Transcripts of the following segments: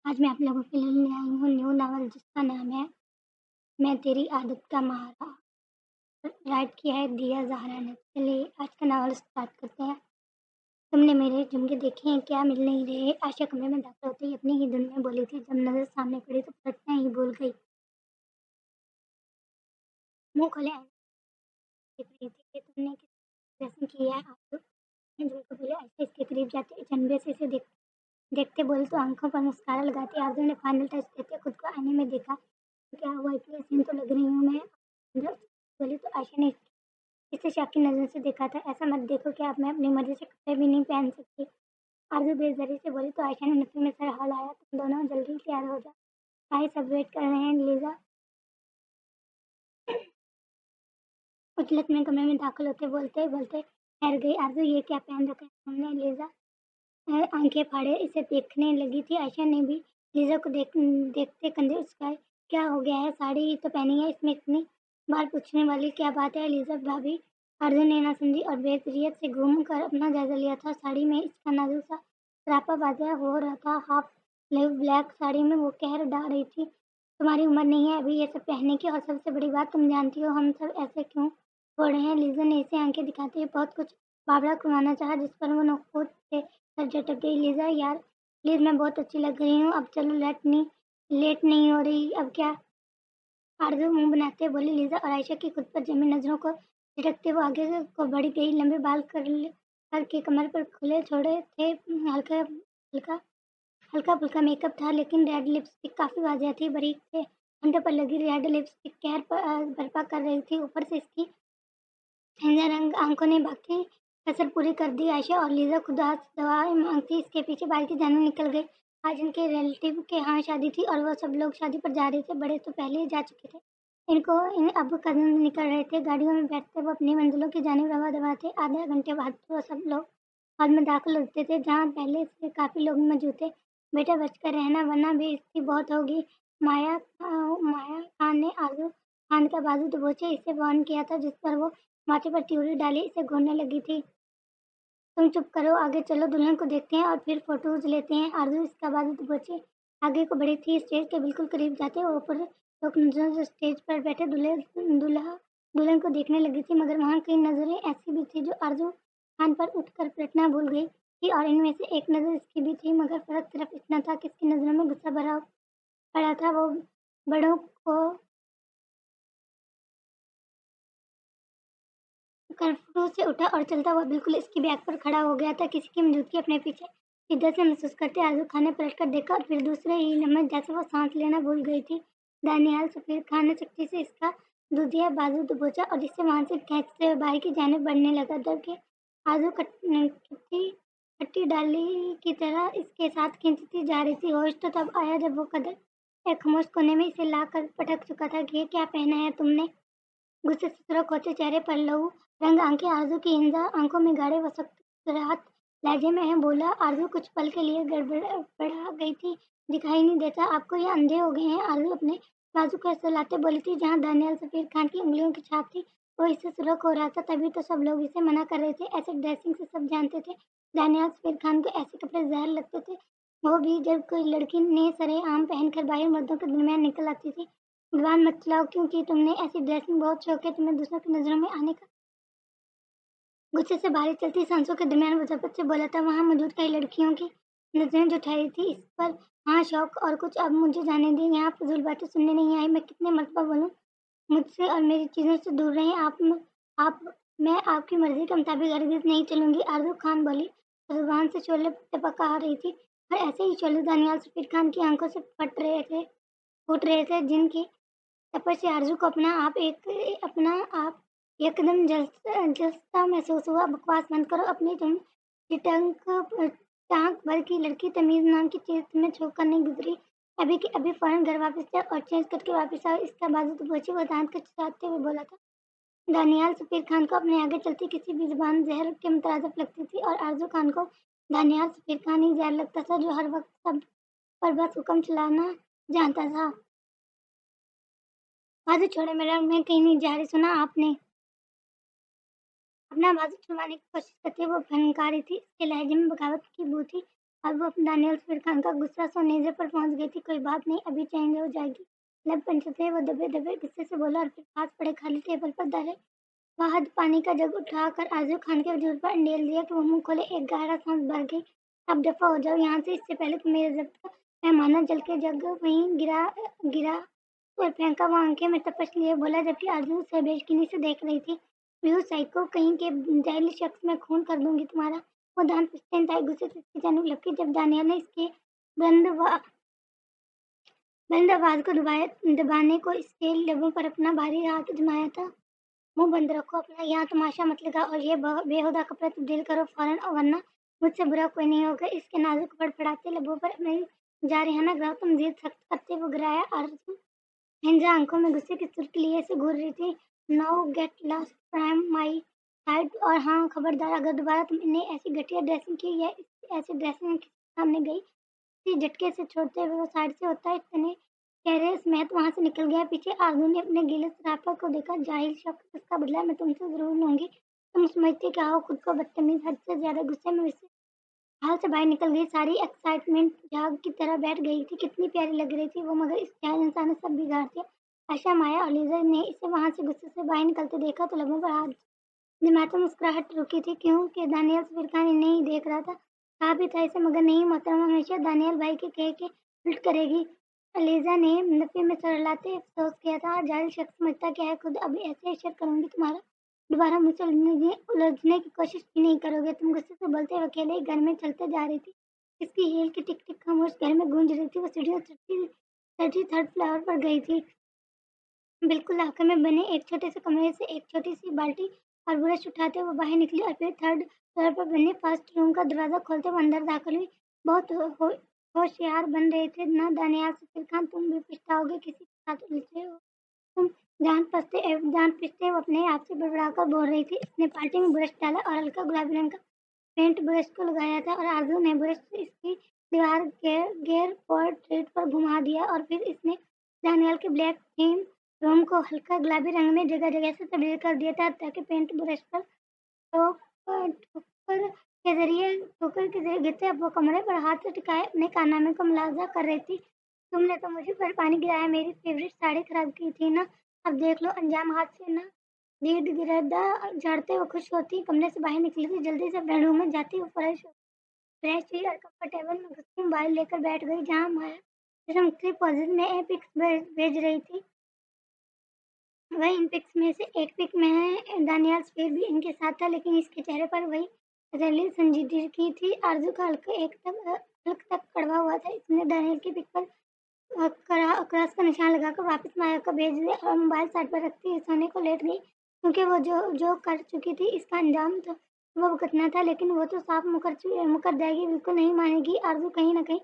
आज मैं आप लोगों के लिए ले आई हूँ न्यू नॉवल जिसका नाम है मैं तेरी आदत का मारा। राइट किया है दिया ज़हरा ने। चलिए आज का नॉवल स्टार्ट करते हैं। तुमने मेरे झुमके देखे हैं क्या? मिल नहीं रहे। आशा कमरे में दाखिल होते ही अपनी ही धुन में बोली थी। जब नजर सामने पड़ी तो पलटना ही भूल गई। मुंह खोले आईने देख रही थी कि तुमने किस ड्रेसिंग की है। आप तो झुमके बोले ऐसे इसके करीब जाते चंबे से इसे देखते बोले तो आंखों पर मुस्कारा लगाती आरज़ू ने फाइनल टच देते खुद को आईने में देखा। क्या हुआ? इतनी हसीन तो लग रही हूँ मैं। अंदर बोली तो आयशा ने इसे शक की नज़र से देखा था। ऐसा मत देखो कि अब मैं अपनी मर्जी से कपड़े भी नहीं पहन सकती। आरज़ू बेज़ारी से बोली तो आयशा ने नफी में सर हिलाया। तुम दोनों जल्दी तैयार हो जाओ, भाई सब वेट कर रहे हैं। लीजा उजलत में कमरे में दाखिल होते बोलते बोलते ठहर गई। आरज़ू ये क्या पहन रखा है तुमने? लीजा आंखें फाड़े इसे देखने लगी थी। आयशा ने भी लीजा को देखते कंधे उचकाए। क्या हो गया है? साड़ी ही तो पहनी है, इसमें इतनी बार पूछने वाली क्या बात है? लीजा भाभी, अर्जुन ने ना समझी और बेतरियत से घूम कर अपना जायजा लिया था। साड़ी में इसका नाजुक सा सरापा वाज़ह हो रहा था। हाफ स्लीव ब्लैक साड़ी में वो कहर डाल रही थी, तुम्हारी उम्र नहीं है अभी ये सब पहनने की, और सबसे बड़ी बात तुम जानती हो हम सब ऐसे क्यों हो रहे हैं। लीजा ने इसे आंखें दिखाते हुए बहुत कुछ बावड़ा करवाना चाहा जिस पर वो नोकझोंक से सर झटक गई। लीजा यार प्लीज, मैं बहुत अच्छी लग रही हूँ, अब चलो लेट नहीं हो रही अब क्या? आरज़ू मुंह बनाते बोली लीजा और आयशा की खुद पर जमी नजरों को झटकते वो आगे को बढ़ गई। लंबे बाल करके कमर पर खुले छोड़े थे। हल्का हल्का हल्का फुल्का मेकअप था लेकिन रेड लिपस्टिक काफी वाज़ेह थी। बारीक से होंठों पर लगी रेड लिपस्टिक कहर बर्पा कर रही थी। ऊपर से इसकी झंझा रंग आंखों ने बाकी कसर पूरी कर दी। आयशा और लीजा खुदा से दवाएं मांगती इसके पीछे बाल की जानें निकल गई। आज इनके रिलेटिव के यहाँ शादी थी और वो सब लोग शादी पर जा रहे थे। बड़े तो पहले ही जा चुके थे। इन अब कदम निकल रहे थे। गाड़ियों में बैठते वो अपनी मंजिलों की जानिब रवा दवा थे। आधे घंटे बाद वो सब लोग हॉल में दाखिल होते थे जहाँ पहले से काफी लोग मौजूद थे। बेटा बचकर रहना वरना बेइज्जती बहुत होगी। माया खान ने आजू खान का बाजू दबोचे इसे वार्न किया था, जिस पर वो माथे पर त्योरी डाली इसे घूरने लगी थी। तुम चुप करो, आगे चलो, दुल्हन को देखते हैं और फिर फोटोज लेते हैं। आरजू इसका बाजू दबोचे आगे को बढ़ी थी। स्टेज के बिल्कुल करीब जाते ऊपर लोग नजरों से स्टेज पर बैठे दुल्हन को देखने लगी थी, मगर वहाँ कई नजरें ऐसी भी थी जो आरजू खान पर उठकर पलटना भूल गई थी, और इनमें से एक नजर इसकी भी थी। मगर फर्क सिर्फ इतना था कि इसकी नजरों में गुस्सा भरा पड़ा था। वो बड़ों को कर्फ्यू से उठा और चलता हुआ बिल्कुल इसकी बैग पर खड़ा हो गया था, किसी की मौजूदगी अपने पीछे शिद्दत से महसूस करते आजू खान ने पलट कर देखा और फिर दूसरे ही लम्हे जैसे वो सांस लेना भूल गई थी। दानियाल सफीर खान ने सख्ती से इसका दूधिया बाजू दबोचा और जिससे वहां से खींचते हुए बाहर की जानिब बढ़ने लगा। जबकि आजू खट्टी खट्टी डाली की तरह इसके साथ खींचती जा रही थी। होश तो तब आया जब वो कदर एक खामोश कोने में इसे ला कर पटक चुका था कि ये क्या पहना है तुमने? गुस्से से सुर्ख होते चेहरे पर लहू रंग आंखें आरजू की हिंसा आंखों में गाढ़े व सख्त राहत लहजे में है बोला। आरजू कुछ पल के लिए गड़बड़ा गई थी। दिखाई नहीं देता आपको, ये अंधे हो गए हैं? आरजू अपने बाजू को सहलाते बोली थी। जहाँ दानियाल सफीर खान की उंगलियों की छाप थी वो इससे सुर्ख हो रहा था। तभी तो सब लोग इसे मना कर रहे थे। ऐसे ड्रेसिंग से सब जानते थे दानियाल सफीर खान को ऐसे कपड़े जहर लगते थे, वो भी जब कोई लड़की ने सरे आम पहनकर बाहर मर्दों के दरमियान निकल आती थी। भगवान मत चलाओ, क्योंकि तुमने ऐसी ड्रेसिंग बहुत शौक है तुम्हें दूसरों की नजरों में आने का। गुस्से से बाहर चलती सांसों के दरमियान वो झपट से बोला था। वहां मौजूद कई लड़कियों की नजरें जो ठहरी थी इस पर। हाँ शौक और कुछ, अब मुझे जाने दें, यहाँ फजूल बातें सुनने नहीं आई। मैं कितने मरतबा बोलूं मुझसे और मेरी चीजों से दूर रहें आप मैं आपकी मर्जी के मुताबिक हरगिज नहीं चलूंगी। आरजू खान बोली, जुबान से शोले टपक आ रही थी और ऐसे ही शोले दानियाल सफीर खान की आंखों से फूट रहे थे, जिनकी तपस्या से आरजू को अपना आप एकदम जलसा महसूस हुआ। बकवास बंद करो अपनी, तुम चिटंक टांक भर की लड़की, तमीज नाम की चीज तुम्हें छोड़कर नहीं गुजरी अभी की अभी। फौरन घर वापस जाओ और चेंज करके वापस आओ। इसका बाजू तो पहुंची वो दांत को चिताते हुए बोला था। दानियाल सफीर खान को अपने आगे चलती किसी भी जुबान जहर के मुतरादिफ लगती थी, और आरजू खान को दानियाल सफीर खान ही जहर लगता था, जो हर वक्त सब पर बस हुक्म चलाना जानता था। बाजू छोड़ो मेरा, मैं कहीं नहीं जा रही, सुना आपने? अपना बाजू छुड़वाने की कोशिश करती वो फनका रही थी। इसके लहजे में बगावत की बू थी। अब वो दानियल फिर खान का गुस्सा नेज़े पर पहुंच गई थी। कोई बात नहीं, अभी चेंज हो जाएगी। लब पंचते वो दबे-दबे गुस्से से बोला और फिर पास पड़े खाली टेबल पर धरे वहाद पानी का जग उठाकर आजू खान के वजूद पर अंडेल दिया कि वो मुंह खोले। एक गहरा सांस भर गई। अब दफा हो जाओ यहाँ से, इससे पहले कि मेरे जब्त का पैमाना जल के जग वहीं गिरा गिरा और फेंका। वो आंखें में तपश लिए बोला जबकि आरजू उसे बेशकीनी से देख रही थी। यू साइको कहीं के जहली शख्स में खून कर दूंगी तुम्हारा। वो दान पिस्ते इंतहाई गुस्से से इसकी जानब लपकी जब दानिया ने इसके बुलंद बुलंद आवाज को दबाने को इसके लबों पर अपना भारी हाथ जमाया था। मुंह बंद रखो अपना, यहाँ तमाशा मत लगा और ये बेहुदा कपड़ा तब्दील करो फौरन, और वरना मुझसे बुरा कोई नहीं होगा। इसके नाजुक फड़फड़ाते लबों पर अपने जारहाना ग्राह को मजीद सख्त करते वो गिराया। आरज़ू हिंजा आंखों में गुस्से की सुर्ख लिए से घूर रही थी। Now get lost from my side, और हाँ खबरदार, अगर दोबारा तुमने ऐसी घटिया ड्रेसिंग की या ऐसी ड्रेसिंग के सामने गई, इसी झटके से छोड़ते हुए वो साइड से होता है। इतने कह रहे स्मैत वहां से निकल गया। पीछे आरजू ने अपने गीले सरापा को देखा। जाहिल शख्स, इसका बदला मैं तुमसे जरूर लूंगी। तुम समझते क्या हो खुद को, बदतमीज, हद से ज्यादा गुस्से में वैसे हाल से बाहर निकल गई। सारी एक्साइटमेंट झाग की तरह बैठ गई थी। कितनी प्यारी लग रही थी वो, मगर इस जाहिल इंसान ने सब बिगाड़ दिया। आशा, माया और लीजा ने इसे वहां से गुस्से से बाहर निकलते देखा तो लबों पर हाथ जमाकर मुस्कुराहट रुकी थी। क्यों कि दानियल फिर खान इन्हें ही देख रहा था। कहा भी था इसे, मगर नहीं मोहतरमा, हमेशा दानियल भाई के कह के उल्ट करेगी। अलीजा ने नफे में सर हिलाते अफसोस किया था। जाहिल शख्स समझता क्या है खुद, अब ऐसे असर करूंगी तुम्हारा, दोबारा मुझसे उलझने की कोशिश भी नहीं करोगे तुम। गुस्से से बोलते हुए अकेले ही घर में चलते जा रही थी। इसकी हील की टिक टिक खामोश घर में गूंज रही थी। वो सीढ़ियों चढ़ती थर्ड फ्लोर पर गई थी। बिल्कुल आखिर में बने एक छोटे से कमरे से एक छोटी सी बाल्टी और ब्रश उठाते हुए बाहर निकली और फिर थर्ड फ्लोर पर बने फर्स्ट रूम का दरवाजा खोलते हुए अंदर दाखिल हुई। बहुत होशियार बन रहे थे ना दानियाल सफीर खान, तुम भी पछताओगे किसी के साथ उलझे हो तुम। जान पिसते वो अपने आप से बड़बड़ाकर बोल रही थी। इसने पार्टी में ब्रश डाला और हल्का गुलाबी रंग का पेंट ब्रश को लगाया था, और आरजू ने ब्रश इसकी दीवार गेयर पोर्ट्रेट पर घुमा दिया, और फिर इसने दानियल के ब्लैक थीम रूम को हल्का गुलाबी रंग में जगह जगह से तब्दील कर दिया था, ताकि पेंट ब्रश पर ठोकर के जरिए गिरते। अब वो कमरे पर हाथ टिकाए अपने कारनामे को मुलाजा कर रही थी। तुमने तो मुझे पर पानी गिराया, मेरी फेवरेट साड़ी खराब की थी ना, अब देख लो अंजाम हाथ से ना। दीद गिरदा झाड़ते हुए खुश होती कमरे से बाहर निकली थी। जल्दी से बेडरूम में जाती वो फ्रेश हुई और कंफर्टेबल में घुसती मोबाइल लेकर बैठ गई, जहाँ माया जैसे मुख्तलिफ पोजेज में पिक्स भेज रही थी। वही इन पिक्स में से एक पिक में दानियाल फिर भी इनके साथ था, लेकिन इसके चेहरे पर वही रैली संजीदगी थी। आरजू का हल्क तक कड़वा हुआ था। इसने दानियाल की पिक पर क्रॉस का निशान लगाकर वापस माया को भेज दिया और मोबाइल साइड पर रखती हुई सोने को लेट गई, क्योंकि वो जो जो कर चुकी थी इसका अंजाम तो वो भुगतना था। लेकिन वो तो साफ मुकर जाएगी, बिल्कुल नहीं मानेगी। आरजू कहीं ना कहीं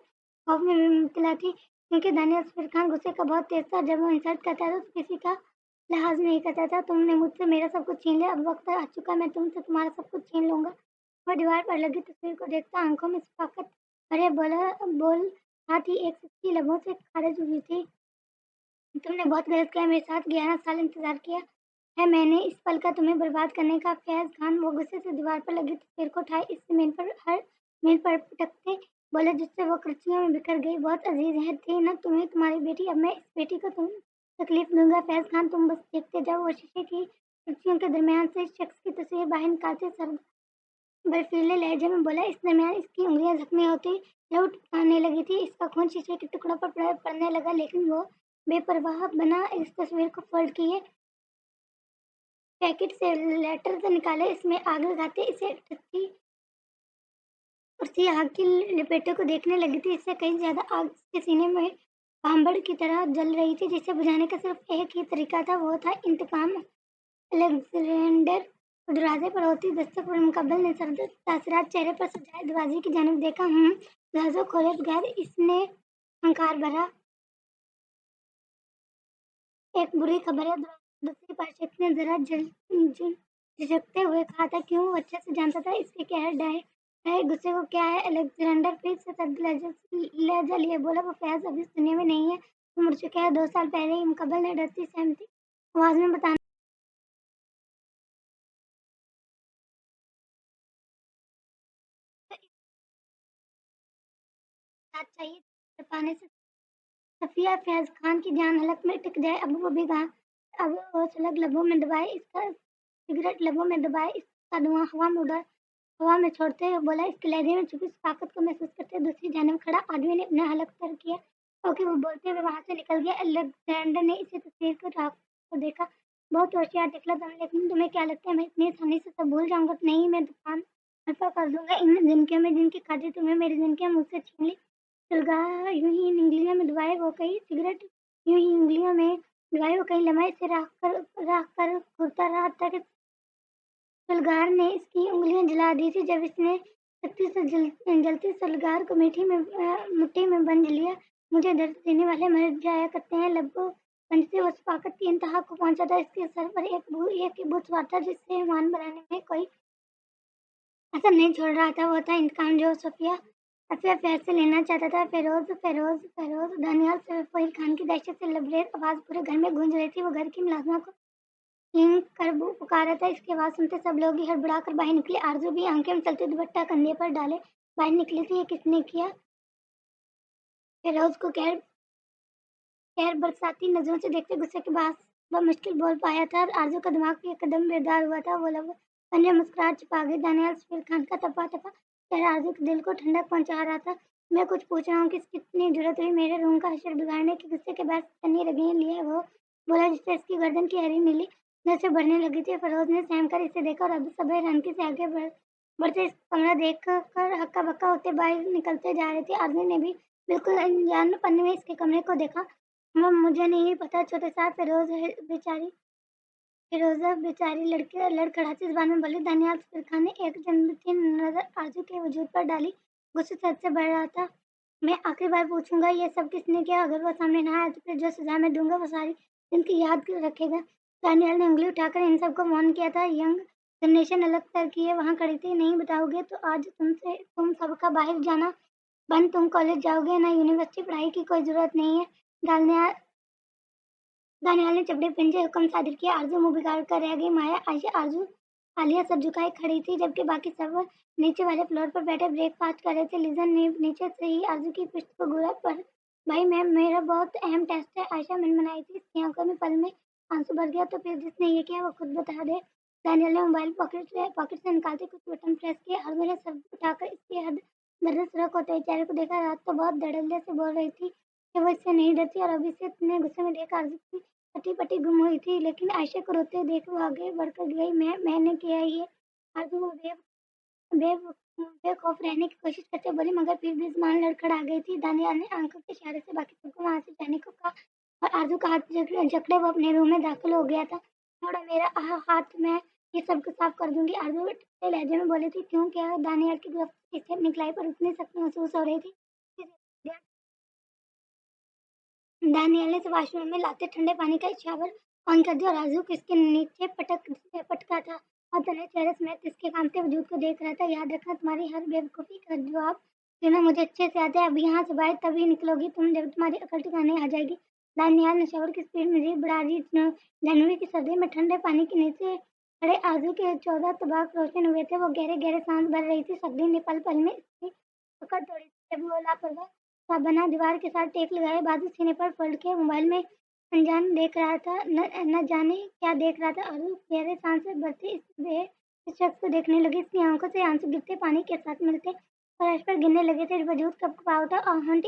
खौफ में भी मुब्तला थी, क्योंकि दानियाल सफीर खान गुस्से का बहुत तेज था। जब वो इंसल्ट करता था तो किसी का लिहाज नहीं करता था। तुमने मुझसे मेरा सब कुछ छीन लिया, अब वक्त आ चुका, मैं तुमसे तुम्हारा सब कुछ छीन लूंगा। वह दीवार पर लगी तस्वीर को देखता आंखों में शफाकत भरे बोल साथ ही एक सिसकी लबों से खारिज हुई थी। तुमने बहुत गलत किया, मेरे साथ 11 साल इंतजार किया है मैंने इस पल का तुम्हें बर्बाद करने का। फैज खान वो गुस्से से दीवार पर लगी तस्वीर को उठाए इस जमीन पर हर मील पर पटकते बोले, जिससे वो कृतियों में बिखर गई। बहुत अजीज है थी ना तुम्हें तुम्हारी बेटी, अब मैं इस बेटी को तुम तकलीफ दूंगा। फैज खान तुम बस देखते जाओ। वो शीशे की कुर्सियों के दरमियान से इस शख्स की तस्वीर बाहर निकालते सर्द बर्फीले लहजे में बोला। इस दरमियान इसकी उंगलियां जख्मी होती लौट आने लगी थी। इसका खून शीशे के टुकड़ों पर पड़ने लगा, लेकिन वो बेपरवाह बना इस तस्वीर को फोल्ड किए पैकेट से लेटर से निकाले, इसमें आग लगाते इसे टट्टी उसी आग की लपेटों को देखने लगी थी। इससे कहीं ज्यादा आग के सीने में भांबड़ की तरह जल रही थी, जिसे बुझाने का सिर्फ एक ही तरीका था, वो था इंतकाम। अलेक्जेंडर दरवाजे पर होती दस्तक पर मुकब्बल ने सर्द तासरात चेहरे पर सजाए दरवाजे की जानब देखा। दरवाजा खोले बगैर इसने हंकार भरा, एक बुरी खबर है। दूसरी पार्षद ने जरा झिझकते हुए कहा था। क्यों? वो अच्छे से जानता था इसके क्या है डाय गुस्से को क्या है। अलेक्जेंडर फिर से सर्द लहजा लिए बोला, वो फैज अब इस दुनिया में नहीं है, वो मर चुका है 2 साल पहले ही। मुकब्बल ने डरती सहमती आवाज में बताना साथ चाहिए कर पाने से सफिया फैज खान की जान हलक में टिक जाए। अब वो भी कहा, अब वो छलक लबों में दबाए, इसका सिगरेट लबों में दबाए, इसका धुआं हवा में छोड़ते हुए बोला, इसके लहजे में छुपी ताकत को महसूस करते हुए दूसरी जानिब खड़ा आदमी ने अपना हलक तर किया। ओके, वो बोलते हुए वहां से निकल गया। अलेक्जेंडर ने इसी तस्वीर को राख को देखा। बहुत होशियार निकला तुम, लेकिन तुम्हें क्या लगता है मैं इतनी आसानी से सब भूल जाऊंगा? नहीं, मैं दुकान हल्का कर दूंगा इन जिंदगियों में जिनकी खातिर तुम्हें मेरी जिंदगियां मुझसे छीन ली। सुलगाया यूं ही इन उंगलियों में दबाए वो कई सिगरेट, यूं ही उंगलियों में दबाए वो कई लम्हे से राख कर घूरता रहा तक सुलगार ने इसकी उंगलियां जला दी थी। जब इसने सख्ती से जलती सुलगार को मुट्ठी में बंध लिया। मुझे दर्द देने वाले मर जाया करते हैं, लबों पंच से उस ताकत की इंतहा को पहुंचा था। इसके सर पर एक भूत सवार था जिससे मान बनाने में कोई असर नहीं छोड़ रहा था। वो था इंतकाम जो सफिया फैज से लेना चाहता था। फेरोज फेरोज फेरोज दानियाल फहीर खान की दहशत से लबरेज आवाज पूरे घर में गूंज रही थी। वो घर की मुलाजमा को हिंग कर पुकारा था। इसकी आवाज सुनते सब लोग ही हड़बड़ा कर बाहर निकले। आरजू भी आंखें में चलते दुपट्टा कंधे पर डाले बाहर निकली थी। ये किसने किया? फेरोज को खैर बरसाती नजरों से देखते गुस्से के बाद वह मुश्किल बोल पाया था। आरजू का दिमाग एक कदम बेदार हुआ था। वो लब पंजे मुस्कुराहट छिपा गई। दानियाल सफीर खान का तपा तपा चेहरा आरजू के दिल को ठंडक पहुंचा रहा था। मैं कुछ पूछ रहा हूँ कि कितनी जरूरत हुई मेरे रूम का हशर बिगाड़ने की? गुस्से के बाद तन्नी रगीन लिए वो बोला, जिससे इसकी गर्दन की हरी नीली नसें बढ़ने लगी थी। फरोज ने सहम कर इसे देखा और अब सब हैरानगी से आगे बढ़ते इस कमरा देख कर हक्का बक्का होते बाहर निकलते जा रहे थे। आदमी ने भी बिल्कुल अनजान पन्ने में इसके कमरे को देखा। मुझे नहीं पता छोटे साहब, फिरोजा बेचारी लड़के लड़खड़ाती जुबान में बोली। दानियाल सफीर खान ने एक जन्मथी नजर आरजू के वजूद पर डाली। गुस्से सर से बढ़ रहा था। मैं आखिरी बार पूछूंगा, ये सब किसने किया? अगर वो सामने ना आया तो फिर जो सजा मैं दूंगा वो सारी जिनकी याद रखेगा। दानियाल ने उंगली उठाकर इन सबको वार्न किया था। यंग जनरेशन अलग तरह की है, वहाँ खड़ी थी। नहीं बताओगे तो आज तुम सबका बाहर जाना बंद। तुम कॉलेज जाओगे ना यूनिवर्सिटी? पढ़ाई की कोई जरूरत नहीं है। दानियाल दानियाल ने चपड़े पंजे हुक्म सादिर किया। आरजू मुंह बिगाड़ कर रह गई। माया आलिया सर झुकाए खड़ी थी जबकि बाकी सब नीचे वाले फ्लोर पर बैठे ब्रेकफास्ट कर रहे थे। लिजन ने नीचे से ही आरजू की पृष्ठ को घूरा। पर भाई मैम, मेरा बहुत अहम टेस्ट है। आयशा मनमनाई थी। इसकी आंखों में पल में आंसू भर गया। तो फिर जिसने ये किया वो खुद बता दे। दानियाल ने मोबाइल पॉकेट से निकालते कुछ बटन प्रेस किए। आरजू ने सर उठाकर इसके हद दर्द सुरख होते चेहरे को देखा। रात तो बहुत धड़ल्ले से बोल रही थी कि वो इससे नहीं डरती और अभी से इतने गुस्से में देखा आरजू की कटी-पटी गुम हुई थी। लेकिन आयशा को रोते हुए देख वो आगे बढ़कर गई। मैंने किया ये। आरज़ू वो बेखौफ रहने की कोशिश करते बोली, मगर फिर भी ज़ुबान लड़खड़ा गई थी। दानियाल ने आंखों के इशारे से बाकी सबको वहाँ से जाने को कहा और आरज़ू का हाथ जकड़े वो अपने रूम में दाखिल हो गया था। थोड़ा मेरा हाथ, मैं ये सब साफ कर दूंगी। आरज़ू ठंडे लहजे में बोली थी। क्यों? क्या? दानियाल की गिरफ्त से निकलाई पर उतनी सख्त महसूस हो रही थी। दानियल ने वॉशरूम में लाते ठंडे पानी का शावर ऑन कर दिया और आरजू को इसके नीचे पटका था और तने चेहरे समेत इसके कांपते वजूद को देख रहा था। याद रखना, तुम्हारी हर बेवकूफ़ी का जवाब देना मुझे अच्छे से आता है। अब यहाँ से बाहर तभी निकलोगी तुम जब तुम्हारी अकल ठिकाने आ जाएगी। दानियाल ने शावर की स्पीड मजीद बढ़ा दी। जनवरी की सर्दी में ठंडे पानी के नीचे खड़े आरजू के 14 तबाक रोशन हुए थे। वो गहरे गहरे सांस भर रही थी। सर्दी ने पल पल में इसकी पकड़ तोड़ी थी। जब वो लापरवाह सा बना दीवार के साथ टेक लगाए बाजू सीने पर पलट के मोबाइल में अनजान देख रहा था। न जाने क्या देख रहा था। आरू गहरे सांसें भरते इस शख्स को देखने लगी। इसकी आंखों से आंसू गिरते पानी के साथ मिलते फर्श पर गिरने लगे थे। वजूद कपकपा उठा और होंठ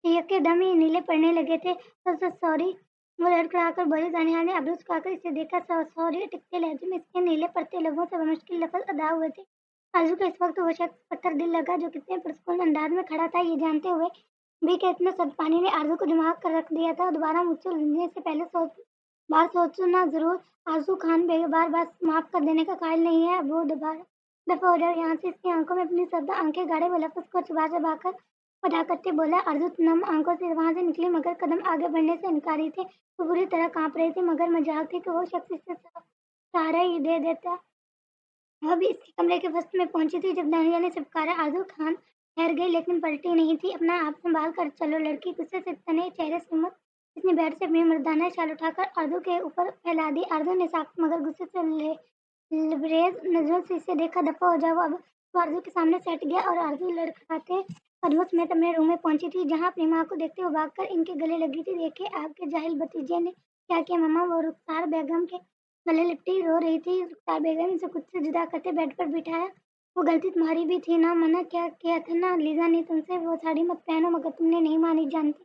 एकदम ही नीले पड़ने लगे थे। सॉरी, वो लड़खड़ाकर बोली। दानियाल ने अब्रू झुकाकर इसे देखा। सॉरी टिकते लहजे में इसके नीले पड़ते लबों से मुश्किल लफ्ज अदा हुए थे। आरजू को इस वक्त वो शख्स पत्थर दिल लगा जो कितने पुरस्कुन अंदाज में खड़ा था। ये जानते हुए भी कि इतने सख्त पानी ने आरजू को दिमाग कर रख दिया था। दोबारा मुझसे उलझने से पहले सोचना जरूर। आरजू खान बार बार माफ कर देने का कायल नहीं है। अब वो दोबारा दफा हो जाओ यहाँ से। इसकी आंखों में अपनी सदा आंखें गाड़े वो लफ्ज को चबा कर अदा करते बोला। आरजू नम आंखों से वहां से निकली मगर कदम आगे बढ़ने से इनकारी थे। वो बुरी तरह कांप रही थी मगर मजाक थी कि वो शख्स इससे सहारा ही दे देता। वह भी इसके कमरे के वस्त में पहुंची थी जब दानिया ने सबकारा। आरजू खान ठहर गई लेकिन पलटी नहीं थी। अपना आप संभाल कर चलो लड़की, गुस्से से तने चेहरे से मत। इसने बेड से अपनी मर्दाना शाल उठाकर आरजू के ऊपर फैला दी। आरजू ने साख्त मगर गुस्से से लबरेज नजरों से इसे देखा। दफा हो जाओ अब। वो आरजू के सामने सट गया और आरजू लड़खड़ाते पद्मस मैं अपने रूम में पहुंची थी जहां अपनी माँ को देखते हुए भागकर इनके गले लगी थी। देखिए आपके जाहिल भतीजे ने क्या किया मम्मा। वो रुखसार बेगम के गले लिपटी रो रही थी। रुखसार बेगम ने उसे खुद से जुदा करते बेड पर बिठाया। वो गलती तुम्हारी भी थी ना, मना क्या किया था ना लीजा ने तुमसे, वो साड़ी मत पहनो, मगर तुमने नहीं मानी। जानती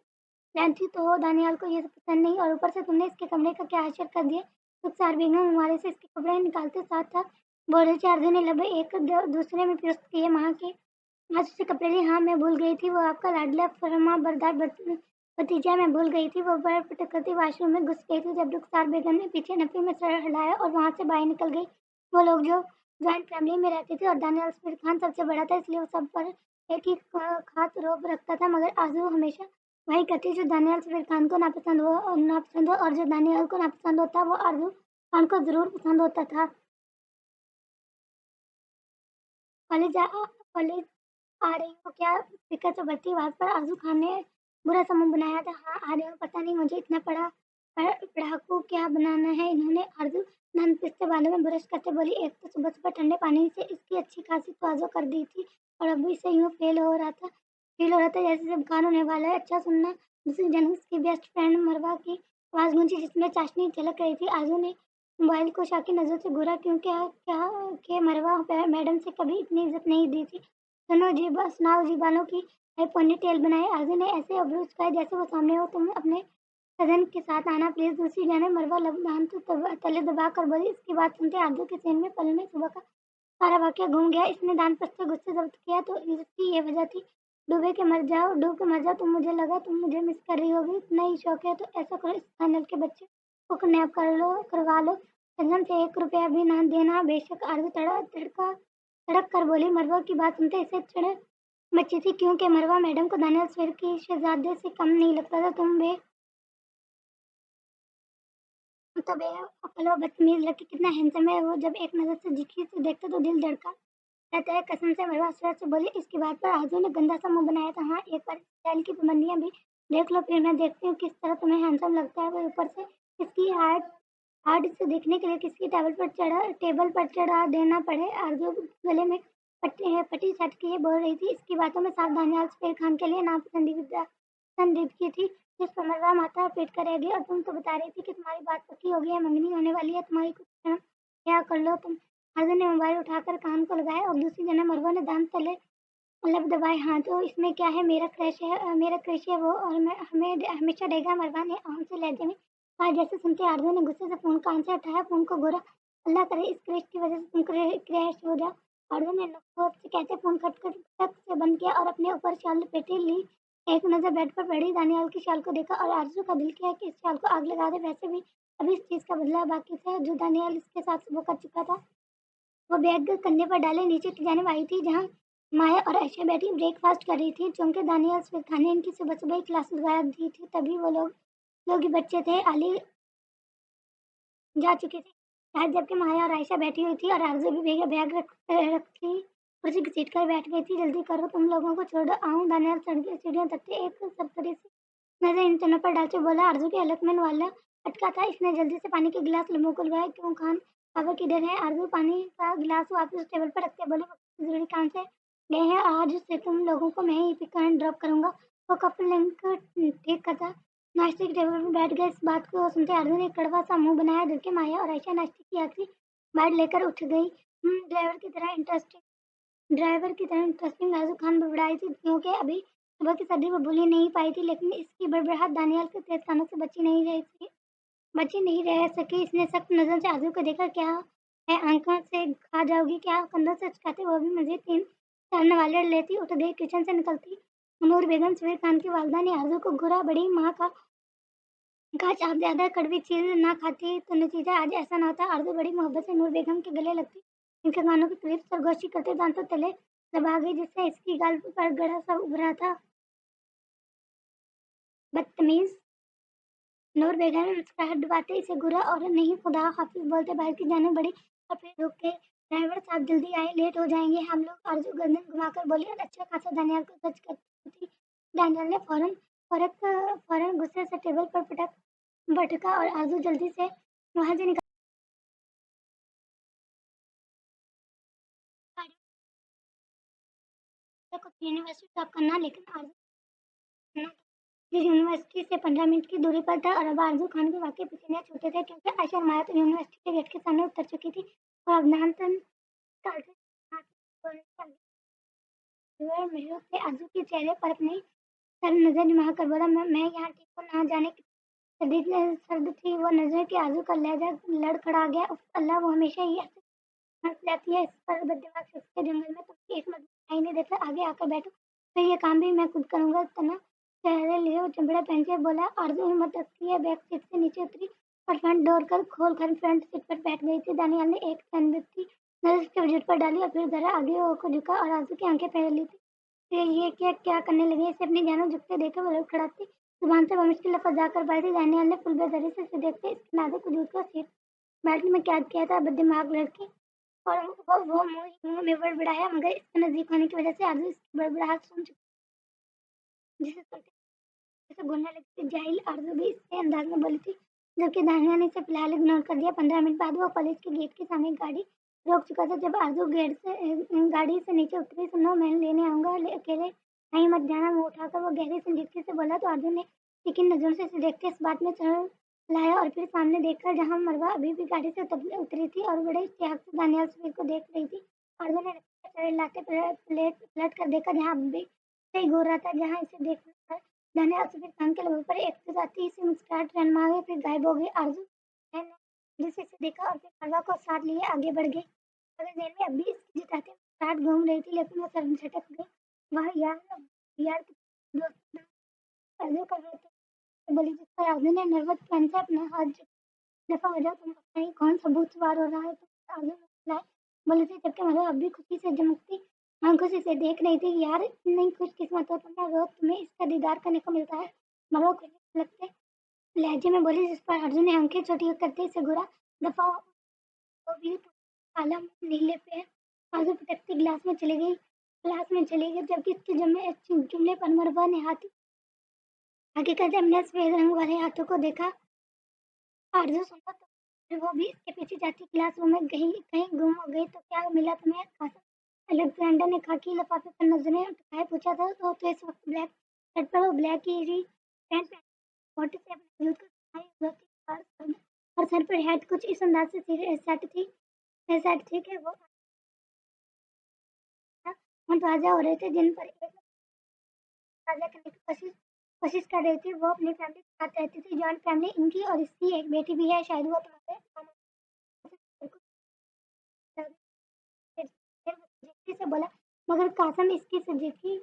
जानती तो हो दानियाल को ये सब पसंद नहीं, और ऊपर से तुमने इसके कमरे का क्या हाशिर कर दिया। रुखसार बेगम हमारे से इसके कपड़े निकालते साथ साथ बोले चार दिन लबे एक दूसरे में पिरोस्त किए। माँ के आज उसे कपड़े लिए। हाँ मैं भूल गई थी, वो आपका लाडला फरमा बरदार भतीजा। मैं भूल गई थी। वो बड़ा पटक करती वॉशरूम में घुस गई थी जब रुखसार बेगम ने पीछे नफी में सर हिलाया और वहां से बाहर निकल गई। वो लोग जो जॉइंट फैमिली में रहते थे और दानियाल सफीर खान सबसे बड़ा था, इसलिए वो सब पर एक ही खास रोब रखता था। मगर आजू हमेशा वही करती जो दानियाल सफीर खान को नापसंद हो, और जो दानियाल को नापसंद होता वो आरजू खान को जरूर पसंद होता था। कॉलेज आ रही हो क्या? फिक्र से बढ़ती आवाज पर आरजू खान ने बुरा सा मुंह बनाया था। हाँ आ रही हूँ। पता नहीं मुझे इतना पढ़ाकू क्या बनाना है इन्होंने। आरजू नन पिसते बालों में ब्रश करते बोली। एक तो सुबह सुबह ठंडे पानी से इसकी अच्छी खासी तवज्जो कर दी थी, और अब इसे यूं फील हो रहा था जैसे सब बुखार होने वाला है। अच्छा सुनना, दूसरी जन्म की बेस्ट फ्रेंड मरवा की आवाज गूंजी जिसमें चाशनी झलक रही थी। आरजू ने मोबाइल को शाकी नजर से घूरा, क्योंकि क्या क्या के मरवा मैडम से कभी इतनी इज्जत नहीं दी थी। सुनाओ जी बालों की पोनी टेल बनाए। आरजू ने ऐसे अब्रू चुकाए जैसे वो सामने हो। तुम अपने कजन के साथ आना प्लीज। दूसरी जाने मरवा लबनान तो तले दबा कर बोली। इसकी बात सुनते आरजू के सीन में पल में सुबह का सारा वाकया घूम गया। इसने दान पर से गुस्से जब्त किया तो इसकी ये वजह थी, डूब के मर जाओ तुम। मुझे लगा तुम मुझे मिस कर रही होगी, इतना ही शौक है तो ऐसा करो, इस फाइनल के बच्चे को किडनैप करवा लो। कसम से 1 रुपया भी ना देना। बेशक। आरजू तड़क कर बोली। मरवा की बात सुनते इसे चिढ़ मची थी, क्योंकि मरवा मैडम को दानियाल सफीर की शहजादे से कम नहीं लगता था। तो बेअक्ल और बदतमीज लड़की कितना हैंडसम है वो। जब एक नजर से जिकी से देखते तो दिल धड़का रहता है। कसम से मरवा असरत से बोली। इसकी बात पर आजू ने गंदा सा मुंह बनाया था। हाँ एक बार स्टाइल की पाबंदियां भी देख लो, फिर मैं देखती हूँ किस तरह तुम्हें हैंडसम लगता है। वो ऊपर से इसकी हार्ड से देखने के लिए किसकी टेबल पर चढ़ा देना पड़े। आरजू गले में पट्टी सट के ये बोल रही थी। इसकी बातों में सावधानी सफीर खान के लिए नापसंदीदगी थी, जिस पर मरवा माथा पीट कर रह गई। और तुम तो बता रही थी कि तुम्हारी बात पक्की हो गई है, मंगनी होने वाली है तुम्हारी, कुछ शर्म क्या कर लो तुम। आरजू ने मोबाइल उठाकर कान को लगाया और दूसरी जगह मरवा ने दांत तले लब दबाए। हाँ तो इसमें क्या है, मेरा क्रश है वो, और मैं हमें हमेशा रहेगा। मरवा ने आम से लहजे में कहा। जैसे सुनते आरजू ने गुस्से से फोन कान से उठाया, फोन को गोरा। अल्लाह करे इस क्रश की वजह से तुम क्रैश हो जाओ। आरजू ने नफरत से कहते फोन खट खट तक से बंद किया और अपने ऊपर शाल लपेटे ली। एक नजर बेड पर पड़ी दानियाल की शाल को देखा और आरजू का दिल किया कि इस शाल को आग लगा दे। वैसे भी अभी इस चीज का बदला बाकी था जो दानियाल इसके साथ सुबह कर चुका था। वो बैग कंधे पर डाले नीचे की जानिब आई थी, जहाँ माया और आयशा बैठी ब्रेकफास्ट कर रही थी। चूंकि दानियाल सफीर खान ने इनकी सुबह सुबह ही क्लास लगा दी थी, तभी वो लोग ही बच्चे थे। आली जा चुके थे शायद, जबकि माया और आयशा बैठी हुई थी और आरजू भी बैग रखी कुर्सी घसीट कर बैठ गई थी। जल्दी करो, तुम लोगों को छोड़ आऊं। दानियाल सीढ़ियों तक से एक सरसरी सी नजर इन तीनों पर डालते बोला। आरजू के हलकमंद वाला अटका था। इसने जल्दी से पानी के गिलास मुंह को लगाया। क्यों खान पापा किधर है? आरजू पानी का गिलास वापस टेबल पर रखते बोले, "वो जरूरी काम से गए हैं, आज से तुम लोगों को मैं ही पिक एंड ड्रॉप करूंगा। वो कपल लिंक ठीक करता नाश्ते के टेबल पर बैठ गए। इस बात को सुनते आरजू ने एक कड़वा सा मुंह बनाया, जबकि माया और आयशा नाश्ते की आखिरी बाइट लेकर उठ गई। ड्राइवर की तरह इंटरेस्टिंग। आजू खान बड़बड़ाई थी, क्योंकि अभी सुबह की सर्दी वो भूल ही नहीं पाई थी, लेकिन इसकी बड़बड़ाहट दानियाल के तेज कानों से बची नहीं रह सकी। इसने सख्त नजर से आजू को देखा। क्या है, आंखों से खा जाओगी क्या? कंधों से चुकाते वो भी मजीद 3 चरण वाले लेती उठ गई। किचन से निकलती नूर बेगम सफीर खान की वालदा ने आजू को घूरा। बड़ी माँ का काश आप ज्यादा कड़वी चीज ना खाती तो नतीजा आज ऐसा ना होता। आरजू बड़ी मोहब्बत से नूर बेगम के गले लगती, इनके कानों के करीब सरगोशी करते दांतों तले दबा गई, जिससे इसकी गाल पर गड़ा सा उभरा था। बदतमीज। नूर बेगम ने मुस्कुराहट डुबाते इसे घूरा और नहीं खुदा हाफिज बोलते बाहर की जाने बढ़ी, और फिर रुक गए। ड्राइवर साहब जल्दी आए, लेट हो जाएंगे हम लोग। आरजू गर्दन घुमाकर बोली और अच्छा खासा दानियाल को सच करती थी। दानियाल ने फौरन गुस्से से टेबल पर पटक भटका और आरजू जल्दी से वहां से निकल यूनिवर्सिटी टॉप करना, लेकिन आरज़ू करना था, जिस यूनिवर्सिटी से 15 मिनट की दूरी पर था। और अब आरज़ू खान के वाक़ई पसीने छूटे थे, क्योंकि आयशा हुमायूं तो यूनिवर्सिटी के गेट के सामने उतर चुकी थी और अभिनंदन टालते हाथ बोलने लगी। महसूस थे आरज़ू के चेहरे पर अपनी सर नज़र घुमा कर बोला, मैं यहाँ ठीक हूँ, ना जाने कितनी सर्द थी वो नज़र कि आरज़ू का लहजा लड़खड़ा गया। उफ़ अल्लाह, वो हमेशा ही ऐसे हँस जाती है, इस पर बददिमाग शख्स के जंगल में तुम एक मदद दिखाई नहीं देता, आगे आकर बैठो, फिर ये काम भी मैं खुद करूँगा। तना चेहरे लिए वो चमड़ा पहन के बोला। आरज़ू हिम्मत रखती है, बैक सीट से नीचे उतरी और फ्रंट डोर कर खोल कर फ्रंट सीट पर बैठ गई थी। दानियाल ने एक संदिग्ध नज़र उसके वजूद पर डाली और फिर ज़रा आगे होकर झुका और आरज़ू की आंखें पहले ली थी। ये क्या करने लगी? इसे अपनी जानों झुकते देखकर वो लड़ खड़ा थी, जुबान से बमुश्किल लफ्ज़ आ पाई थी। दानियाल ने फुल बेदर्दी से उसे देखते इसके नाजुक वजूद को सीट बेल्ट में कैद किया था, बददिमाग लड़की। और वो मुँह में बड़बड़ाया, मगर इसके नज़दीक होने की वजह से आरज़ू इसकी बड़बड़ाहट सुन चुकी, जिसे सुनते जैसे बोलने लगी थी। जाहिल आरज़ू भी इसके अंदाज में बोली थी, जबकि दानिया ने इसे फिलहाल इग्नोर कर दिया। 15 मिनट बाद वो कॉलेज के गेट के सामने गाड़ी रोक चुका था। जब आरज़ू गाड़ी से नीचे उतरी, सुनो मैं लेने आऊँगा, अकेले कहीं मत जाना, मुँह उठाकर वो गहरी संजीदगी से बोला। तो आरज़ू ने तीखी नज़रों से इसे देखते इस बात में चढ़ लाया और फिर सामने देखकर जहाँ मरवा अभी भी गाड़ी से उतरी थी और बड़े इश्तियाक से दानियाल सफ़ीर को देख रही थी। आरज़ू ने लाते पलट कर देखा, जहाँ अभी से ही घूर रहा था, जहाँ इसे देखकर मैंने असफी खान के लबों पर एक साथी सी मुस्कुराहट रनमा हुई, फिर गायब हो गई। आरज़ू ने जिसे इसे देखा और फिर मरवा को साथ लिए आगे बढ़ गई, मगर जेल में अब भी इसकी जिताती मुस्कुराहट घूम रही थी, लेकिन वो सर झटक गई। वाह यार, यार दोस्त आरज़ू कर रहे थे बोली, जिस पर आरज़ू ने नर्वस पन से अपना हाथ दफा हो जाओ, तुम पता नहीं कौन सा भूत सवार हो रहा है। तो आरज़ू मुस्कुराए बोली थी, जबकि मरवा अब भी खुशी से चमकती आंखों से इसे देख रही थी। यार इतनी खुशकिस्मत हो तुम, रोज तुम्हें इसका दीदार करने को मिलता है, मरवा कुछ लगते लहजे में बोली, जिस पर अर्जुन ने आंखें छोटी करते इसे घूरा। दफा हो, वो भी तुम काला मुंह नीले पे है। आरज़ू पटकती गिलास में चली गई, जबकि इसके जुमले पर मरवा ने हाथ आगे करते अपने सफेद रंग वाले हाथों को देखा। आरज़ू सुनो तो, फिर वो भी इसके पीछे जाती, क्लासरूम में कहीं कहीं गुम हो गई तो क्या मिला तुम्हें? कासिम अलेक्जेंडर ने खाकी लिफाफे पर नजरें उठाए पूछा था। तो इस वक्त ब्लैक शर्ट पर वो ब्लैक ही पैंट मोटे से अपने वजूद को दिखाई धोती और सर पर हैट कुछ इस अंदाज से सेट थी कि वो ताज़ा हो रहे थे, जिन पर एक ताज़ा करने की कोशिश कर रही थी। वो अपनी फैमिली के साथ रहती थी, जॉइंट फैमिली इनकी, और इसकी एक बेटी भी है, शायद वो तुम्हारे से बोला। मगर कासम इसकी संजीदगी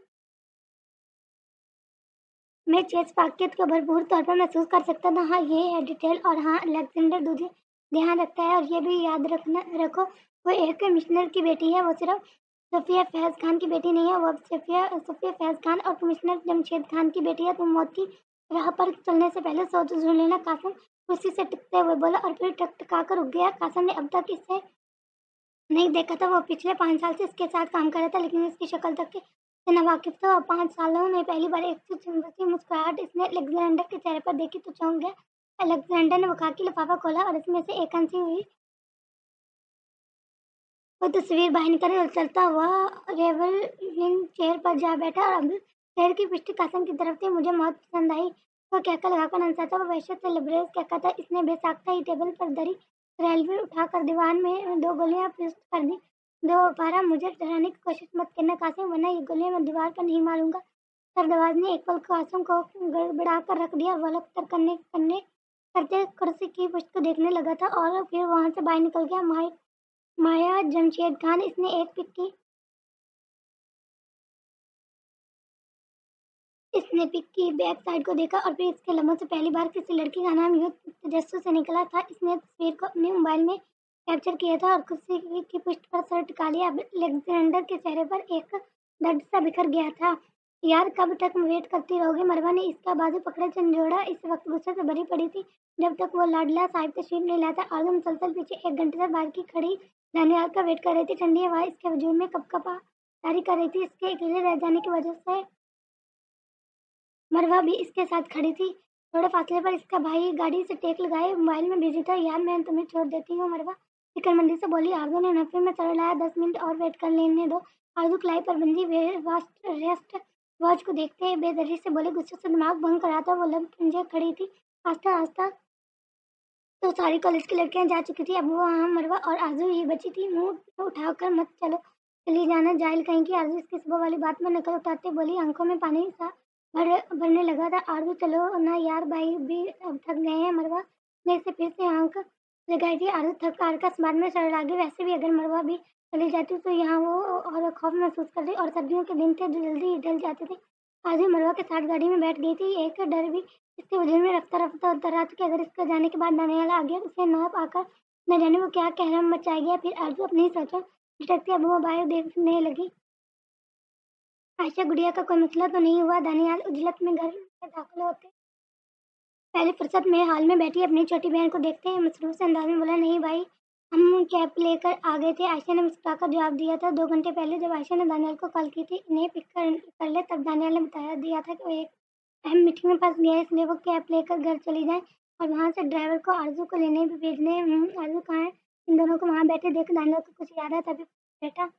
मैं चेस वाक़ियत को भरपूर तौर पर महसूस कर सकता था। हाँ, ये है डिटेल, और हाँ, अलेक्जेंडर दूधी ध्यान रखता है, और ये भी याद रखो, वो एक कमिश्नर की बेटी है। वो सिर्फ सफ़िया फैज़ खान की बेटी नहीं है, वो अब सफ़िया फैज़ खान और कमिश्नर जमशेद खान की बेटी है। तुम मौत की राह पर चलने से पहले सोच ज़रूर लेना। कासिम कुर्सी से टिकते हुए बोला, और फिर टकटका कर रुक गया। कासिम ने अब तक इसे नहीं देखा था, वो पिछले 5 साल से इसके साथ काम कर रहा था, लेकिन इसकी शक्ल तक से नावाकिफ था। 5 सालों में पहली बार एक सी मुस्कुराहट इसने अलेक्जेंडर के चेहरे पर देखी तो चौंक गया। अलेक्जेंडर ने वो खाकी लिफाफा खोला और इसमें से एक हंसी हुई वो तस्वीर बाहर निकाली और चलता हुआ रेवलिंग चेयर पर जा बैठा, और अब चेयर की पृष्ठ कासिम की तरफ थी। मुझे मौत पसंद आई, वो कहकर लगाकर हंसा था। वो वहशत से लबरेज कहता था। इसने बेसाख्ता ही टेबल पर धरी रेलवे उठाकर दीवार में 2 गोलियां पेस्ट कर दी। दोबारा मुझे डराने की कोशिश मत करना कासिम, वरना ये गोलियां मैं दीवार पर नहीं मारूंगा। सरदराज ने एक पल कासिम को गड़बड़ा कर रख दिया। वो अलग करने करते कुर्सी की पुष्ट को देखने लगा था और फिर वहां से बाहर निकल गया। माया जमशेद खान, इसने पिक की बैक साइड को देखा और फिर इसके लबों से पहली बार किसी लड़की का नाम यूं तजस्सुस से निकला था। इसने तस्वीर को अपने मोबाइल में कैप्चर किया था और कुर्सी की पुष्ट पर सर टिका लिया। अब अलेक्जेंडर के चेहरे पर एक दर्द सा बिखर गया था। यार कब तक वेट करती रहोगी? मरवा ने इसका बाजू पकड़े झंझोड़ा। इस वक्त गुस्से से भरी पड़ी थी, जब तक वो लाडला साहिब तशरीफ नहीं लाता। आजम मुसलसल पीछे 1 घंटे से बाहर की खड़ी दानियाल का वेट कर रही थी। ठंडी हवा इसके वजूद में कपकपा जारी कर रही थी। इसके अकेले रह जाने की वजह से मरवा भी इसके साथ खड़ी थी। थोड़े फासले पर इसका भाई गाड़ी से टेक लगाए मोबाइल में बिजी था। यार मैं तुम्हें छोड़ देती हूँ मरवा, फिक्रमंदी से बोली। आरजू ने नफे में चढ़ाया, 10 मिनट और वेट कर लेने दो। आरजू क्लाई पर बंधी रेस्ट वॉच को देखते ही बेदर्दी से बोली। गुस्से से दिमाग भंग कराता वो लब पंजे खड़ी थी। आस्ता आस्ता तो सारी कॉलेज की लड़कियां जा चुकी थी। अब वो वहाँ मरवा और आरजू ही बची थी। मुंह उठाकर मत चलो, चली जाना जाहिल कहीं की। आरजू इसकी सुबह वाली बात में नकल उतारते बोली। आंखों में पानी सा भरने लगा था। आरजू चलो ना यार, भाई भी अब थक गए हैं। मरवा ने से फिर से आंख लगाई थी। आरजू थक कार का आसमान में चढ़ लागी। वैसे भी अगर मरवा भी चली जाती तो यहाँ वो और खौफ महसूस करती। और सर्दियों के दिन थे जो जल्दी ढल जाते थे। आरजू मरवा के साथ गाड़ी में बैठ गई थी। एक डर भी इसके वजूद में रफ्ता रफ्ता उतर रहा था कि अगर इसका जाने के बाद दानियाल आ गया उसे न पाकर न जाने वो क्या कहरम मचाएगा। फिर आरजू अपनी सोचा झटकती अब वो बाहर देखने लगी। आयशा गुड़िया का कोई मसला तो नहीं हुआ। दानियाल उजलत में घर में दाखिल होते पहली फुर्सत में हाल में बैठी अपनी छोटी बहन को देखते हैं मसरूफ से अंदाज में बोला। नहीं भाई, हम कैब लेकर आ गए थे। आयशा ने मुस्कुराकर जवाब दिया था। 2 घंटे पहले जब आयशा ने दानियाल को कॉल की थी इन्हें पिक कर ले, तब दानियाल ने बता दिया था कि वो एक अहम मीटिंग में फंस गया है, इसलिए वो कैब लेकर घर चली जाए और वहाँ से ड्राइवर को आरजू को लेने भी भेजने। आरजू कहाँ है? इन दोनों को वहाँ बैठे देख दानियाल को कुछ याद है तभी बेटा।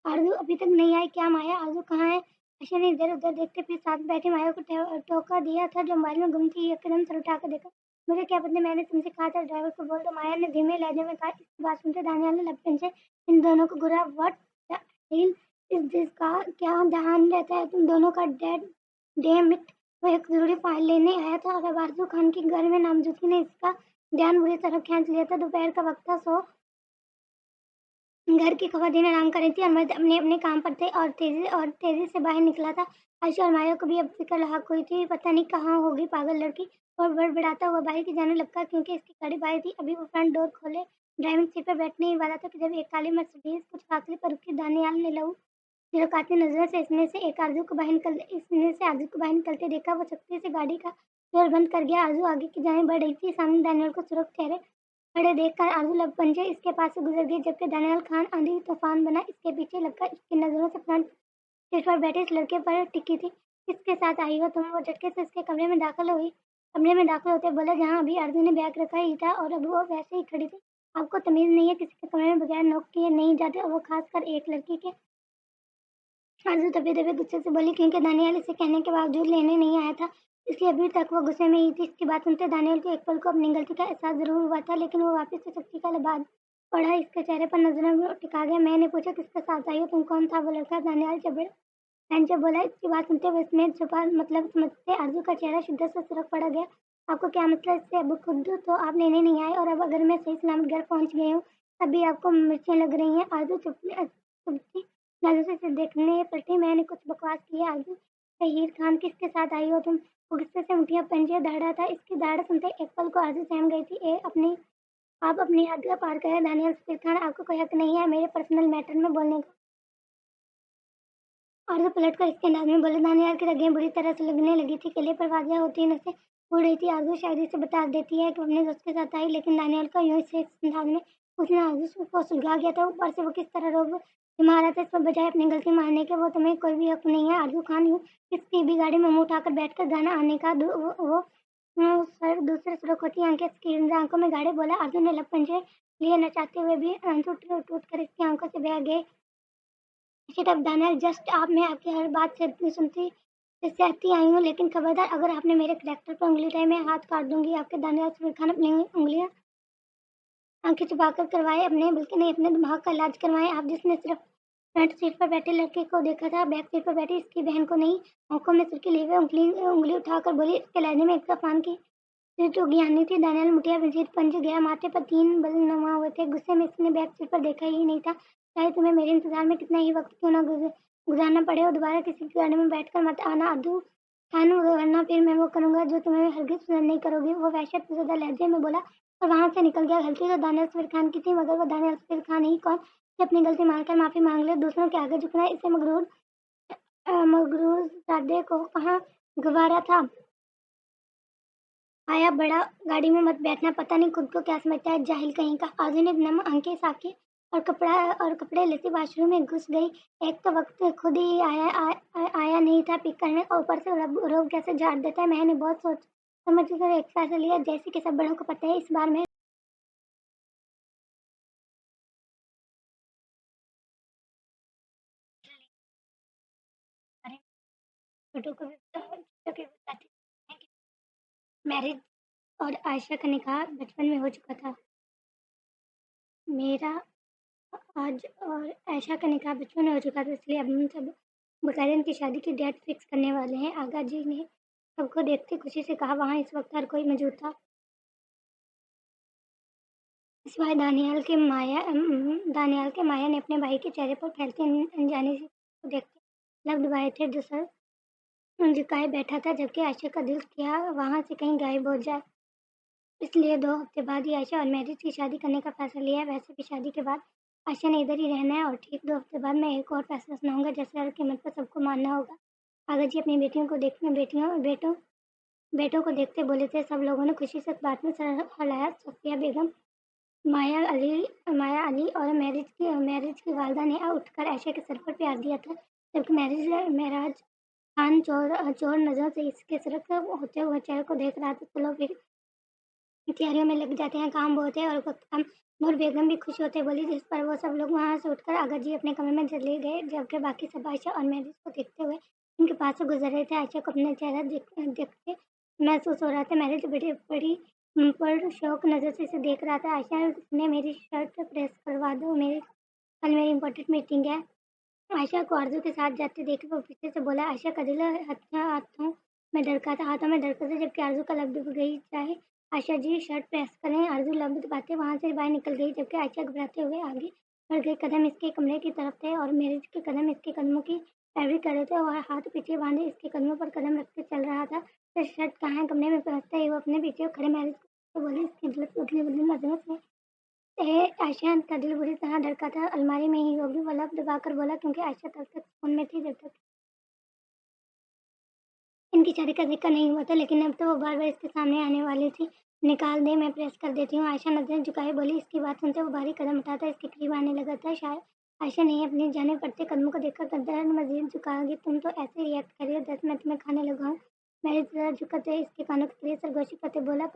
आरजू अभी तक नहीं आई क्या माया? आरजू कहाँ है? आयशा ने इधर उधर देखते फिर साथ बैठी माया को टोका दिया था जो मोबाइल में गुम थी। एकदम सर उठा कर देखा। मुझे क्या पता, मैंने तुमसे कहा था ड्राइवर को बोल दो। माया ने धीमे लहजे में कहा। इसकी बात सुनते दानियाल ने लपटन से इन दोनों को घुरा। What the hell is this? का क्या ध्यान रहता है तुम दोनों का? डैड डैम इट, वो एक जरूरी फाइल लेने आया था और अब आरजू खान की घर में नामजदगी ने इसका ध्यान बुरी तरह खींच लिया था। दोपहर का वक्त था, सो घर की खवातीन आराम कर रही थी और मर्द अपने अपने काम पर थे और तेजी से बाहर निकला था। आयशा और माया को भी अब फिक्र लाक हुई थी। पता नहीं कहाँ होगी पागल लड़की। और बड़बड़ाता हुआ बाहर की जाने लगा क्योंकि इसकी गाड़ी बाहर थी। अभी वो फ्रंट डोर खोले ड्राइविंग सीट पर बैठने ही वाला था कि जब एक काली मर्सिडीज कुछ फासले पर रुकी। दानियाल ने लहू झिड़काती नजरों से इसने से आरजू को बाहर निकलते देखा। वो सख्ती से गाड़ी का डोर बंद कर गया। आरजू आगे की जाने बढ़ रही थी। सामने दानियाल को सुरख चेहरे खड़े देखकर आरजू लब पंजे इसके पास से गुजर गई, जबकि दानियाल खान आंधी तूफान बना इसके पीछे लगकर इसकी नजरों से फ्रंट सीट पर बैठे इस लड़के पर टिकी थी। किसके साथ आई हो तुम? वो झटके से उसके कमरे में दाखिल होते बोला, जहाँ अभी आरजू ने बैग रखा ही था और अब वो वैसे ही खड़ी थी। आपको तमीज नहीं है? किसी के कमरे में बगैर नॉक किए नहीं जाते, और वो खासकर एक लड़की के। आरज़ू दबे दबे गुस्से से बोली क्योंकि दानियाल इसे कहने के बावजूद लेने नहीं आया था, इसलिए अभी तक वो गुस्से में ही थी। इसकी बात सुनते दानियाल को एक पल को अपनी गलती का एहसास जरूर हुआ था, लेकिन वो वापस से सख्ती का लबाद पड़ा इसके चेहरे पर नजरें टिका गया। मैंने पूछा किसके साथ आई हो तुम? कौन था वो लड़का? दानियाल जब बोला। इसकी बात सुनते हुए इसमें छुपा मतलब समझते आरजू का चेहरा शिद्दत से सुर्ख पड़ गया। आपको क्या मतलब इससे? अब खुद तो आप लेने नहीं आए और अब अगर मैं सही सलामत घर पहुंच गई हूँ तब भी आपको मिर्चें लग रही हैं। आरजू चुपती नजर से देखने पलटी। मैंने कुछ बकवास किया आरजू? शहीर खान किसके साथ आई हो तुम? वो गुस्से से मुठियां पंजे दहाड़ा था। इसकी दहाड़ सुनते एक पल को आरजू सहम गई थी। आप अपनी हद का पार करें दानियाल। शहीर खान, आपको कोई हक नहीं है मेरे पर्सनल मैटर में बोलने का। आरज़ू पलटकर इसके अंदाज में बोले। दानियाल की रगें बुरी तरह से लगने लगी थी। किले पर वाज़ेह होती नसें उड़ रही थी। आरज़ू शायरी से बता देती है कि वो अपने दोस्त के साथ आई, लेकिन दानियाल का यूं से इस अंदाज में उसने आरज़ू को सुलझा गया था। ऊपर से वो किस तरह रोब जमा रहा था इस पर, बजाय अपनी गलती मानने के। वो तुम्हें कोई भी हक नहीं है आरज़ू खान। यूं किसकी भी गाड़ी में मुंह उठाकर बैठकर गाना आने का सर दूसरे सुरख होती आंखें इसकी आंखों में गाड़े बोला। आरज़ू ने लब पंजे लिए नचाते हुए भी आंसू टूट कर इसकी आंखों से बह गए। शिट अप दानियाल, जस्ट आप। मैं आपकी हर बात से सुनती सहती आई हूँ, लेकिन खबरदार अगर आपने मेरे करैक्टर पर उंगली उठाई मैं हाथ काट दूंगी आपके। दानियाल समीर खान अपनी उंगलियां आंखें छुपाकर करवाए अपने, बल्कि नहीं अपने दिमाग का इलाज करवाए आप, जिसने सिर्फ फ्रंट सीट पर बैठे लड़के को देखा था, बैक सीट पर बैठी इसकी बहन को नहीं। आंखों में सिर की लिए हुए उंगली उठाकर बोली। इसके लहजे में एक तूफान की तो ज्ञानी थी। दानियाल मुठिया वजीर पंज गया। माथे पर 3 बल नमा हुए थे। गुस्से में इसने बैक सीट पर देखा ही नहीं था। चाहे तुम्हें मेरे इंतजार में कितना ही वक्त क्यों ना गुजारना पड़े, और दोबारा किसी की गाड़ी में बैठकर मत आना अब्दुल खान, वरना फिर मैं वो करूंगा जो तुम्हें हरगिज पसंद नहीं करोगी। वो वहशत ज़दा लहजे में बोला और वहां से निकल गया। गलती तो दानियाल सफीर खान की थी, मगर वो दानियाल सफीर खान ही कौन जो अपनी गलती मानकर माफी मांग ले। दूसरों के आगे झुकना इसे मगरूर सादे को कहाँ गवारा था। आया बड़ा, गाड़ी में मत बैठना, पता नहीं खुद को क्या समझता है जाहिल कहीं का। आरज़ू ने नम आंखें साकी और कपड़े लेती वाशरूम में घुस गई। एक तो वक्त खुद ही आया नहीं था पिक करने का, ऊपर से रोब कैसे झाड़ देता है। मैंने बहुत सोच समझ कर एक फैसला लिया, जैसे कि सब बड़ों को पता है इस बार मैं छोटू को छोटू को बताती हैं कि मैरिज और आयशा का निकाह बचपन में हो चुका था। मेरा आज और आयशा का निकाह बचपन में हो चुका था, इसलिए अब हम सब बकायदा इनकी शादी की डेट फिक्स करने वाले हैं। आगा जी ने सबको देखते खुशी से कहा। वहाँ इस वक्त हर कोई मौजूद था, सिवाय दानियाल के माया ने अपने भाई के चेहरे पर फैलते अनजाने से को देखते लब दबाए थे। जो सर झुकाए बैठा था, जबकि आयशा का दिल किया वहाँ से कहीं गायब हो जाए। इसलिए 2 हफ्ते बाद ही आयशा और मैरिज की शादी करने का फैसला लिया है। वैसे भी शादी के बाद आयशा ने इधर ही रहना है और ठीक 2 हफ्ते बाद मैं एक और फैसला सुनाऊंगा, जैसे हर कीमत पर सबको मानना होगा। आगा जी अपनी बेटियों को देखने बेटों को देखते बोले थे। सब लोगों ने खुशी से इस बात में सर हिलाया। सफिया बेगम, माया अली और मैरिज की वालदा ने उठकर आयशा के सर पर प्यार दिया था, जबकि महराज खान चोर नजरों से इसके सरक होते हुए चेहरे को देख रहा था। चलो फिर तैयारियों में लग जाते हैं, काम बहुत है और वक्त कम। नूर बेगम भी खुश होते बोली, जिस पर वो सब लोग वहाँ से उठकर आगा जी अपने कमरे में चले गए, जबकि बाकी सब आयशा और मैरिज को देखते हुए उनके पास से गुजर रहे थे। आयशा को अपना चेहरा देखते महसूस हो रहा था। मैरिज बड़ी बड़ी पर शौक नज़र से इसे देख रहा था। आयशा ने मेरी शर्ट प्रेस करवा दो, कल मेरी इंपॉर्टेंट मीटिंग है। आयशा को आरज़ू के साथ जाते देख वो पीछे से बोला। आयशा का दिल हाथों में धड़का था, जबकि आरज़ू का लब डूब गई चाहे। आयशा जी शर्ट प्रेस करें। आरज़ू लब दबाते वहाँ से बाहर निकल गई, जबकि आयशा घबराते हुए आगे बढ़ गई। कदम इसके कमरे की तरफ थे और मैरिज के कदम इसके कदमों की पैरवी कर रहे थे और हाथ पीछे बांधे इसके कदमों पर कदम रखते चल रहा था। तो शर्ट कहाँ है? कमरे में पहुँचते ही वो अपने पीछे खड़े मैरिज को बोली, इसकी बदली बदली नजरों से आयशा का दिल बुरी तरह धड़का था। अलमारी में ही होगी, वो लब दबाकर बोला, क्योंकि आयशा तब तक फोन में थी जब तक इनकी शादी का जिक्र नहीं हुआ था। लेकिन अब तो वो बार बार इसके सामने आने वाली थी। निकाल दे, मैं प्रेस कर देती हूँ। आयशा नजरें झुकाए बोली। इसकी बात सुनते वो भारी कदम उठाता इसके करीब आने लगा था। शायद आयशा नहीं अपने जाने पड़ते कदमों को देखकर कदर मजीद झुकाओगी। तुम तो ऐसे रिएक्ट करिए 10 मिनट में खाने लगाऊं। मैंने जरा झुकते इसके कानों के करीब सरगोशी करते बोला।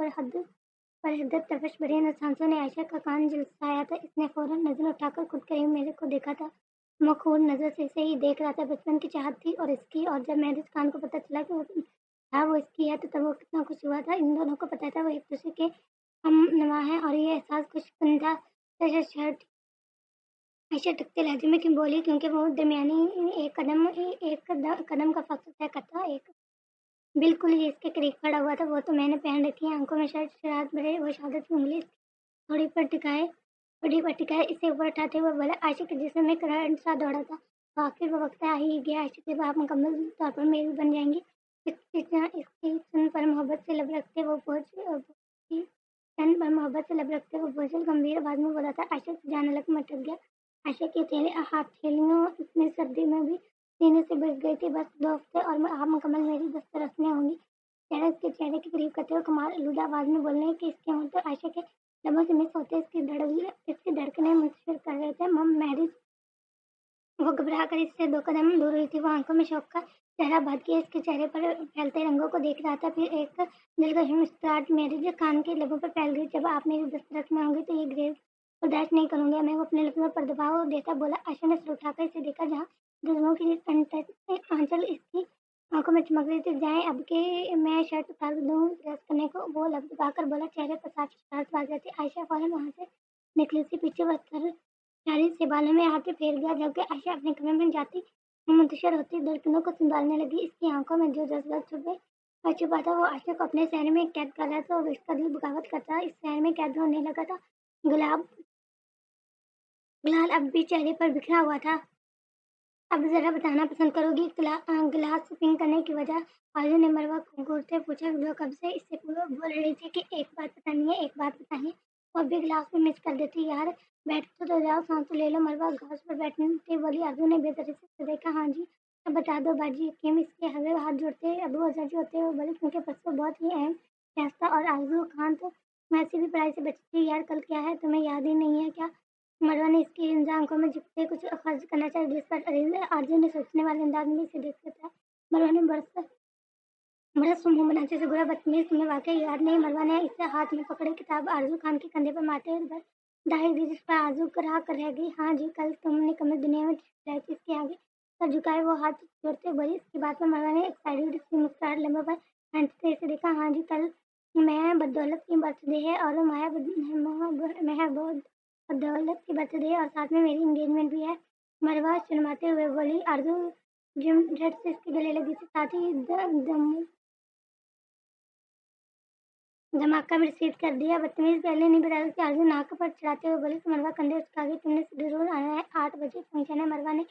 पर हिद्दत तपश भरे न सांसों ने आयशा का कान झुलसाया था। इसने फौरन नजर उठाकर खुद करीब मेरे को देखा था। मखूर नजर से इसे ही देख रहा था। बचपन की चाहत थी और इसकी, और जब मैरिज खान को पता चला कि वो इसकी है, तो तब वो कितना खुश हुआ था। इन दोनों को पता था वो एक दूसरे के हम नवा है और ये एहसास खुशकुन था। शर्ट आयशा टकते लहजे में क्यों बोली, क्योंकि वो दरमियानी कदम का फख्र तय करता। एक बिल्कुल ही इसके करीब खड़ा हुआ था। वो तो मैंने पहन रखी है, आंखों में शायद शरारत भरे वो शहादत की उंगली थोड़ी पर टिकाए इसे ऊपर उठाते हुए बोला। आयशा के जिस्म में करंट सा दौड़ा था। तो आखिर वो वक्त आ ही गया। आयशा जब आप मुकम्मल तौर पर मेरी बन जाएंगी। इसकी तन पर मोहब्बत से लब रखते वो बोझल गंभीर आवाज में बोला था। आयशा से जाने लग मटक गया। आयशा के हथेलियों इतनी सर्दी में भी सीने से बिछ गई थी। बस 2 हफ्ते और आप मुकम्मल मेरी दस्तक रखने होंगी। चेहरे के करीब करते हुए कमाल आलूदा आवाज में बोलने की इसके हों तो आयशा के लबों से मिस होते इसकी धड़कनें मुझसे कर रहे थे। मम मैरिज वो घबरा कर इससे 2 कदम दूर हुई थी। वो आंखों में शौक का चेहरा भर के इसके चेहरे पर फैलते रंगों को देख रहा था। फिर एक दिलकश मुस्कुराहट मैरिज खान के लबों पर फैल गई। जब आप मेरी दस्तक में होंगी तो ये ग्रेव बर्दाश्त नहीं करूंगा मैं। वो अपने लबों पर दबाव देता बोला। आयशा ने सिर उठाकर इसे देखा, जहाँ दुल्हनों की आंचल इसकी आंखों में चमक रही थी। जाए अब के मैं शर्ट उतार दूँ प्रेस करने को, वो लब दबाकर बोला। चेहरे पर साफ शरारत आ जाती। आयशा फौरन वहाँ से निकली सी पीछे बस शादी से बालों में हाथ फेर गया, जबकि आयशा अपने कमरे में जाती मुंतशिर होती धड़कनों को संभालने लगी। इसकी आंखों में जो जज्बा छुपा था वो आयशा को अपने शहर में कैद कर रहा था और इसका दिल बगावत करता इस शहर में कैद होने लगा था। गुलाल अब भी चेहरे पर बिखरा हुआ था। अब जरा बताना पसंद करोगी गिलास पिंक करने की वजह? आयशा ने मरवा घूरते पूछा, जो कब से इससे बोल रही थी कि एक बात बतानी है। वो भी गिलास में मिस कर देती। यार बैठ तो जाओ, सांस तो ले लो। मरवा घास पर बैठने बोली। आरजू ने बेदर्दी से देखा। हाँ जी अब बता दो बाजी। यकीम इसके हवे हाथ जोड़ते अबू अजर होते हुए बोले, क्योंकि परसों बहुत ही अहम फैसला और आरजू खान तो वैसे भी पढ़ाई से बची थी। यार कल क्या है तुम्हें याद ही नहीं है क्या? मरवा ने इसकी आंखों में झुकते कुछ खर्च करना चाहिए, जिस पर आरजू ने सोचने वाले अंदाज में इसे देखते था। मरवा ने बरस मुंह बनाते से बुरा, बदतमीज तुम्हें वाकई याद नहीं? मरवा ने इसे हाथ में पकड़े किताब आरजू खान के कंधे पर मारते हुए दाहिर दी, जिस पर आरजू करा कर रह गई। हाँ जी कल तुमने कमर दुनिया में इसके आगे सर झुकाए वो हाथ जोड़ते बोली। इसकी बात पर मरवा ने एक्साइटेड सी मुस्कुराहट लंबा पर हंसते से देखा। हाँ जी, कल मैं बदौलत की बर्थडे है और मैं बहुत बदौलत की बर्थडे है और साथ में मेरी एंगेजमेंट भी है। मरवा शर्माते हुए बोली। आरजू जिम झट से इसके गले लगी थी, साथ ही धमाका भी रिसीव कर दिया। बदतमीज पहले नहीं बता कि आरजू नाक पर चढ़ाते हुए बोली। तो मरवा कंधे उठा के तुमने जरूर आना है, 8 बजे फंक्शन है। मरवा ने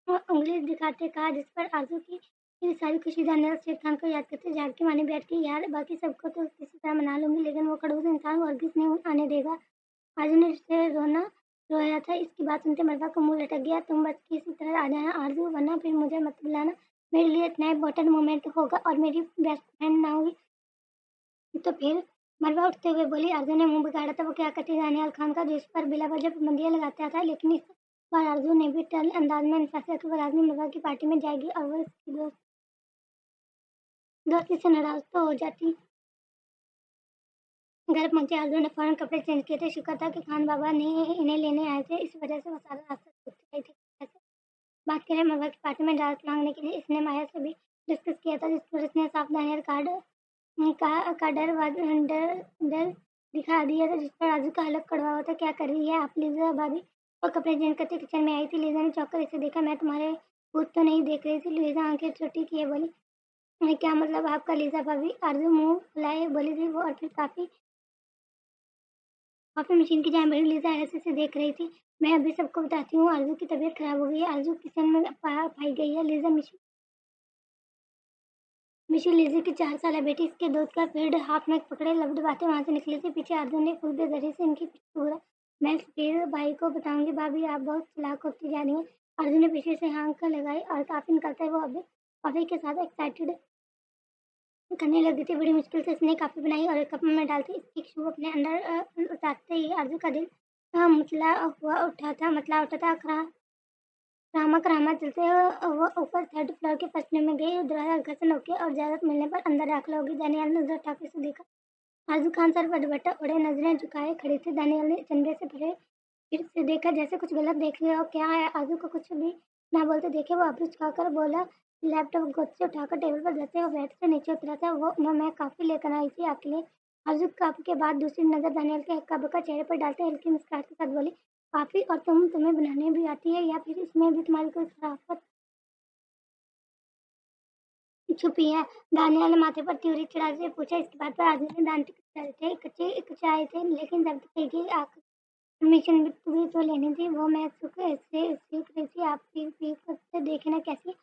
उंगली दिखाते कहा, जिस पर आरजू की ये सारी खुशी दानियाल शेर खान को याद करते झाड़ की माने बैठ गई। यार बाकी सबको तो किसी तरह मना लूंगी, लेकिन वो खड़ूस इंसान को हरगिज नहीं आने देगा। आरजू ने से रोया था। इसकी बात सुनते मरवा का मुंह लटक गया। तुम बस किसी तरह आ जाना आरजू, वरना फिर मुझे मत बुलाना। मेरे लिए इतना इम्पोर्टेंट मोमेंट होगा और मेरी बेस्ट फ्रेंड ना हुई तो फिर। मरवा उठते हुए बोली। आरजू ने मुंह बिगाड़ा था। वो क्या करती दानियाल खान का, जिस पर बिला वजह पाबंदियां लगाता था। लेकिन इस बार आरजू ने भी टल अंदाज में फैसला किया। वो आदमी मरवा की पार्टी में जाएगी और वो इसकी दोस्ती से नाराज तो हो जाती। घर पहुंचे आरजू ने फौरन कपड़े चेंज किए थे। शुक्र था कि खान बाबा ने इन्हें लेने आए थे, इस वजह से वो सारा रास्ता सोचती रही थी कैसे बात करें। मरवा की पार्टी में डांस मांगने के लिए इसने माया से भी डिस्कस किया था, जिस पर इसने साफ दानियाल का डर दिखा दिया था, जिस पर आरजू का हलक कड़वा हुआ था। क्या कर रही है आप लीजा भाभी? और कपड़े चेंज करते किचन में आई थी। लीजा ने चौंक कर इसे देखा। मैं तुम्हारे भूत तो नहीं देख रही थी। लीजा आंखें छोटी किए बोली। क्या मतलब आपका लीजा भाभी? आरजू मुंह फुलाए बोली थी वो, और फिर कॉफी मशीन की जहाँ बैठी लीजा ऐसे से देख रही थी। मैं अभी सबको बताती हूँ, आरजू की तबीयत खराब हो गई है। आरजू किचन में पाई गई है। लीजा मिशु लीजी की 4 साल बेटी इसके दूध का फील्ड हाथ में पकड़े लबड़बाते वहां से निकली थी। पीछे अर्जुन ने फूल बेदरी से इनकी पीछे घूरा। मैं फिर भाई को बताऊंगी भाभी, आप बहुत चालाक होती जा रही हैं। अर्जुन ने पीछे से हाँक लगाई और काफी निकलता है वो अभी कॉफी के साथ एक्साइटेड करने लगी थी। बड़ी मुश्किल से इसने कॉफी बनाई और एक कप में डालती इसकी खुशबू अपने अंदर उतारते ही अर्जुन का दिल मतला उठा था। रामा चलते वो ऊपर 3rd फ्लोर के फर्स्ट फ्लोर में गई। दरवाजा घसन होके और इजाजत मिलने पर अंदर दाखिल होगी। दानियाल ने नजर उठा के उसे देखा। आरजू खान सर पर दुपट्टा ओढ़े नजरें झुकाए खड़े थे। दानियाल ने चंदे से भरे फिर से देखा, जैसे कुछ गलत देख लिया हो। क्या है? आरजू को कुछ भी ना बोलते देखे वो अब्रू चुकाकर बोला। लैपटॉप गोद से उठाकर टेबल पर जैसे वो बेड से नीचे उतरा था। वो मैं काफी लेकर आई थी आपके लिए। आरजू कप के बाद दूसरी नजर दानियाल के हक्का बक्का चेहरे पर डालते हल्की मुस्कुराहट के साथ बोली। काफी? और तुम्हें बनाने भी आती है या फिर इसमें भी तुम्हारी कोई शराफत छुपी है? दानियाल ने माथे पर त्योरी चढ़ाते हुए पूछा। इसके बाद पर आदमी ने दांत कच्चे कचाए थे, लेकिन जब कही आकर परमिशन भी तो लेनी थी। वो मैं सुख से सीख रही थी। आप पी से देखे ना कैसी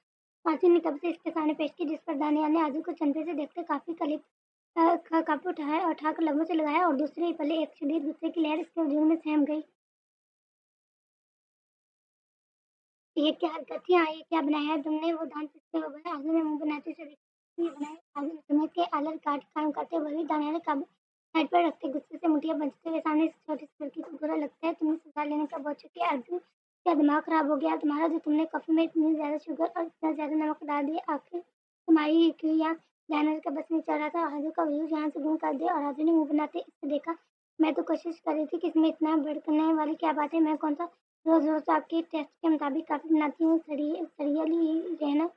आसिम ने कब से इसके सामने पेश की, जिस पर दानियाल ने आजू को चंदे से देखते काफी कप उठाया और उठाकर लबों से लगाया और दूसरे ही पले एक शदीद गुस्से की लहर इसके वजूद में सहम गई। ये क्या हरकत थी? हाँ, ये क्या बनाया है तुमने? वो दांत पिसते हुए बोला। आजू ने मुंह बनाते से देखा। ये बनाया आजू ने समझ के आलर काट काम करते बोली। दानियाल ने कब साइड पर रखते गुस्से से मुठियां बंचते हुए सामने से छोटी सी लड़की को बुरा लगता है। तुम्हें सजा लेने का बहुत शुक्रिया आजू। क्या दिमाग खराब हो गया तुम्हारा, जो तुमने कॉफी में इतनी ज्यादा शुगर और इतना ज्यादा नमक डाल दिया? आखिर तुम्हारी क्यों या जानवर का बस नहीं चल रहा था? आजू का व्यू जहाँ से गुम कर दिया और आजू ने मुंह बनाते इससे देखा। मैं तो कोशिश कर रही थी कि इसमें इतना भड़कने वाली क्या बात है? मैं कौन सा रोज रोज आपके टेस्ट के मुताबिक काफी बनाती हूँ। सरियली रहना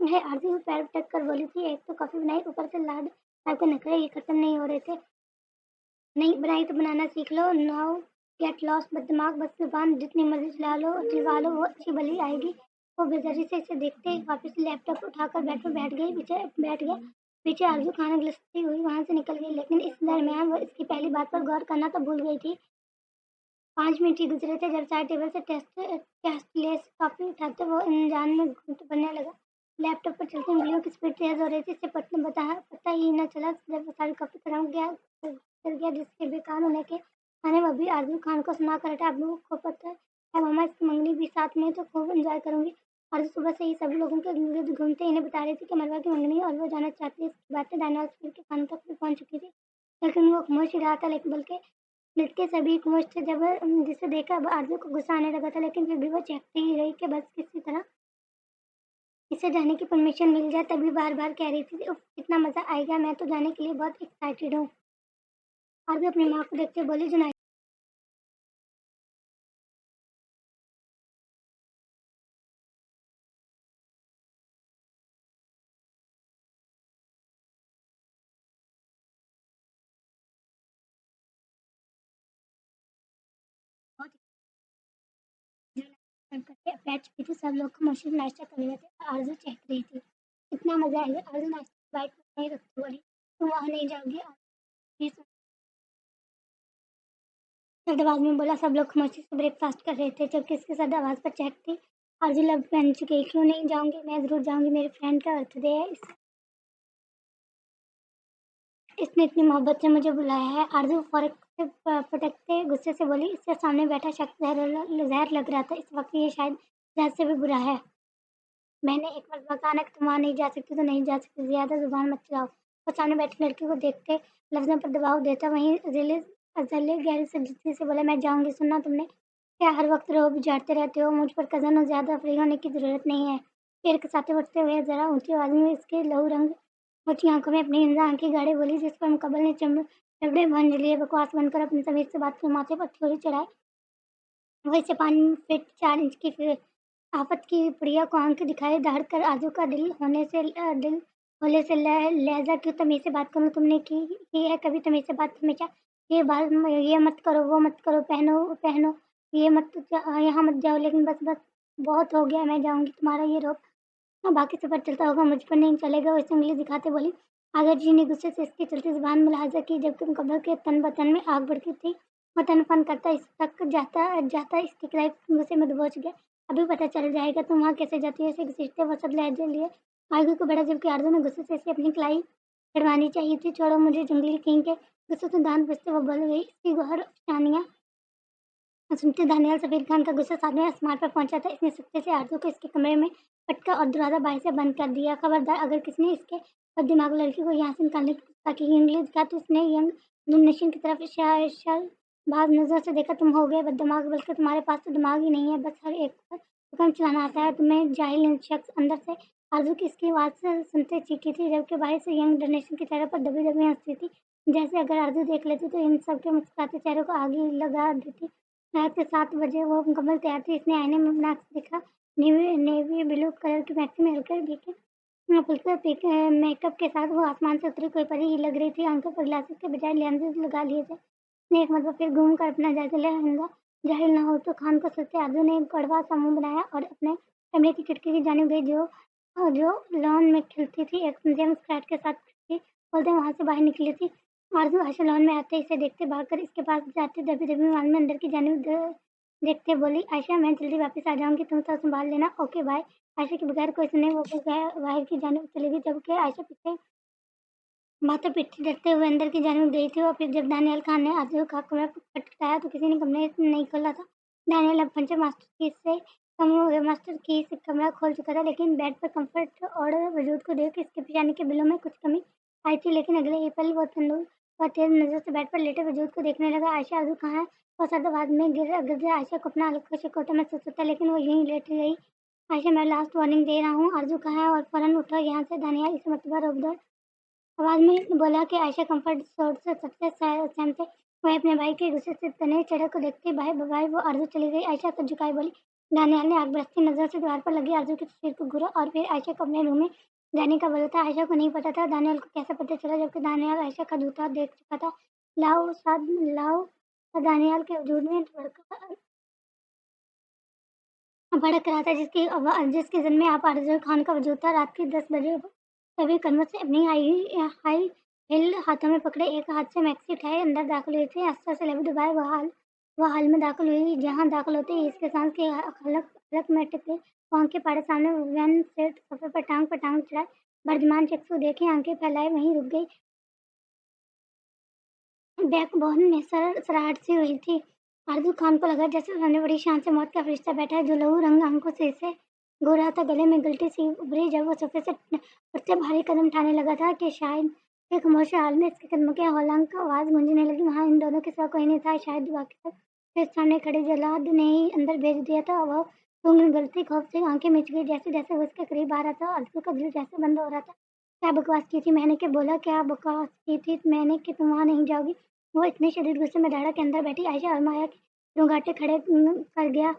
है। आरती पैर पटक कर बोली थी। एक तो कॉफी बनाई, ऊपर से लाड आपके नखरे ये खत्म नहीं हो रहे थे। नहीं बनाई तो बनाना सीख लो। नाउ गेट लॉस्ट बददिमाग, बस जुबान जितनी मर्जी चलवा लो वो अच्छी भली आएगी। वो बेजरी से इसे देखते ही वापस लैपटॉप उठाकर बेड पर बैठ गया। पीछे आरजू खाना गिलसती हुई वहां से निकल गई, लेकिन इस दरमियान वो इसकी पहली बात पर गौर करना तो भूल गई थी। 5 मिनट ही गुजरे थे जब चाय टेबल से टेस्टलेस कॉफी उठाते वो अनजान में घूंट बनने लगा। लैपटॉप पर चलती उंगलियों की स्पीड तेज हो रही थी। इसे पता ही न चला जब वो सारी कॉफी खत्म कर गया, जिसके बेकार होने के खाने वो भी आरजू खान को सुना कर हटा। आप लोगों को पता है मामा, इसकी मंगनी भी साथ में, तो खूब एंजॉय करूंगी। आरजू सुबह से ही सभी लोगों के गिर्द घूमते इन्हें बता रही थी कि मरवा की मंगनी है और वो जाना चाहती है। इसकी बातें दानियाल के कानों तक भी पहुंच चुकी थी, लेकिन वो खामोश ही रहा था। लेकिन बल्कि लड़के सभी खुश थे। जब जिसे देखा अब आरजू को गुस्सा आने लगा था, लेकिन फिर भी वो चीखती ही रही कि बस किसी तरह इसे जाने की परमिशन मिल जाए। तभी बार बार कह रही थी उफ कितना मजा आएगा, मैं तो जाने के लिए बहुत एक्साइटेड हूँ। आरजू अपनी माँ को देखते बोली। जुनैद करके अटैच भी थी। सब लोग खामोशी से नाश्ता कर रहे थे। आरज़ू चहक रही थी। कितना मज़ा आएगा। आरज़ू नाश्ते बाइट पर नहीं रखती बोली, तुम वहाँ नहीं जाओगी? सदाबाद में बोला। सब लोग खामोशी से ब्रेकफास्ट कर रहे थे जबकि इसकी सदा आवाज़ पर चहक थी। आरज़ू लफ्ज़ बन चुकी। क्यों नहीं जाऊंगी? मैं ज़रूर जाऊंगी। मेरे फ्रेंड का बर्थडे है। इसने इतनी मोहब्बत से मुझे बुलाया है। आरज़ू फौरन से फटकते गुस्से से बोली। इसके सामने बैठा शख्स जहर लग रहा था। इस वक्त ये शायद जहर से भी बुरा है। मैंने एक मरतबा कहा ना कि तुम वहाँ नहीं जा सकती तो नहीं जा सकती। ज़्यादा ज़ुबान मत चलाओ। वो सामने बैठी लड़की को देखते लफ्ज़ों पर दबाव देता वहीं अज़ले गहरी संजीदगी से बोला, मैं जाऊँगी। सुनना तुमने? क्या हर वक्त रोब झाड़ते रहते हो? मुझ पर कज़न और ज़्यादा फ्री होने की ज़रूरत नहीं है। फिर कसाते बढ़ते हुए ज़रा ऊँची आवाज़ में इसके लहू रंग ऊँची आँखों में अपनी हिंसा आँखें गाड़ी बोली, जिस पर मुकब्बल ने जबड़े भंज लिए। बकवास बनकर अपने समीर से बात कर माथे पर थोड़ी चढ़ाए। वही से 5 फीट 4 इंच की आफत की प्रिया को आंख दिखाई धाड़ कर आजू का दिल होले से लहजा क्यों तमीज से बात करूं? तुमने की है कभी तमीज से बात? हमेशा ये मत करो, वो मत करो, पहनो पहनो, यहाँ मत जाओ। लेकिन बस बस बहुत हो गया। मैं जाऊंगी। तुम्हारा ये रोब बाकी सफर चलता होगा, मुझ पर नहीं चलेगा। वो इसे उंगली दिखाते बोली। आगर जी ने गुस्से से इसकी चलती जुबान मुलाहजा की जबकि मुकब्बल के तन बतन में आग भड़की थी। वो तन फन करता इस तक जाता जाता इसकी कलाई गुस्से में दबोच गया। अभी पता चल जाएगा तुम वहाँ कैसे जाती हो। इसे घसीटते वसत लहजे लिए आगे को बढ़ा जबकि आरज़ू ने गुस्से से इसे अपनी कलाई छड़वानी चाहिए थी। छोड़ो मुझे जंगली किंग के। गुस्से से दांत पिसते वो बोल गई। इसकी गौहर अफसानियाँ सुनते दानियाल सफीर खान का गुस्सा सातवें आसमान पर पहुंचा था। इसने सत्ते से आरज़ू को इसके कमरे में पटका और दरवाज़ा बाहर से बंद कर दिया। खबरदार अगर किसी ने इसके बददिमाग लड़की को यहाँ से निकालने ताकि इंग्लिश दिखा तो इसने यंग नशीन की तरफ भाग नज़र से देखा। तुम हो गए बददिमाग, बल्कि तुम्हारे पास तो दिमाग ही नहीं है। बस हर एक पर हुक्म चलाना आता है तुम्हें, जाहिल शख्स। अंदर से आरज़ू की इसकी आवाज़ से सुनते चीखी थी जबकि बाहर से यंग डरनेशन के चेहरे पर दबी दबी हंसती थी, जैसे अगर आरज़ू देख लेती तो इन सबके मुस्कुराते चेहरों को आग ही लगा देती। रात के 7 बजे वो मुकम्मल तैयार थी। इसने आईने में अपना अक्स देखा। नेवी ब्लू कलर की मैक्सी में हल्के मेकअप के साथ वो आसमान से उतरी कोई परी ही लग रही थी। आंखों पर ग्लासेस के बजाय लेंसेज लगा लिए थे। उसने एक मरतबा फिर घूम कर अपना जायजा लहंगा जाहिल ना हो तो खान को सोचते आरज़ू ने एक कड़वा सा मुंह बनाया और अपने कमरे की खिड़की की जानिब गई जो लॉन में खिलती थी। एक जेम्स फ्लैट के साथ खिड़की खोलते वहां से बाहर निकली थी। आरज़ू आयशा लॉन में आते इसे देखते भागकर इसके पास जाते दबी दबी माल में अंदर की जानिब देखते बोली, आयशा मैं जल्दी वापस आ जाऊंगी, तुम सब संभाल लेना। Okay bye. आयशा के बगैर कोई सुने वो बाहर की जानिब चली गई जबकि आयशा पीछे माथे पीछे डरते हुए अंदर की जानिब गई थी। और फिर जब दानियाल खान ने आरज़ू का कमरा खटखटाया तो किसी ने कमरे नहीं खोला था। दानियाल अब पंचर मास्टर की से कमरा खोल चुका था, लेकिन बेड पर कंफर्ट और वजूद को देख इसके पिजाने के बिलों में कुछ कमी आई थी। लेकिन अगले ही पल वो तेज नजर से बेड पर लेटे वजूद को देखने लगा। आयशा आरज़ू कहाँ है? वो सदाबाद में गिर आयशा को अपना अलग शिकोटा महसूस होता, लेकिन वो यहीं लेट गई। आयशा मैं लास्ट वार्निंग दे रहा हूँ। आरज़ू कहाँ है? और फौरन उठो यहाँ से। दानियाल इस मरतबा रोक दो आवाज़ में बोला कि आयशा कंफर्ट जोन से सबसे सहमत थे। वह अपने भाई के गुस्से से तने चढ़े को देखते भाई बवाई वो आरज़ू चली गई। आयशा को झुकाई बोली। दानियाल ने आग बरसती नज़र से दीवार पर लगी आरज़ू की तस्वीर को घूरा और फिर आयशा को अपने रूम में जाने का बोला था। आयशा को नहीं पता था दानियाल को कैसे पता चला, जबकि दानियाल आयशा का जूता देख चुका था। लाओ दानियाल के वजूद में भड़क रहा था जिसके जन्म आप आरज़ू खान का वजूद था। रात के 10 बजे सभी कदमों से अपनी हाई हिल हाथों में पकड़े एक हाथ से मैक्सी उठाए अंदर दाखिल हुई थी। अस्तर से लबे दबाए वह हाल में दाखिल हुई जहाँ दाखिल होते ही इसके सांस के हलक हलक में टिक गई। वो आंखें फाड़े सामने वैन सेट सफ़र पर टांग चढ़ाए वर्धमान चक्षु देखे आंखें फैलाए वहीं रुक गई। बैकबोन में सराहट सी हुई थी। आरज़ू खान को लगा जैसे सामने बड़ी शान से मौत का फरिश्ता बैठा है जो लहू रंग आंखों से इसे घूर रहा था। गले में गिल्टी सी उभरी जब वो सोफे से उठते भारी कदम उठाने लगा था कि शायद एक खामोश हाल में इसके कदमों की हौलंक आवाज़ गूंजने लगी। वहाँ इन दोनों के सिवा कोई नहीं था, शायद बाकी सब फिर सामने खड़े जल्लाद ने ही अंदर भेज दिया था। वह सूंघ गलती खौफ से आंखें मिच गई जैसे जैसे वो इसके करीब आ रहा था। आरज़ू का दिल जैसे बंद हो रहा था। क्या बकवास की थी मैंने? कि बोला क्या बकवास की थी मैंने कि तुम वहाँ नहीं जाओगी? वो इतने शदीद गुस्से में दहाड़ा के अंदर बैठी आयशा और माया के रोंगाटे खड़े कर गया।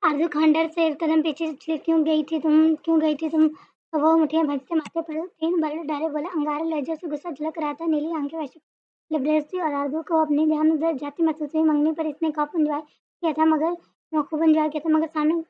आरज़ू खान डर से एक कदम पीछे क्यों गई थी तुम? तो वो मुठियाँ भींचते माथे पर 3 बल डाले, बोला, अंगारे लहजे से गुस्सा झलक रहा था, नीली आंखें वैसी लिबरेज थी और आरज़ू को अपनी ध्यान उधर जाती महसूस हुई। मंगनी पर इसने खूब एन्जॉय किया था मगर सामने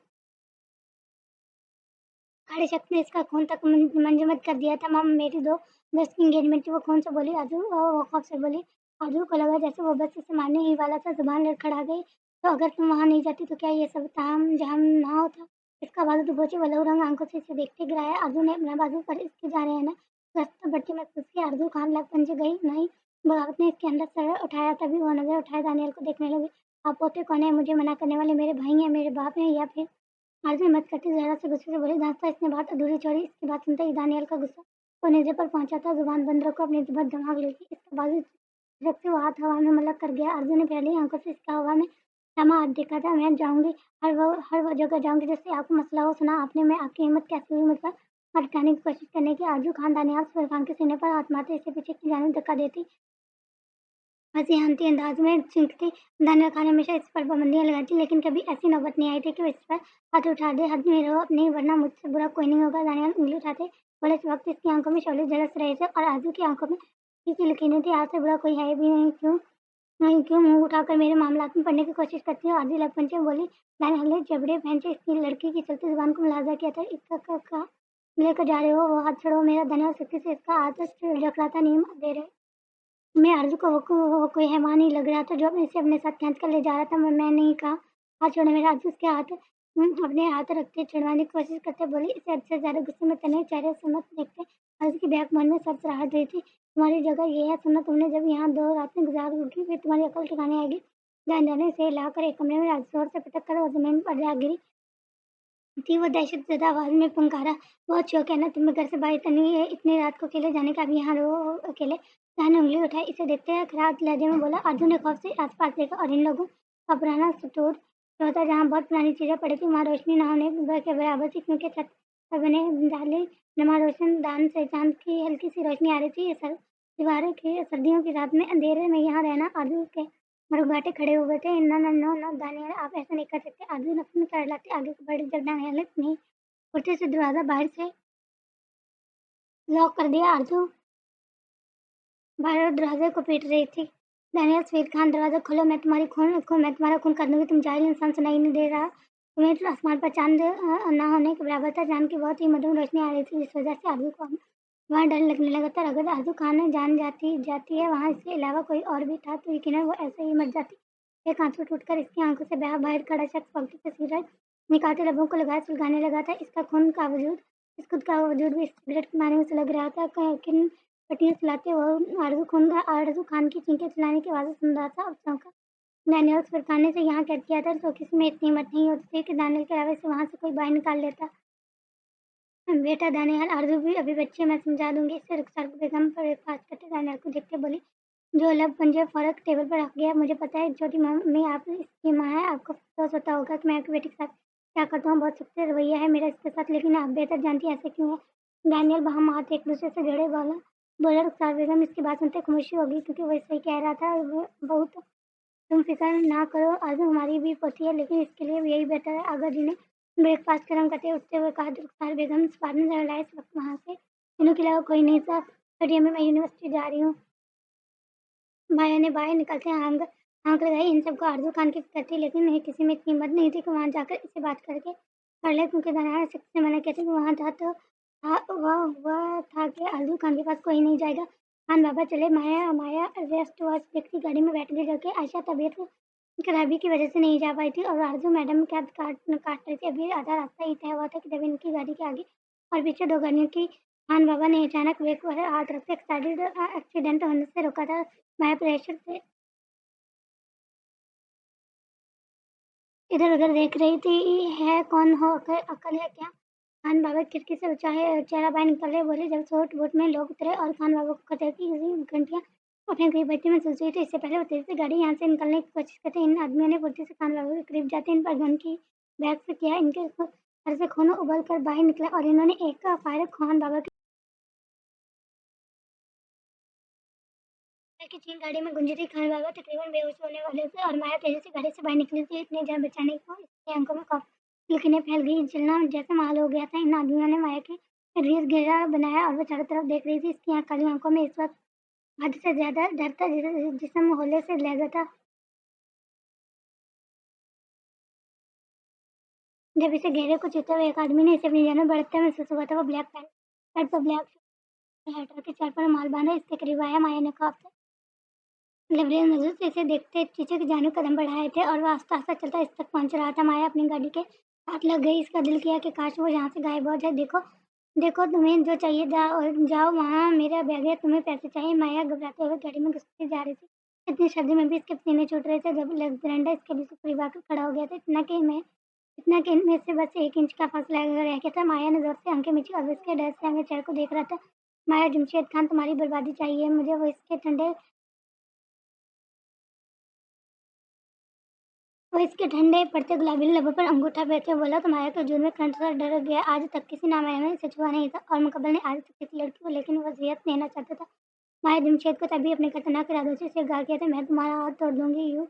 खड़े शख्स ने इसका खून तक मंजमद कर दिया था। माँ, मेरी दोस्त की एंगेजमेंट थी, वो खून से बोली। वो खौफ से बोली। आजू को लगा जैसे वो बस इसे मारने ही वाला था। जुबान लड़खड़ा गई। तो अगर तुम वहाँ नहीं जाती तो क्या ये सब ताम झाम ना होता? इसका बाजू दबोचे वलू रंग आंखों से इसे देखते गिराया। आजू ने अपना बाजू पर इसके जा रहे हैं ना रास्ता बढ़ती महसूस की। आरजू खान लग पंजे गई नहीं। बगावत ने इसके अंदर सर उठाया, तभी वो नजर उठाए दानियल को देखने लगी। आप पोते कौन है? मुझे मना करने वाले मेरे भाई हैं, मेरे बाप हैं, या फिर आरज़ू हिम्मत करती ज़रा से गुस्से से बोली। दांस्ता इसने बात अधूरी छोड़ी। इसकी बात सुनते ही दानियल का गुस्सा तो नेज़े पर पहुंचा था। जुबान बंद रखो, अपनी ज़ुबान दिमाग लेगी। इसका बाजू रखते वो हाथ हवा में मलक कर गया। आरज़ू ने पहली आंखों से इसका हवा में थमा हाथ देखा था। मैं जाऊंगी, हर वो जगह जाऊंगी जिससे आपको मसला हो। सुना आपने? मैं आपकी हिम्मत कैसे हुई मुझ पर हाथ उठाने की कोशिश करने की? आरज़ू खान दानियाल खान के सीने पर हाथ मारते इसे पीछे की जानिब धक्का देती हँसी-हँसी अंदाज में चीखती। दानियल खान हमेशा इस पर पाबंदियाँ लगाती, लेकिन कभी ऐसी नौबत नहीं आई थी कि वो इस पर हाथ उठा दे। हद में रहो अब, नहीं वरना मुझसे बुरा कोई नहीं होगा। दानियल उँगली उठाते बोले। इस वक्त इसकी आंखों में शोले झलस रहे थे और आरज़ू की आंखों में तीखी लकीरें थी। आज से बुरा कोई है भी नहीं। क्यों मुँह उठाकर मेरे मामलात में पढ़ने की कोशिश करती हो? आरज़ू लपंचे बोली। दानियल ने जबड़े भैंचे इसकी लड़की की चलती जुबान को मुलाहाजा किया था। इसका कहाँ लेकर जा रहे हो? वो हाथ छोड़ो मेरा। दानियल सख्ती से इसका हाथ जकड़ाता नहीं दे रहे। मैं आरज़ू को वो कोई हैवान ही लग रहा था जो इसे अपने साथ खींच कर ले जा रहा था। मैं नहीं कहा। हाथ छोड़ो मेरा। आरज़ू उसके हाथ अपने हाथ रखते छुड़वाने की कोशिश करते बोली। इसे हद से ज़्यादा गुस्से में तने चेहरे से मत देखते। आरज़ू की बहक मन में सरसराहट रही थी। तुम्हारी जगह ये है। सुनो, तुमने जब यहाँ 2 रातें गुजार होगी फिर तुम्हारी अकल ठिकाने आएगी। जान जाने से हिलाकर एक कमरे में आरज़ू जोर से पटक कर वो ज़मीन पर जा गिरी थी। वो दहशतज़दा आवाज़ में पुकारा। बहुत शौक है ना तुम्हें घर से बाहर तनी इतनी रात को अकेले जाने का? अब यहाँ रहो अकेले। जहां ने उंगली उठाई इसे देखते हुए खराब लहजे में बोला। अर्जुन ने खौफ से आसपास देखा और इन लोगों का पुराना स्टोर जो था जहाँ बहुत पुरानी चीजें पड़ी थी, वहाँ रोशनी न होने के बराबर थी, क्योंकि छत पर बने डाले नमा रोशन दान से चांद की हल्की सी रोशनी आ रही थी। ये सर दीवारों की सर्दियों की रात में अंधेरे में यहाँ रहना आरजू के मरुघाटे खड़े हुए थे। ना ना नो नो दानियल, आप ऐसा नहीं कर सकते। आरजू नफरत में करलाते आगे को बढ़ी जब दानियल नहीं उठते से दरवाजा बाहर से लॉक कर दिया। आरजू बाहर दरवाजे को पीट रही थी। दानियल, सफीद खान, दरवाजा खोलो, मैं तुम्हारा खून कर दूंगी। तुम जाहिल इंसान, सुनाई नहीं दे रहा तुम्हें? तो आसमान पर चांद ना होने के बराबर था। चांद की बहुत ही मधुर रोशनी आ रही थी, जिस वजह से आरजू को वहाँ डर लगने लगा था। अगर आरजू खान जान जाती है वहाँ इसके अलावा कोई और भी था तो यकीनन वो ऐसे ही मर जाती। एक आंसू टूटकर इसकी आंखों से बाहर खड़ा शख्स पलटी से सिगरेट निकालते लबों को लगाए सुलगाने लगा था। इसका खून का वजूद इस खुद का वजूद भी इस सिगरेट के मारे से लग रहा था। किन पट्टियाँ सुलाते वो आरज़ू खान की चीखें चिल्लाने की आवाज़ें सुन रहा था। अब चौंका। दानियल उस फरखाने से यहाँ कैद किया था तो किसी में इतनी हिम्मत नहीं होती थी कि दानियल के अलावा से वहाँ से कोई बाहर निकाल लेता। बेटा दानियल, आरज़ू भी अभी बच्ची है, मैं समझा दूंगी। इससे रुखसार बेगम पर ब्रेकफास्ट करते दानियल को देखते बोली, जो लब पंजे फौरन टेबल पर रख गया। मुझे पता है छोटी मम्मी आप इसकी माँ है, आपको अफसोस होता होगा कि मैं आपकी बेटी के साथ क्या करता हूँ। बहुत सख्त रवैया है मेरा इसके साथ, लेकिन आप बेहतर जानती हैं ऐसे क्यों है। दानियल हम हाथ एक दूसरे से जड़े वाला बोला। रुखसार बेगम इसकी बात सुनते खामोशी हो गई, क्योंकि वह सही कह रहा था। बहुत तुम फिक्र ना करो, आरज़ू हमारी भी पोती है, लेकिन इसके लिए यही बेहतर है। आगा जी ने ब्रेकफास्ट गर्म करते उठते हुए कहा। रुखसार बेगम इस बाद में ज़रा लाए, इस वक्त वहाँ से इनों के अलावा कोई नहीं था। घटिया में मैं यूनिवर्सिटी जा रही हूँ। माया ने बाहर निकलते आंख लगाई। इन सबको आरज़ू खान की फिक्र थी, लेकिन किसी में इतनी हिम्मत नहीं थी कि वहाँ जाकर इसे बात करके कर ले, क्योंकि दानियाल शख्स ने मना किया था कि वहाँ था तो वह हुआ था कि आरज़ू खान के पास कोई नहीं जाएगा। खान बाबा चले। माया माया रेस्ट वॉच देखती गाड़ी में बैठ गई, जबकि आयशा तबीयत खराबी की वजह से नहीं जा पाई थी और आरज़ू मैडम कैब काट रही थी। अभी आधा रास्ता ही तय हुआ था कि जब इनकी गाड़ी के आगे और पीछे 2 गाड़ियों की खान बाबा ने अचानक ब्रेक पर हाथ रखते एक्सीडेंट होने से रोका था। माया प्रेशर से इधर-उधर देख रही थी। है कौन हो? अकल है क्या? खान बाबा खिड़की से चेहरा बाहर निकाले बोले। जब शॉर्ट बोट में लोग उतरे और खान बाबा को खतरे की घंटियां अपने कई बच्चे में सुलझी थी, इससे पहले वो तेजी से गाड़ी यहाँ से निकलने की कोशिश करते इन आदमियों ने फुर्ती से खान बाबा के करीब जाते इन पर गन की बैग से किया। इनके सर से खून उबल कर बाहर निकला और इन्होंने एक फायर खान बाबा की चीन गाड़ी में गुंजी थी। खान बाबा तकरीबन बेहोश होने वाले थे और माया तेजी से गाड़ी से बाहर निकली थी अपनी जान बचाने को। इसकी आंखों में खौफ की किरणें फैल गई। जलना जैसा माहौल हो गया था। इन आदमियों ने माया के रील घेरा बनाया और वो चारों तरफ देख रही थी। इसकी काली आंखों में इस वक्त हद से ज्यादा डर था, जिस्म होले से लहजा था। जब इसे घेरे को चीरते हुए एक आदमी ने इसे अपनी जान में बढ़ते महसूस हुआ था। वो ब्लैक पैंट शर्ट पर ब्लैक हटा के चार पर माल बांधा इसके करीब आया। माया ने कहा, लबरेज नजर से इसे देखते चीचे की जानब कदम बढ़ाए थे और वह आस्ता आस्ता चलता इस तक पहुंच रहा था। माया अपनी गाड़ी के हाथ लग गई। इसका दिल किया कि काश वो यहाँ से गायब हो जाए। देखो देखो, तुम्हें जो चाहिए जाओ, वहाँ मेरा बैग है। तुम्हें पैसे चाहिए? माया घबराते हुए गाड़ी में घुसती जा रही थी। इतनी सर्दी में भी इसके पसीने छूट रहे थे। जब अलेक्जेंडर इसके बिल्कुल करीब आकर खड़ा हो गया था, इतना कि इनमें से बस 1 इंच का फासला रह गया था। माया ने जोर से आंखें मीची और इसके डर से आगे चेहरे को देख रहा था। माया, जमशेद खान तुम्हारी बर्बादी चाहिए मुझे। वो इसके ठंडे पड़ते गुलाबी लबों पर अंगूठा फेरते हुए बोला, तुम्हारे तो जुर्म में कंठ से डर गया। आज तक किसी नामाया ने इसे छुआ नहीं था और मुकब्बल ने आज तक किसी लड़की को लेकिन वसीयत देना चाहता था। माया जमशेद को तभी अपने खतरनाक इरादों से सिरगार किया था। मैं तुम्हारा हाथ तोड़ दूंगी, यू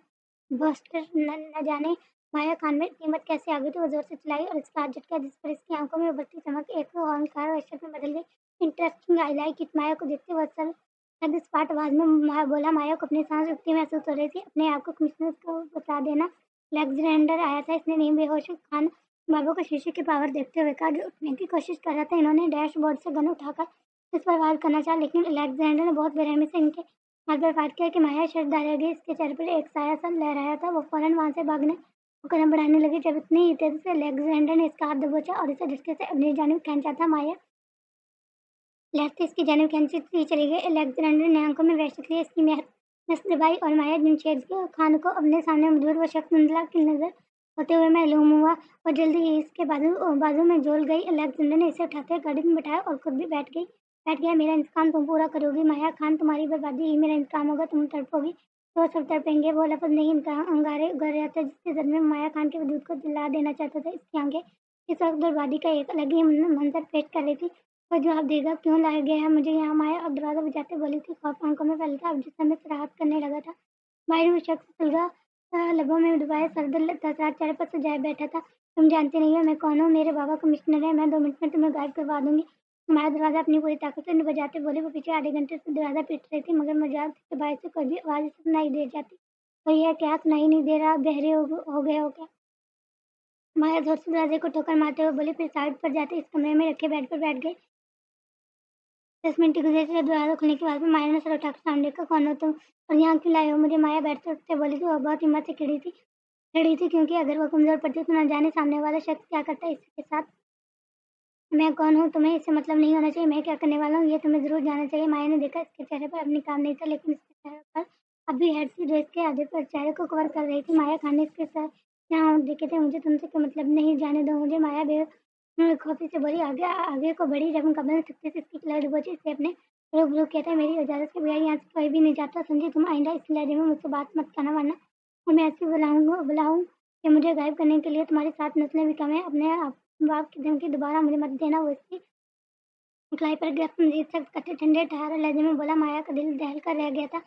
बस्टर। न जाने माया कान में कीमत कैसे आ गई थी। वो जोर से चिल्लाई और इसका हाथ झटका, जिस पर इसकी आंखों में उभरती चमक एक अहंकार वहशत में बदल गई। Interesting, I like it. Maya को देखते वह सद सपाट आवाज में बोला। माया को अपनी सांस रुकती महसूस हो रही थी। अपने आप को कमिश्नर को बता देना। अलेक्जेंडर आया था। इसने नींद बेहोश खान बाबू को शीशे की पावर देखते हुए कहा, जो उठने की कोशिश कर रहा था। इन्होंने डैशबोर्ड से गन उठाकर इस पर वार करना चाहा, लेकिन अलेक्जेंडर ने बहुत बेरहमी से इनके हाथ पर फायर किया कि माया शर्त रह गई। इसके चेहरे पर एक साया सा लहराया था। वो फौरन वहां से भागने को कदम बढ़ाने लगी। जब इतनी ही तेजी से अलेक्जेंडर ने इसका हाथ दबोचा और इसे झटके से अपनी जानिब खींचा था। माया लहरते इसकी जानिब खींचती चली गई। अलेक्जेंडर ने आंखों में वहशत लिए इसकी नस दबाई और माया जमशेद खान को अपने सामने मौजूद वो शख्स धुंधला की नजर होते हुए मालूम हुआ। और जल्दी ही इसके बाजू में झूल गई। अलेक्जेंडर ने इसे उठाते हुए गाड़ी में बिठाया और खुद भी बैठ गया। मेरा इंतकाम तुम पूरा करोगी माया खान, तुम्हारी बर्बादी ही मेरा इंतकाम होगा। तुम तड़पोगी तो सब तड़पेंगे। वो लफ्ज नहीं अंगारे उगर रहा था जिसके जद में माया खान के वजूद को दिला देना चाहता था। इसकी आंखें इस वक्त बर्बादी का एक अलग ही मंजर पेश कर रही थी। वो जवाब देगा, क्यों लाया गया है मुझे यहाँ? माया अब दरवाजा बजाते बोली थी। खौफ आंखों में फैलता अब जिस समय से राहत करने लगा था। माहिर वो शख्स सुलगा लबों में दबाए सरदर्द तसरार चेहरे पर सजाए बैठा था। तुम जानते नहीं हो मैं कौन हूँ? मेरे बाबा कमिश्नर है। मैं 2 मिनट में तुम्हें गायब करवा दूंगी। माया दरवाजा अपनी पूरी ताकत से बजाते बोली। वो पीछे आधे घंटे से दरवाजा पीट रही थी, मगर मजाक के बाहर से कोई भी आवाज सुनाई दे जाती। भैया क्या सुनाई नहीं दे रहा? बहरे हो गए हो क्या? माया जोर से दरवाजे को ठोकर मारते हुए बोली, फिर साइड पर जाते इस कमरे में रखे बेड पर बैठ गई। 10 मिनट गुजरे थे। दरवाजा खुलने के बाद में माया ने सर उठाकर सामने देखा। कौन हो तुम और यहाँ क्यों लाए हो मुझे? माया बैठते उठते बोली थी। वह बहुत हिम्मत से खड़ी थी क्योंकि अगर वो कमजोर पड़ती तो न जाने सामने वाला शख्स क्या करता इसके साथ। मैं कौन हूँ तुम्हें इससे मतलब नहीं होना चाहिए। मैं क्या करने वाला हूँ ये तुम्हें जरूर जानना चाहिए। माया ने देखा इसके चेहरे पर अब निकाह नहीं था, लेकिन इसके चेहरे पर अब भी हेड सी ड्रेस के आधे पर चेहरे को कवर कर रही थी। माया खान ने इसके साथ यहाँ देखे थे। मुझे तुमसे कोई मतलब नहीं, जाने दो मुझे। माया खौफी से बोली। आगे आगे को बढ़ी। जब मुकब्बल ने सख्ती से इसकी कलाई दबोची, इसे अपने रोक किया था। मेरी इजाजत के बगैर यहाँ से कोई भी नहीं जाता, समझी? तुम आइंदा इस लहजे में मुझसे बात मत करना, वरना और मैं ऐसी बुलाऊँ कि मुझे गायब करने के लिए तुम्हारी 7 नस्लें भी कम है। अपने आप बाप की धमकी दोबारा मुझे मत देना। वो इसकी कलाई पर गिरफ्त मजीद सख्त करते ठंडे ठहारे लहजे में बोला। माया का दिल दहल कर रह गया था।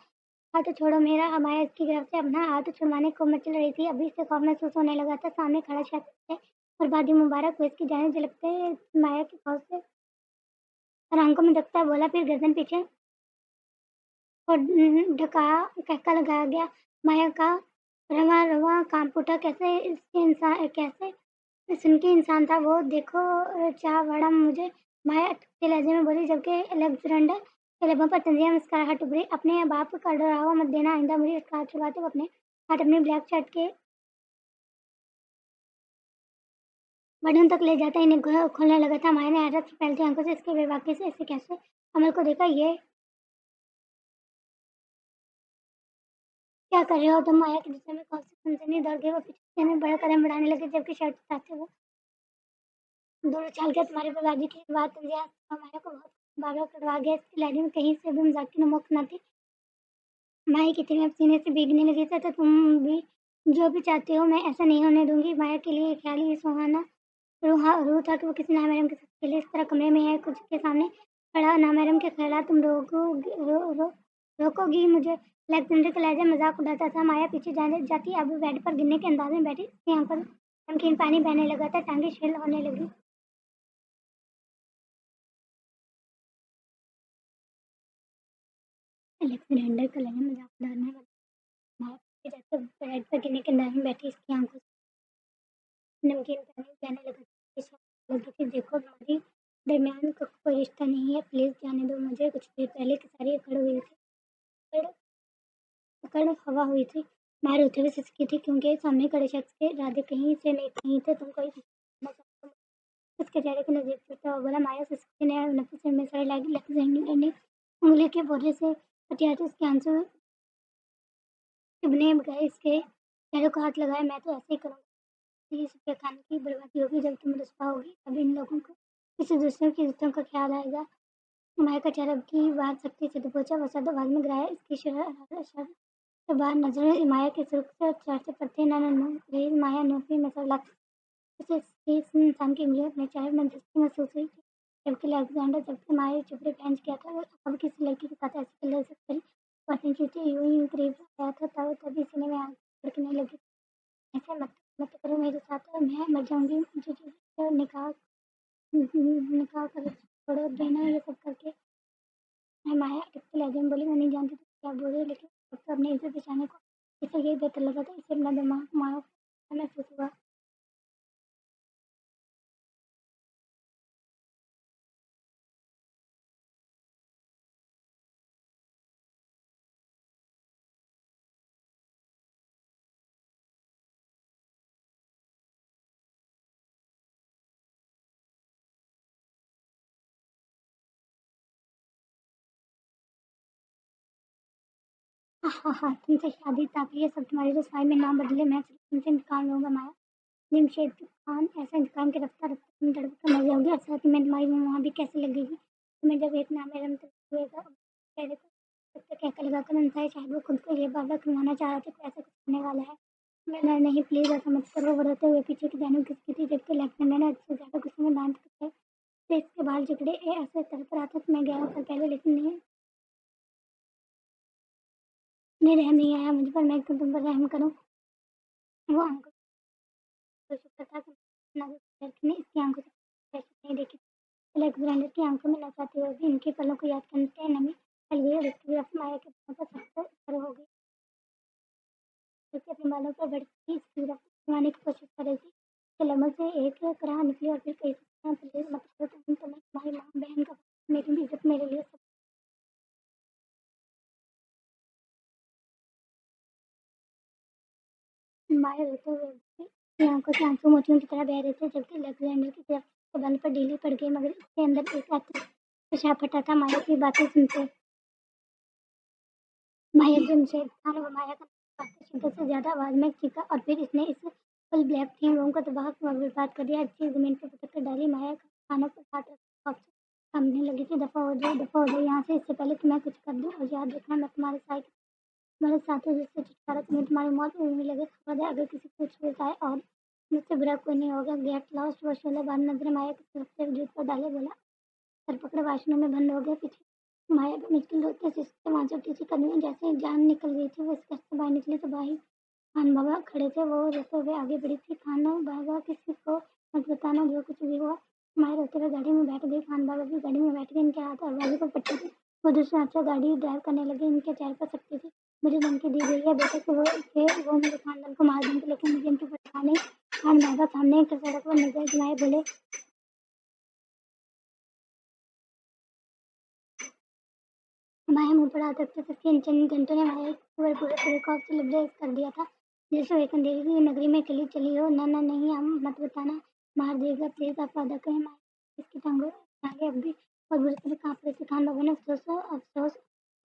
हाथ छोड़ो मेरा। माया इसकी गिरफ्त से अपना हाथ छुड़वाने को मचल रही थी। अभी से खौफ महसूस होने लगा था। सामने खड़ा शख्स है और बादी मुबारक। वो इसकी जाने झलकते माया की खौफ से और आंखों में दबता बोला, फिर गर्दन पीछे और ढका कहका लगाया गया। माया का रवा रवा कांप उठा। कैसे सुनकी इंसान था वो, देखो चाह बड़ा मुझे। माया अटकते लहजे में बोली, जबकि अलेक्जेंडर के लबों पर तंजिया मुस्कुराहट उभरी। अपने बाप का डरावा मत देना आइंदा। मुझे इसका हाथ छुड़वाते वो अपने हाथ अपने ब्लैक शर्ट के बटन तक ले जाता इन्हें खोलने लगा था। माया ने हैरत से फैलती आंखों से इसके बेबाकी से ऐसे कैसे अमल को देखा। ये क्या कर रहे हो तुम? माया के जिस्म में खौफ से सनसनी दौड़ गई। वो पीछे में बड़ा कदम बढ़ाने लगे, जबकि शर्ट उतारते वो दोनों चाल गया। तुम्हारी बर्बादी की बात तंजिया माया को बहुत बार करवा गया। इसकी लहरी में कहीं से भी मजाक की नमक न थी। माया की तीन पसीने से भीगने लगी था। तो तुम भी जो भी चाहते हो मैं ऐसा नहीं होने दूंगी। माया के लिए ख्याल ही सुहाना रूह था कि वो किसी नामहरम के साथ अकेले इस तरह कमरे में है, कुछ के सामने खड़ा। नामहरम के ख्यालात तुम रोकोगी मुझे? अलेक्जेंडर का लहजा मजाक उड़ाता था। माया पीछे जाने जाती अब बेड पर गिरने के अंदाज में बैठी। उसकी आंखों से नमकीन पानी बहने लगा था, टांगें शिथिल होने लगी। अलेक्जेंडर का लगा मजाक उड़ाने वाला। माया के जैसे बेड पर गिरने के अंदाज में बैठी इसकी आंखों से नमकीन पानी बहने लगा। लगी थी, देखो हमारी दरमियान का कोई रिश्ता नहीं है, प्लीज जाने दो मुझे। कुछ देर पहले की सारी अकड़ हुई थी, अकड़ अकड़ हवा हुई थी। माया रोते हुए सिसकी थी क्योंकि सामने खड़े शख्स के इरादे कहीं से नहीं थे। तुम कोई करना चाहते हो? उसके चेहरे को नजदीक करता हुआ बोला। माया सिसकी ने नफे सिर में सड़े लगी। अलेक्जेंडर ने उंगली के बोले से हथियाते उसके आंसू चुभने गए। इसके चेहरे को हाथ लगाया। मैं तो ऐसे ही करूँगा। ये सुफिया खान की बर्बादी होगी। जब तुम रुसवा होगी तब इन लोगों को किसी दूसरे की इज्जतों का ख्याल आएगा। माया का चेहरा अब की बार सख्ती से दबोचा व सद आवाज में गिराया। इसकी शर्त के बाद नजर माया के सुर्ख से चढ़ते पड़ते न रही। माया नौकरी में सर लग उसे इस इंसान की उंगलियों अपने चेहरे में दिलचस्पी महसूस हुई थी। जबकि अलेक्जेंडर जब से माया चुपड़े पहन किया था, वो अब किसी लड़की के साथ ऐसी लज्जत भरी बातें की थी। यूं ही करीब आया था तभी सीने में आग भड़कने लगी। ऐसे मत मत करो मेरे साथ, मैं मर जाऊंगी। मुझे निकाह निकाह कर छोड़ो देना। ये सब करके मैं माया अटकते लहजे में बोली। मैं नहीं जानती तुम क्या बोल रही हो, लेकिन अब तो अपनी इज्जत बचाने को इसे यही बेहतर लगा था। इसे अपना दिमाग मारा महसूस हुआ। हाँ हाँ, तुमसे शादी तक ये सब तुम्हारी रसवाई में ना बदले। मैं सिर्फ तुमसे इंतकाम लूंगा माया। जमशेद खान, ऐसा इंतकाम के रफ्ता रफ्ता तुम तड़प कर मर जाओगी। और साथ में तुम्हारी मुँह वहाँ भी कैसे लगेगी। तुम्हें जब एक नाम रम हुएगा चेहरे को कहकर लगाकर अंसाए। शायद वो खुद को ये बाबा करवाना चाह रहा था कि ऐसा कुछ होने वाला है। मैं नहीं, प्लीज ऐसा मत करो। वो रोते हुए पीछे की जानिब खिसकी थी, जबकि लेफ्टिनेंट ने अच्छे ज्यादा गुस्से में दांत कसे थे। इसके बाल झगड़े ऐसे तड़प रहा था कि मैं 11 साल पहले, लेकिन नहीं, उन्हें रहम नहीं आया मुझ पर। मैं क्यों तुम पर रहम करूं। वो आंखों से शुक्र था कि लड़की ने इसकी आंखों से वैसे नहीं देखी। अलेक्जेंडर की आंखों में नचाते हुए भी इनके पलों को याद करते नमी फैल गई और उसकी तरफ माया के बालों पर सख्त असर हो गई। जबकि अपने बालों पर बढ़ती इसकी तरफ छुड़वाने की कोशिश कर रही थी तो लम्बों से एक कराह निकली और फिर कई प्लीज मत करो। तुम्हें तुम्हारी माँ बहन का मेरी इज्जत मेरे लिए सब। माया रोते हुए उसकी आंखों से आंसू मोतियों की तरह बह रहे थे। जबकि अलेक्जेंडर की तरफ से बंद पर ढीली पड़ गई, मगर इसके अंदर एक पेशाब फटा था। माया की बातें सुनते माया जमशेद खान व माया का काफी शिद्दत से ज्यादा आवाज में चीखा और फिर इसने इस फुल ब्लैक थीम रूम को तबाह व बर्बाद कर दिया। हर चीज जमीन पर पटक कर डाली। माया का खानों पर हाथ रखकर खौफ से सामने लगी थी। दफा हो जाओ यहाँ से, इससे पहले कि मैं कुछ कर दूं। और याद रखना, मैं तुम्हारे साथ हूँ। जिससे छुटकारा तुम्हें तुम्हारी मौत में भी लगे। खबर है, अगर किसी को कुछ होता है और मुझसे बुरा कोई नहीं होगा। गेट लॉस्ट व शोले बाद नजर माया की तरफ से वजूद पर डाले बोला। सर पकड़े वाशरूम में बंद हो गया। पीछे माया भी मुश्किल होते सिस्टम वहां से उठी कदम में जैसे ही जान निकल गई थी। वो इस घर से बाहर निकले तो भाई खान बाबा खड़े थे। वो रोते हुए आगे बढ़ी थी। खाना बाबा, किसी को मत बताना जो कुछ भी हुआ। माया रोते हुए गाड़ी में बैठ गई। खान बाबा भी गाड़ी में बैठ गए। इनके हाथ और बाजू पर पट्टी थी। वो दूसरे हाथ से गाड़ी ड्राइव करने लगे। इनके चेहरे पर सख्ती थी। मुझे धमकी दी गई है बेटे को, वो मेरे खानदान को मार देंगे, लेकिन मुझे इनकी परवाह नहीं। खान बाबा सामने एक सड़क पर नजर घुमाए बोले। माया मुँह पर हाथ रखते थे। इन चंद घंटों ने माया को पूरे पूरे खौफ से लबरेज कर दिया था। जैसे एक अंधेरी की नगरी में अकेली चली हो। ना ना नहीं, हम मत बताना, मार देगा। प्लीज आप वादा करें। माया इसकी टांगों आगे अब भी और बुरी तरह कांप रही थी। खान बाबा ने अफसोस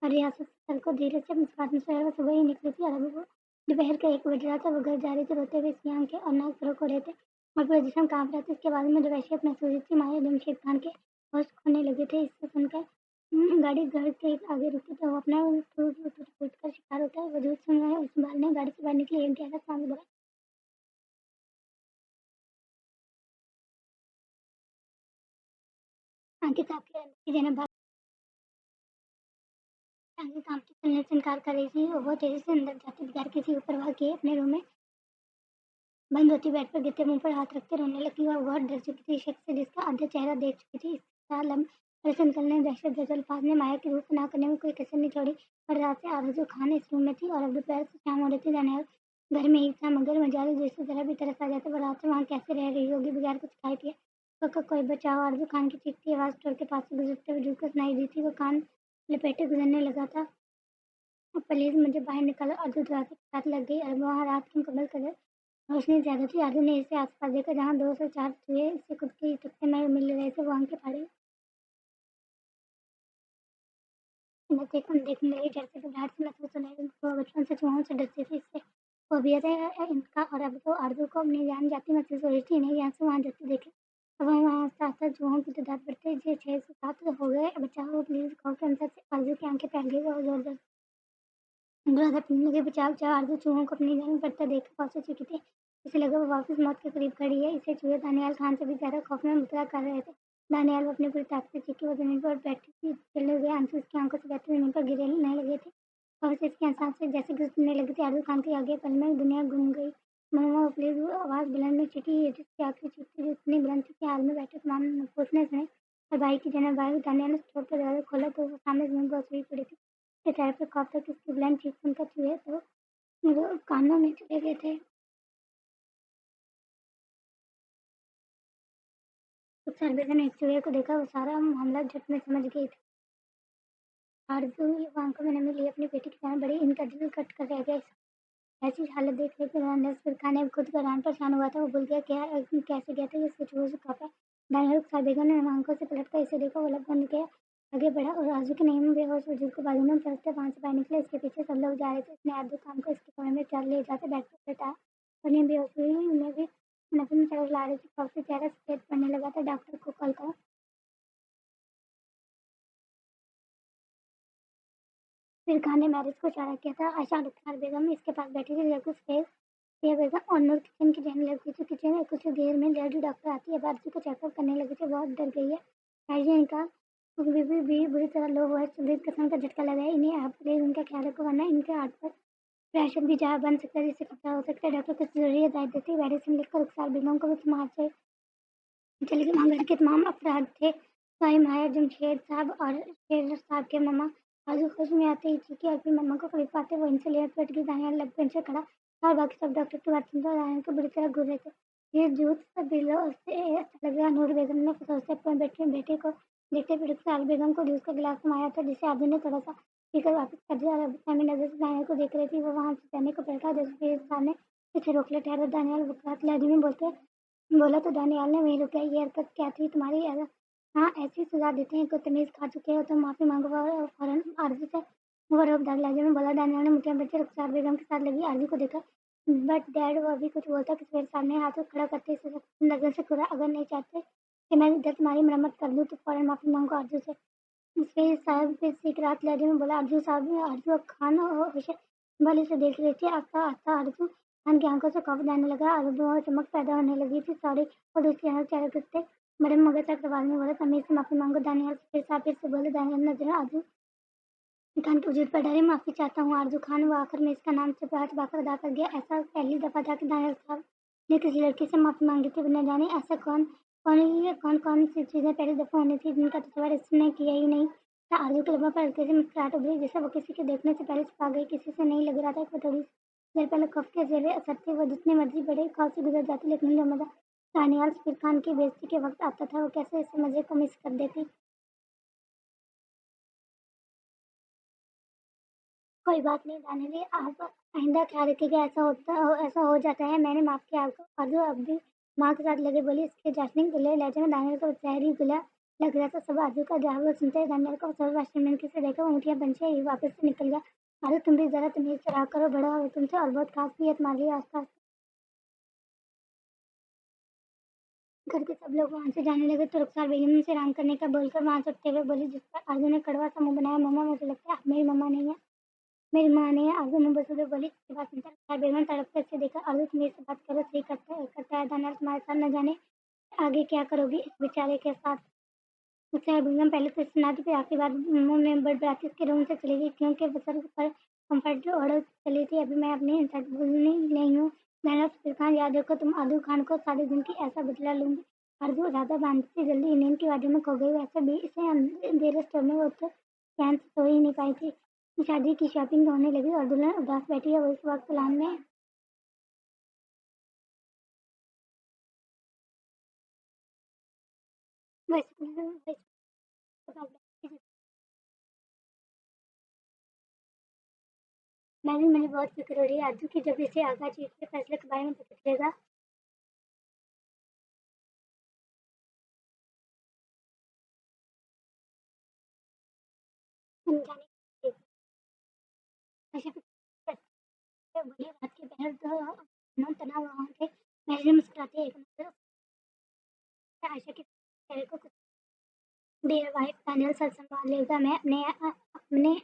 और रियासत सर को धीरे से मुस्कुराते मुस्कुराते। वो सुबह ही निकली थी और अभी वो दोपहर का 1 बज रहा था। वो घर जा रही थी रोते हुए। इसकी आंखें और नाक फुर्र हो रहे थे और पूरा जिस्म कांप रहा था। इसके बाद में जो वहशत महसूस हुई थी। माया जमशेद खान के होश खोने लगे थे। इससे सुनकर गाड़ी घर के आगे रुकी तो वो अपना टूट कर शिकार होता है। वजूद संभालने गाड़ी से बाहर निकली। एक गहरा सांस भरा। आंखें साफ की अंदर की जैनब भाग आंखें कांपती चलने से इनकार कर रही थी। वो तेजी से अंदर जाती बगैर किसी ऊपर परवाह किए अपने रूम में बंद होती बेड पर गिरते मुंह पर हाथ रखते रोने लगी। और बहुत डर चुकी थी इस शख्स से जिसका आधा चेहरा देख चुकी थी। इस साल दरअसल अंकल ने दहशत जैसे अल्फाज में माया की रूह पनाह करने में कोई कसर नहीं छोड़ी। और रात से आरज़ू खान इस रूम में थी और अब दोपहर से शाम हो रही थी। दानियाल घर में ही था मगर मजाल जैसे ज़रा भी तरस आ जाता वो रात से वहाँ कैसे रह रही होगी बगैर कुछ खाए पिए। काका कोई बचाओ! आरज़ू खान की चीखती आवाज़ स्टोर के पास से गुजरते हुए को सुनाई दी थी। वो कान लपेटे गुजरने लगा था। प्लीज़ मुझे बाहर निकालो। आरज़ू दरवाज़े के साथ लग गई और वहाँ रात की मुकम्मल कदर रोशनी ज़्यादा थी। आरज़ू ने इसे आस-पास देखा जहाँ 2 से 4 चूहे इससे खुद के तख्ते में मिल रहे थे। वो आँखें फाड़े मैं देखने लगी जैसे घबराहट से महसूस होने लगी। वो बचपन से चूहों से डरती थी। इससे फ़ोबिया था इनका और अब तो आरज़ू को अपनी जान जाती महसूस हो रही थी। इन्हें यहाँ से वहाँ जाते देखे अब वहाँ साथ-साथ चूहों की तादाद बढ़ते जे 6 से 7 हो गए। बचाओ प्लीज़! खौफ के अंदर से आरज़ू की आँखें फैल गई और ज़ोर-ज़ोर दरवाज़ा पीटने लगी। बचाओ! बचाओ! आरज़ू चूहों को अपनी जान बढ़ता देखकर पहुँच चुकी थी। उसे लगा वो वापस मौत के करीब खड़ी है। इसे चूहे दानियाल खान से भी ज़्यादा खौफ में मुबतला कर रहे थे। दानियाल वो अपनी पूरी ताकत से चीखी। वो ज़मीन पर बैठी थी। जले हुए आंसू उसकी आँखों से बहते हुए ज़मीन पर गिरने लगे थे और उसे इसकी सांसें जैसे घुटने लगी थी। आरज़ू खान के आगे पल में दुनिया घूम गई। मम्मा प्लीज़! वो आवाज़ बुलंद में चीखी जिसकी आखिरी चीख थी जो इतनी बुलंद थी कि हाल में बैठे तमाम नफूस ने सुनी। और भाई की जगह भाई दानियाल ने छोड़ कर दरवाज़ा खोला तो वो सामने ज़मीन पर सोई पड़ी थी। उसके चेहरे पर खौफ था कि उसकी बुलंद चीख सुनकर चूहे तो मेरे कानों में चले गए थे। उस सर्वेक्षण ने एक चूहे को देखा। वो सारा मामला झट में समझ गई थी। आरज़ू वो आंखों में नमी लिए अपनी बेटी की जान बड़ी इनका दिल कट कर रह गया। ऐसी हालत देख कर नसर खान ने खुद हैरान परेशान हुआ था। वो भूल गया क्या कैसे गया था ये सच वो खफा। दानियाल रुखसार बेगम ने आंखों से पलट कर इसे देखा। वो लब बंद किया आगे बढ़ा और आरज़ू के नईम बेहोश वजूद को बाजू में फंसते वहाँ से बाहर निकले। इसके पीछे सब लोग जा रहे थे। उसने आरज़ू खान को इसके कमरे में चल ले जाकर बैग पर लेटाया और नींद बेहोश हुई उन्हें भी नफे में चढ़ ला रही थी। खौफ से चेहरा सफेद पड़ने लगा था। डॉक्टर को कॉल करो। फिर खान ने मैरिज को इशारा किया था। आयशा रुखसार बेगम इसके पास बैठी थी। जबकि सफेद ये बेगम और नूर किचन की जाने लगी थी। किचन में कुछ देर में लेडी डॉक्टर आती है। आरज़ू को चेकअप करने लगी थी। बहुत डर गई है। हाइजीन का बीबी भी बुरी तरह लो हुआ है। शदीद कसम का झटका लगा है। इन्हें आप प्लीज उनका ख्याल रखो वरना इनके हार्ट पर प्रेशर भी जहाँ बन सकता है जिससे खतरा हो सकता है। डॉक्टर कुछ जरूरी हिदायत देती है। मेडिसिन लिखकर रुखसार बेगम को भी मार से चली गई। वहाँ घर के तमाम अफराद थे। साई माया जमशेद साहब और शेर साहब के मम्मा। आरज़ू होश में आते ही चीखी और फिर मम्मा को करीब पाते वो इनसे लेट पट गई। दानियाल लग बेंच से खड़ा और बाकी सब डॉक्टर की बात सुनते और दानियाल को बुरी तरह घूर रहे थे। ये झूठ सब बिलो से अच्छा लग रहा। नूर बेगम ने सोचते अपने बेटे को देखते फिर रुखसार बेगम को जूस का गिलास थमाया था जिसे आदमी ने थोड़ा सा पीकर वापस कर दिया और अब सहमी नजर से दानियाल को देख रही थी। वो वहाँ से जाने को बैठा जैसे सामने पीछे रोक ले। ठहरो दानियाल वकालत लहजे में बोला तो दानियाल ने वहीं रुका। ये हरकत क्या थी तुम्हारी? हाँ ऐसी सजा देते हैं। कोई तमीज़ खा चुके हो तो माफ़ी मांगो। फौरन आरज़ू से वो रौबदार लहजे में बोला। दानियाल ने मुठ्ठियाँ भर के रुखसार बेगम के साथ लगी आरज़ू को देखा। बट डैड वो अभी कुछ बोलता कि सवेरे सामने हाथ खड़ा करते इसे नज़र से घूरा। अगर नहीं चाहते कि मैं इधर तुम्हारी मरम्मत कर दूँ तो फौरन माफ़ी मांगो आरज़ू से। उसके साहब फिर सीकरात लहजे में बोला। आरज़ू साहब आरज़ू खान होश वाले से देख रही थी। आस्ता आस्ता आरज़ू खान की आंखों से खौफ जाने लगा। आरज़ू और चमक पैदा होने लगी थी। सॉरी और उसके यहाँ चेहरे कुत्ते बड़े मगर तक आवाज़ में बोला। तमीज़ से माफ़ी मांगो। दानियाल फिर से बोले। दानियाल ने नजर आरज़ू खान के वजूद पर डाले। माफ़ी चाहता हूँ आरज़ू खान। वो आखिर में इसका नाम चुपा चुपाकर अदा कर गया। ऐसा पहली दफ़ा था कि दानियाल साहब ने किसी लड़की से माफ़ी मांगी थी। न जाने ऐसा कौन सी चीज़ें पहली दफ़ा होनी थी जिनका तस्वर इसने किया ही नहीं था। आरज़ू के लबों पर हल्की सी मुस्कुराहट उभरी जैसे वो किसी के देखने से पहले छुपा गई। किसी से नहीं लग रहा था कि वो थोड़ी देर पहले खौफ के ज़ेरे असर थी। वो जितने मर्जी बड़े खौफ से गुजर जाती लेकिन जो मज़ा दानियाल सफ़ीर खान की बेइज्जती के वक्त आता था वो कैसे इस मज़े को मिस कर देती। कोई बात नहीं दानियाल आप आइंदा ख्याल रखिएगा। ऐसा हो जाता है। मैंने माफ़ किया आपको। आरज़ू अब भी माँ के साथ लगे बोली। इसके चाशनी खुले लहजे में दानियाल को ज़हरी गिला लग रहा था। सब आरज़ू का जवाब सुनते ही दानियाल को सब वाशरूम से देखा। वो मुठ्ठियाँ बंद ही वापस से निकल गया। आरज़ू तुम भी ज़रा तमीज़ से रहा करो। बड़ा हो तुमसे और बहुत खास भी है तुम्हारे लिए आस-पास। घर के सब लोग वहाँ से जाने लगे तो रुखसार बेगम से आराम करने का बोलकर वहाँ से उठते हुए बोली जिस पर आरज़ू ने कड़वा सा मुँह बनाया। मम्मा मुझे लगता है आप मेरी मम्मा नहीं है। मेरी माँ ने आरज़ू ने बस उसे बोली। इसके बाद सुनकर रुखसार बेगम ने तड़प कर उसे देखा। आरज़ू तुम मेरे से बात करो सही करता है दानियाल तुम्हारे साथ न जाने आगे क्या करोगी इस बेचारे के साथ। रुखसार बेगम पहले तो सुना थी फिर आखिरी बार मुँह में बड़बड़ाती उसके रूम से चली गई क्योंकि वो सर पर कम्फर्ट ओढ़ चली थी। अभी मैं अपनी इंसल्ट भूलनी नहीं हूँ। दानियाल सफ़ीर खान याद रखो तुम आरज़ू खान को सारे दिन की ऐसा बदला लूँगी। आरज़ू ज़्यादा बाँधती थी, जल्दी नींद की वादियों में खो गई। वैसे भी इसे अंधेरे स्टोर में वो तो चैन से सो ही नहीं पाई थी। शादी की शॉपिंग होने लगी और दुल्हन उदास बैठी है। वो इस वक्त लान में वैसे मैंने मुझे बहुत फिक्र हो रही है आरज़ू की, जब इसे आगा चीज़ के फैसले के बारे में पता चलेगा। अनजाने नशे पे बोली रात के पहर तो तनाव वहाँ थे। मैंने मुस्कुराते एक नजर आयशा के चेहरे को कुछ देर वाइफ पैनल सर संभाल लेगा। मैं अपने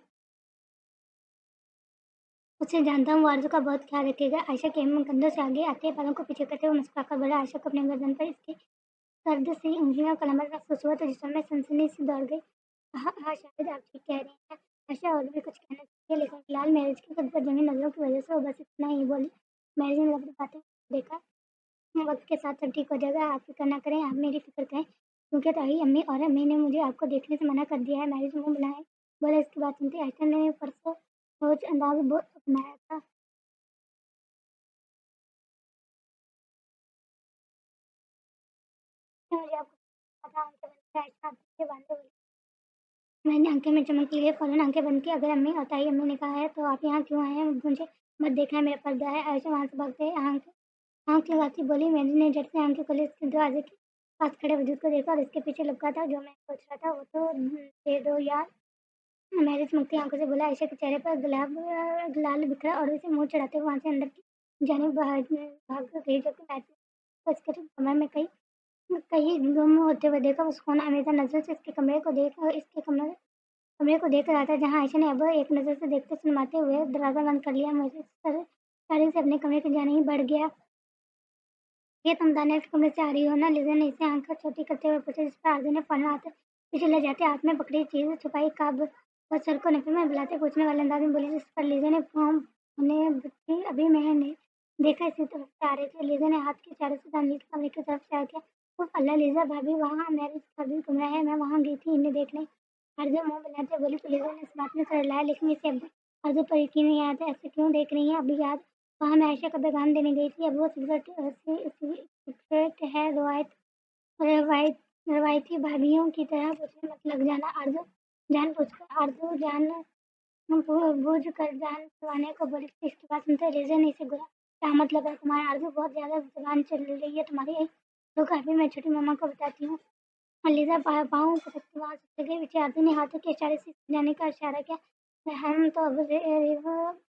उसे जानता हूँ, वो आरज़ू का बहुत ख्याल रखेगा। आयशा के कंधों से आगे आते बालों को पीछे करते हुए मुस्कुराकर बोला। आयशा को अपने गर्दन पर इसके सर्द सी उंगलियों का लंबा महसूस हुआ तो जिस्म में सनसनी सी दौड़ गई। हाँ हाँ, शायद आप ठीक कह रही हैं। आयशा और भी कुछ कहना चाहिए, लेकिन फिलहाल मैरिज की खुद पर जमी नजरों की वजह से वो बस इतना ही बोली। मैरिज में अपनी बातें देखा, वक्त के साथ सब ठीक हो जाएगा, आप फिक्र ना करें, आप मेरी फिक्र करें, क्योंकि ताई अम्मी और अम्मी ने मुझे आपको देखने से मना कर दिया है। मैरिज मुंह बनाए बोला। इसकी बात सुनती आयशा ने परसों रोज अंदाज अपनाया था। मुझे आपको पता आंखें बंद की आयशा आपके बांधे बोली। मैंने आंखें में चमक लिए, फौरन आंखें बंद की। अगर अम्मी और ताई अम्मी ने कहा है तो आप यहाँ क्यों आए हैं? मुझे मत देखना है, मेरा पर्दा है। आयशा वहाँ से भाग गई। आँख लगाती बोली। मैंने ने झट से आंखें खोली, उसके दरवाजे के पास खड़े वजूद को देखा और इसके पीछे लपका था। जो मैं सोच रहा था वो तो दे दो यार। मैंने चमकती आंखों से बोला। आयशा के चेहरे पर गुलाल बिखरा और उसे मुंह चढ़ाते हुए वहाँ से अंदर की जानिब भाग गई, जबकि मैं बस करीब कमरे में कहीं गुम होते हुए देखा। उस कोना अमेज़ा नज़र से इसके कमरे को देख रहा था, जहाँ आयशा ने अब एक नज़र से देखते शर्माते हुए दरवाज़ा बंद कर लिया। मुझे साड़ी से अपने कमरे की जाने ही बढ़ गया। ये तुम दानियल के कमरे से आ रही हो ना? लिज़ा ने इसे आंखें छोटी करते हुए पूछा, जिस पर आरज़ू ने फौरन हाथ पीछे ले जाते हाथ में पकड़ी चीज़ छुपाई। कब? वह सर को नफे में बुलाते पूछने वाले अंदाज में बोली, जिस पर लिज़ा ने उन्हें बुद्धि अभी मैंने देखा इसी तरफ से आ रहे थे। लिज़ा ने हाथ के इशारे से दानियल के कमरे की तरफ इशारा किया। उफ अल्लाह लिज़ा भाभी, वहाँ मैरिज का भी कमरा है, मैं वहाँ गई थी इन्हें देखने। आरज़ू मुँह बनाते बोली। तो लिज़ा ने इस बात में सर हिलाया, लेकिन इसे अब आरज़ू पर यकीन नहीं आया था। ऐसे क्यों देख रही हैं? अभी याद वहाँ मैं आयशा का पैगाम देने गई थी। अब वो सिगरेट है। रवायत रवायती भाभीियों की तरह पूछने मत लग जाना आरज़ू। बूझ कर जान छुड़वाने को बोली। इसकी बात सुनते लिज़ा ने इसे घूरा। क्या मतलब है तुम्हारा आरज़ू? बहुत ज़्यादा ज़ुबान चल रही है तुम्हारी। तो काफ़ी, मैं छोटी मम्मा को बताती हूँ। लिज़ा पाँव पटकती वहाँ से चली गई। पीछे आरज़ू ने हाथों के इशारे से जाने का इशारा किया। हम तो अब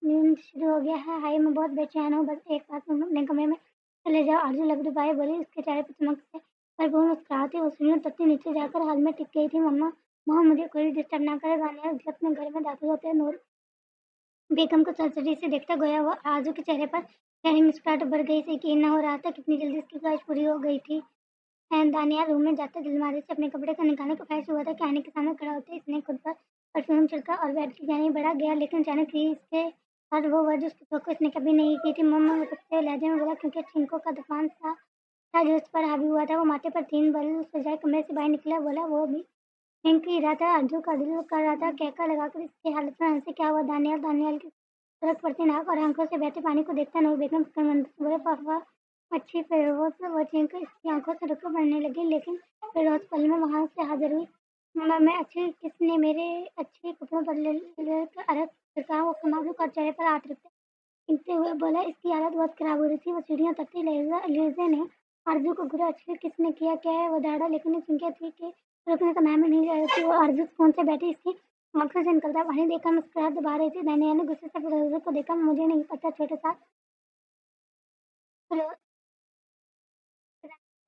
नींद शुरू हो गया है। हाय, मैं बहुत बेचैन हूँ। बस एक बात, तुम अपने कमरे में चले जाओ। आरज़ू लबड़बाए बोली। उसके चेहरे पर चमक से भरपूर मुस्कुराहट थी। वो सीढ़ियों तक नीचे जाकर हॉल में टिक गई थी। मम्मा मम्मा, मुझे कोई डिस्टर्ब ना करे। दानियाल अपने घर में दाखिल होते नूर बेगम को सरसरी से देखता गोया वो आरज़ू के चेहरे पर गहरी मुस्कुराहट उभर गई। से यकीन न हो रहा था कितनी जल्दी इसकी ख्वाहिश पूरी हो गई थी। दानियाल रूम में जाते अलमारी से अपने कपड़े का निकालने का ख्वाहिश हुआ था कि आईने के सामने खड़ा होते इसने खुद पर परफ्यूम छिड़का और बेड की जाने बढ़ा गया। लेकिन अचानक ही इसके साथ वो वजह उसकी तो इसने कभी नहीं की थी। मम्मा, वो तकते लहजे में बोला, क्योंकि छिंकों का तूफान था जो उस पर हावी हुआ था। वो माथे पर 3 बल सजाए कमरे से बाहर निकला। बोला, वो भी छिंक ही रहा था। अर्जू का दिल कर रहा था कहका लगाकर इसकी हालत में हंसे। क्या हुआ? दानियाल की तरफ पड़ती नाक और आंखों से बहते पानी को देखता नूर बेगम फिक्रमंद से बोले, पापा अच्छी फिरोज वो छींक इसकी आंखों से रुक बढ़ने लगी। लेकिन फिरोज पल में वहां से हाजिर हुई। मैं अच्छी किसने मेरे अच्छे कपड़ों पर लेकर अरग छिड़का? वो नाजुक और चेहरे पर हाथ रखते खींचते हुए बोला। इसकी हालत बहुत खराब हो रही थी। वो सीढ़ियां तकती लहजे ने आरजू को घुरा। अच्छी किसने किया? क्या है? वो दहाड़ा, लेकिन ये चिंकिया थी कि रुकने का नाम ही नहीं ले रही थी। वो आरजू फोन से बैठी इसकी आंखों से निकलता पानी देखकर मुस्कुराहट दबा रही थी। दानिया ने गुस्से से फिरोज को देखा। मुझे नहीं पता, छोटे सा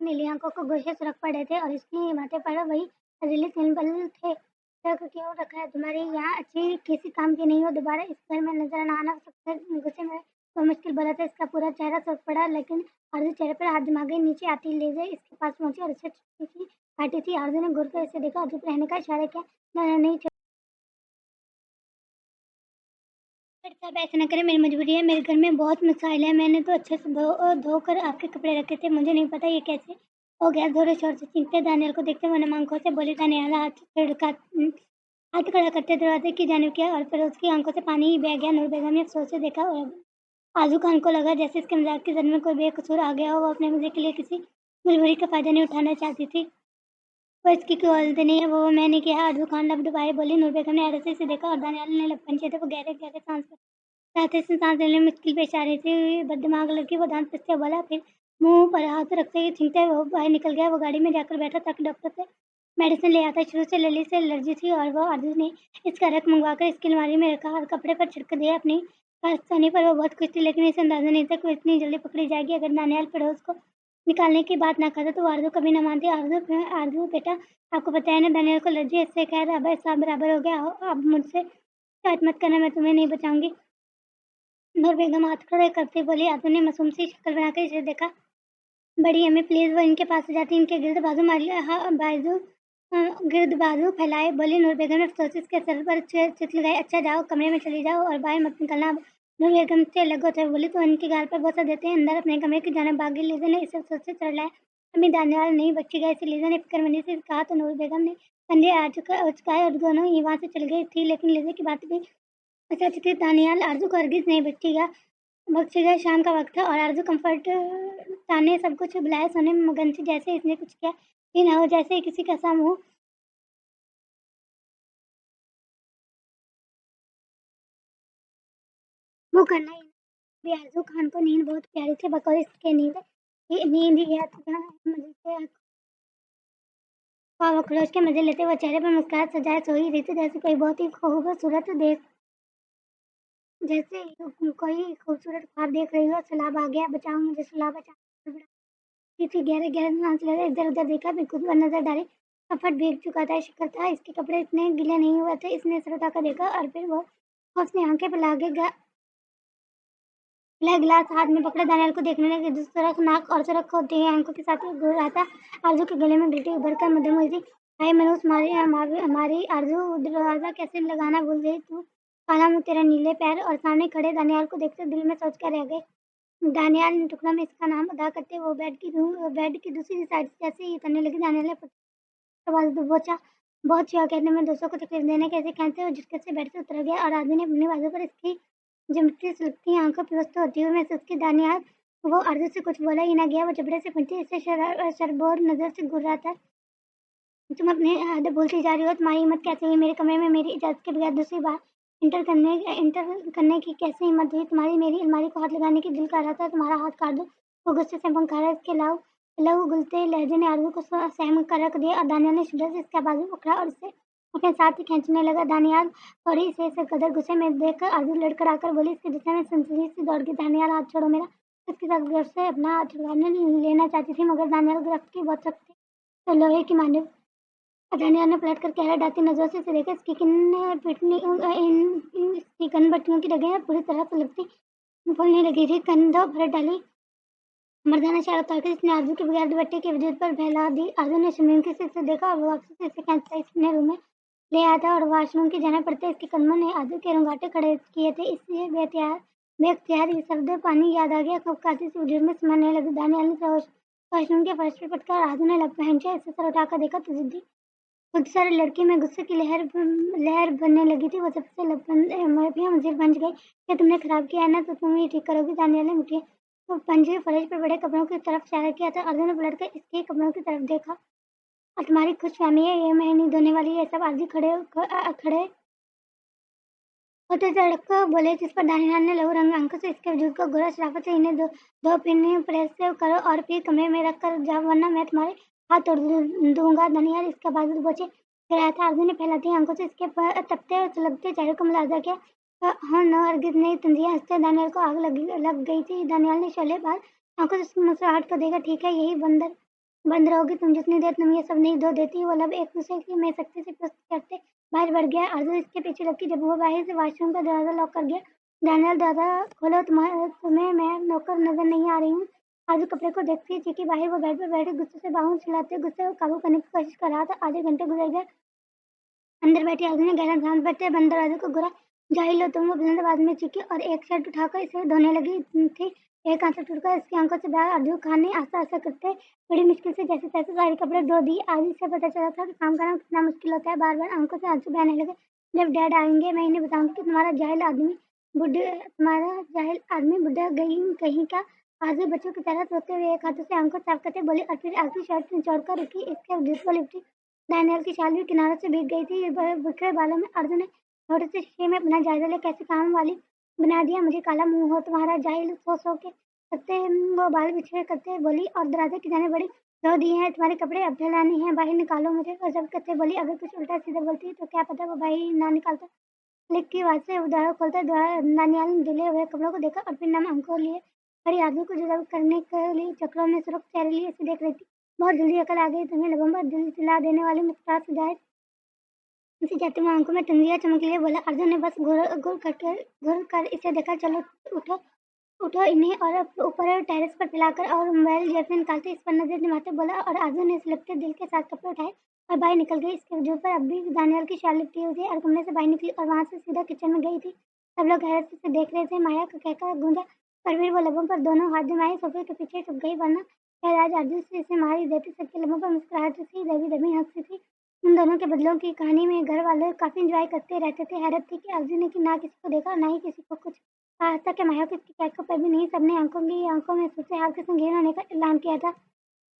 नीली आंखों को गोशे सुरख पड़े थे और इसकी माथे पर वही हजीले सिंबल थे। शक क्यों रखा है? तुम्हारी यहाँ अच्छी किसी काम की नहीं हो? दोबारा इस घर में नजर न आना। सबसे गुस्से में तो मुश्किल बोला था। इसका पूरा चेहरा सूख पड़ा, लेकिन आरजू चेहरे पर हाथ जमा गई। नीचे आती ले गई, इसके पास पहुंची और इसे छोटी सी काटी थी। आरजू ने घूर कर इसे देखा और चुप रहने का इशारा किया। नहीं साहब, ऐसा ना करें, मेरी मजबूरी है। मेरे घर में बहुत मसाइल है। मैंने तो अच्छे से धो कर आपके कपड़े रखे थे। मुझे नहीं पता ये कैसे हो गया। जोरों शोर से चीखते दानियल को देखते हुए नम आंखों से बोली। दानियल हाथ खड़ा करते दरवाजे की जानिब किया और फिर उसकी आंखों से पानी ही बह गया। नूर बेगम ने अफसोस से देखा और आजू खान को लगा जैसे इसके मजाक की जद में कोई बेकसूर आ गया हो। वो अपने मजे के लिए किसी मजबूरी का फायदा नहीं उठाना चाहती थी। वो इसकी कोई गलती नहीं है। वो मैंने किया। आरजू खान लब दबाए बोली। नूर बेगम ने हैरत से देखा और दानियाल ने लब पंचे थे। वो गहरे गहरे सांस चाहते से सांस लेने में मुश्किल पेश आ रही थी। बददिमाग लड़की वो दांत पिसते बोला। फिर मुंह पर हाथ रखते ही छींकते वो बाहर निकल गया। वो गाड़ी में जाकर बैठा ताकि डॉक्टर से मेडिसिन ले आता। शुरू से लली से एलर्जी थी और वो आरजू ने इसका रख मंगवाकर इसकी अलमारी में रखा और कपड़े पर छिड़क दिया। अपनी कारस्तानी पर वो बहुत खुश थी, लेकिन इसे अंदाजा नहीं था कि वो इतनी जल्दी पकड़ी जाएगी। अगर दानियाल पड़ोस को निकालने की बात ना करता तो वो आरजू कभी ना मानती। आरजू आरजू बेटा, आपको पता है ना दानियाल को एलर्जी है। इससे खैर अब सब बराबर हो गया। अब मुझसे शिकायत मत करना, मैं तुम्हें नहीं बचाऊंगी। नूर बेगम हाथ खड़े करते बोली। आरजू ने मासूम सी शक्ल बनाकर इसे देखा। बड़ी अम्मी प्लीज, वो इनके पास से जाती, इनके गिर्द बाजू मार बाजू गिर्द बाजू फैलाए बोली। नूर बेगम ने अफसोस के सर पर चित लगाई। अच्छा जाओ, कमरे में चली जाओ और बाहर मत निकलना। नूर बेगम से अलग होते हुए बोली। तो उनकी गाल पर बोसा देते हैं अंदर अपने कमरे की जाने भागी। लीजा ने इसे अफसोस से चढ़ लाया। अम्मी दानियाल नहीं बच्ची गए, इसे लीजा ने फिक्रमंदी से कहा। तो नूर बेगम ने कंधे आ चुकाए और दोनों ही वहां से चल गई थी। लेकिन लीजा की बात भी सच थी। दानियाल आरजू को हरगिज नहीं बख्शेगा। शाम का वक्त था और आरजू कंफर्ट ताने सब कुछ बुलाया सोने में मगन थी। जैसे इसने कुछ किया ही ना हो, जैसे ही किसी का सा मुंह मुंह करना ही भी। आरजू खान को नींद बहुत प्यारी थी। बकौल इसके नींद ही गया था। मजे से ख्वाब खरोश के मजे लेते हुए चेहरे पर मुस्कुराहट सजाए सोई रही थी। जैसे कोई बहुत ही खूबसूरत देख जैसे कोई खूबसूरत ख्वाब देख रही हो। सैलाब आ गया, बचाओ मुझे सैलाब, बचाओ। थी गहरे गहरे सांस ले रहे। इधर उधर देखा, बिल्कुल पर नजर डाली। कपट भीग चुका था, शिकल था, इसके कपड़े इतने गीले नहीं हुए थे। इसने सर उठाकर देखा और फिर वो उसने आंखें फैला के गिलास हाथ में पकड़े दानियाल को देखने लगे। जिस तरह नाक और सुरख होती है आंखों के साथ घूर रहा था। आरजू के गले में गिल्टी उभर कर मध्यम हुई थी। हाय मनोज, हमारी आरजू, दरवाजा कैसे लगाना भूल गई तू। काला मुंह, तेरा नीले पैर और सामने खड़े दानियाल को देखते दिल में सोच कर रह गए। दानियाल ने टुकड़ा में इसका नाम अदा करते वो बेड की दूसरी साइड से जैसे ही करने लगी। दानियाल ने आवाज दबोचा। बहुत हुआ कहने में दोस्तों को तकलीफ देने कैसे कहते हो। झटके से बेड से उतर गया और आदमी ने अपने बाजू पर इसकी चिमटी सुलगती आंखों प्रस्त होती हुई महसूस की। दानियाल वो आरजू से कुछ बोला ही ना गया। वो जबड़े से पंची इसे शरबोर नजर से घूर रहा था। तुम अपने आदत भूलती जा रही हो। तुम्हारी हिम्मत कैसे हुई मेरे कमरे में मेरी इजाजत के बगैर दूसरी बार इंटर करने की कैसे हिम्मत हुई तुम्हारी। मेरी अलमारी को हाथ लगाने की दिल कर रहा था, तुम्हारा हाथ काट दो। वो गुस्से से पंखारा इसके लहू गुलते लहजे ने आरजू को सहम कर रख दिया और दानियाल ने शुद्ध से इसका बाजू पकड़ा और इसे अपने साथ ही खींचने लगा। दानियाल थोड़ी से इसे कदर गुस्से में देखकर आरजू लड़खड़ाकर बोली। इसके गुस्से में संसदी से दौड़ गई। दानियाल, हाथ छोड़ो मेरा। इसके साथ गिरफ्त से अपना हाथ छुड़वाने लेना चाहती थी, मगर दानियाल गिरफ्त की बहुत सख्त थी। तो लोहे की मांडिल दानियाल ने पलट कर गहरा डांती नजरों से इसे देखा। इसकी इसकी कनबट्टियों की रगें पूरी तरह पलटती फूलने लगी थी। कंधों भर डाली मर्दाना चारों ताकत इसने आरजू के बगैर दुपट्टे के वजूद पर फैला दी। आरजू ने शर्मिंदगी से इसे देखा और वो वापसी से इसे खींचता इसने रूम में ले आया था और वॉशरूम की जाने पड़ते इसके कदमों ने आरजू के रोंगाटे खड़े किए थे। इसलिए बेख्तियार ये शब्द पानी याद आ गया। खपकाती से वजूद में समाने लगी। दानियाल ने वॉशरूम के फर्श पर पटका। आरजू ने लब पहनचा इसे सर उठाकर देखा तो जिद्दी खुद सारे लड़की में गुस्से की लहर बनने लगी थी। वो सबसे माफिया मुझे पंच गई। क्या तुमने खराब किया है ना, तो तुम ही ठीक करोगी। दानियाल ने मुठिया तो पंजे फर्श पर बड़े कपड़ों की तरफ इशारा किया था। अर्जुन ने पलट कर इसके कपड़ों की तरफ देखा। और तुम्हारी खुश फहमी है, ये मैं नहीं धोने वाली है सब। आरजू खड़े होते सड़क को बोले, जिस पर दानियाल ने लहू रंग आंखों से इसके वजूद को घोरा शराफत से इन्हें दो पिन प्रेस करो और फिर कमरे में रख कर जाओ, वरना मैं तुम्हारे हाथ तोड़ दूंगा। दानियाल इसका बाजू दबोचे गिराया था। आरजू ने फैलाती आंखों से इसके तपते और सुलगते चेहरे को मुलाजा किया। हाँ न, हरगिज नहीं। तंजिया हंसते दानियाल को आग लग गई थी। दानियाल ने शोले बार आंखों से उसकी मुस्कुराहट को देखा। ठीक है, यही बंद रहोगी तुम जितनी देर तुम ये सब नहीं धो देती। वो लब एक दूसरे की में सख्ती से प्रस्तुत करते बाहर बढ़ गया। आरजू इसके पीछे लगी। जब वो बाहर से वॉशरूम का दरवाजा लॉक कर गया, दानियाल, दरवाजा खोलो, तुम्हें मैं नौकर नजर नहीं आ रही हूँ। आरजू कपड़े को देखती चीखी बाहर। वो बेड पर बैठे गुस्से से बाहों चलाते गुस्से को काबू करने की कोशिश कर रहा था। आधे घंटे गुजर गए। अंदर बैठी आरजू ने गहरा सांस भरते बंद दरवाजे को घुरा। जाहिल हो तुम, वो बुलंद आवाज में चीखी और एक शर्ट उठाकर इसे धोने लगी थी। एक आंसू टूटकर इसकी आंखों से बाहर अर्जुन खान ने आस्ता-आस्ता करते बड़ी मुश्किल से जैसे-तैसे सारे कपड़े धो दिए। आज इससे पता चला था कि काम करना कितना मुश्किल होता है। बार-बार आंखों से आंसू बहने लगे। जब डैड आएँगे मैं इन्हें बताऊँगी कि तुम्हारा जाहिल आदमी बुड्ढा गई कहीं का। आरज़ू बच्चों की तरह रोते हुए एक हाथों से आंखें साफ करते बोली और फिर आखिरी शर्ट निचोड़कर रुकी। इसके जूत को लिपटी डैनियल की शाल भी किनारों से भीग गई थी। बिखरे बालों में अर्जुन ने छोटे से शीशे में अपना जायजा ले कैसे काम वाली बना दिया। मुझे काला मुंह हो तुम्हारा जाहिल सो के करते वो बाल बिछड़े करते बोली और दरवाजे की जाने बड़ी धो दिए हैं तुम्हारे कपड़े अब धुलाने हैं बाहर निकालो मुझे। और जब करते बोली अगर कुछ उल्टा सीधा बोलती तो क्या पता वो बाहर ना निकालता। क्लिक की आवाज से द्वार खोलता दानियाल ने धुले हुए कपड़ों को देखा और फिर नम आंखों लिए खड़ी आदमी को जुदा करने के लिए चक्रों में सुरख चेहरे लिए ऐसे देख रही थी। बहुत जल्दी अकल आ गई तुम्हें लबों पर दिल जला देने वाली मुस्कुराहट सजाए उसे जाते हुए आंखों में तंजिया चमक लिए बोला। अर्जुन ने बस घुर कर इसे देखा। चलो उठो उठो इन्हें और ऊपर टेरेस पर फैलाकर और मोबाइल जेब से निकालते इस पर नजर जमाते बोला। और आजू ने सिलकते दिल के साथ कपड़े उठाए और बाहर निकल गई। इसके वजूद पर अब भी दानियाल की शाल लिपटी हुई थी और कमरे से बाहर निकली और वहां से सीधा किचन में गई थी। सब लोग हैरत से देख रहे थे। माया का कहकर गूंजा पर फिर वो लबों पर दोनों हाथ जमाए सोफे के पीछे छुप गई वरना शायद आज आरजू से इसे मार ही देती। सबके लबों पर मुस्कुराहट थी दबी दबी हंसी थी। उन दोनों के बदलों की कहानी में घर वाले काफी इंजॉय करते रहते थे। हैरत थी कि अर्जुन ने कि ना किसी को देखा और ना ही किसी को कुछ कहा था कि माया किसकी कैट पर भी नहीं। सबने आंखों में सबसे हाथ के संगीन होने का ऐलान किया था।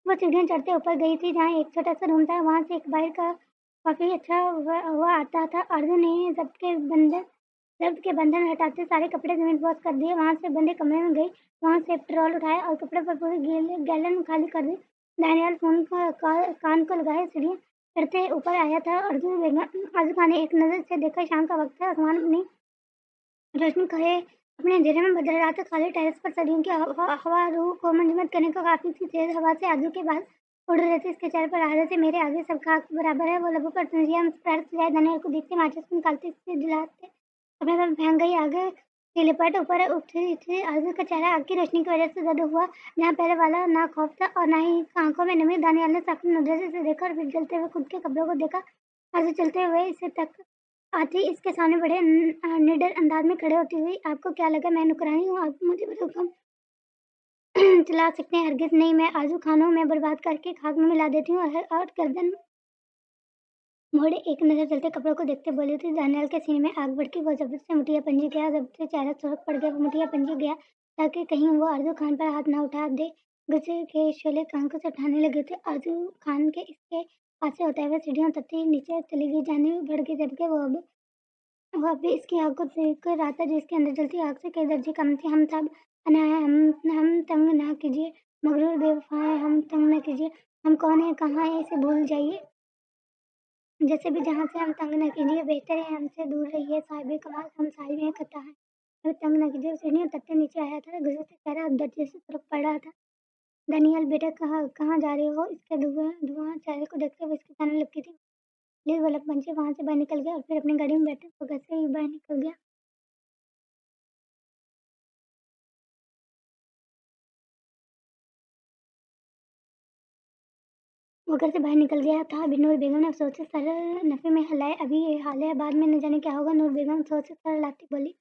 वो सीढ़ियाँ चढ़ते ऊपर गई थी जहाँ एक छोटा सा रूम था। वहाँ से एक बाहर का काफी अच्छा हुआ आता था। अर्जुन ने जब्त के बंधन हटाते सारे कपड़े जमीन पर कर दिए। वहाँ से बंदे कमरे में गई। वहाँ से पेट्रोल उठाया और कपड़े पर पूरी गैलन खाली कर दी। दानियाल फोन कान को लगाए सीढ़ियाँ चढ़ते ऊपर आया था। अर्जुन खान ने एक नजर से देखा। शाम का वक्त था। आसमान अपनी रोशनी खाए अपने अंधेरे में बदल रहा था। खाली टेरेस पर सदियों की हवा रूह को मंजमद करने को काफी थी। तेज हवा से आजू के बाल उड़ रहे थे। इसके चेहरे पर आ रहे थे मेरे आगे सब खाक बराबर है। वो लबों पर तंजिया मुस्कुराहट सजाए दानियाल को देखते माचिस निकालते इससे दिलाते अपने पर फेंक गई। आगे से लिपट ऊपर उठी थी। आजू का चेहरा आग की रोशनी की वजह से ज्यादा हुआ। जहाँ पहले वाला ना खौफ था और ना ही आंखों में नमी। दानियाल ने साफ नजर से देखा और फिर जलते हुए खुद के कपड़ों को देखा। आजू चलते हुए इसे तक आती इसके सामने बड़े निडर अंदाज में खड़े होती हुई। आपको क्या लगा मैं नुकरानी हूँ? आप मुझे हुक्म चला सकते हैं? हरगिज नहीं। मैं आजू खानों में बर्बाद करके खाक में मिला देती हूँ। और गर्दन मोड़े एक नजर चलते कपड़ों को देखते बोली थी। दानियाल के सीने में आग भड़की। वो जबरदस्त से मुठिया पंजी गया। जब से चेहरा सुर्ख पड़ गया वो मुठिया पंजी गया ताकि कहीं वो आरजू खान पर हाथ ना उठा दे। गुस्से के शोले कांखों से उठाने लगे थे। आरजू खान के इसके पास से होते हुए सीढ़ियां उतरती नीचे चली गई जाने बढ़ गई। जबकि वो अब भी इसकी आग को देख कर रहा था जो इसके अंदर जलती आग से कई दर्जे कम थी। हम सब अनाया हम तंग ना कीजिए मगरूर बेवफाएं हम तंग ना कीजिए। हम कौन है कहाँ है इसे भूल जाइए। जैसे भी जहाँ से हम तंग न कीजिए बेहतर है हमसे दूर रहिए। साहिब कमाल हम साहिब हैं खता है हमें तंग न कीजिए। सीढ़ियों तत्ते नीचे आया था। गुजरते चेहरा अब दर्जे से तरफ पड़ रहा था। दनियाल बेटा कहाँ कहाँ जा रहे हो? इसके धुआं चेहरे को देखते हुए इसकी जाने लगती थी। प्लीज बलक पंचे वहां से बाहर निकल गया और फिर अपनी गाड़ी में बैठे वो घर से ही बाहर निकल गया। वो घर से बाहर निकल गया था। अभी नूर बेगम ने अफसोस से सर नफे में हिलाए। अभी ये हाल है बाद में न जाने क्या होगा। नूर बेगम अफसोस से सर हिलाती बोली।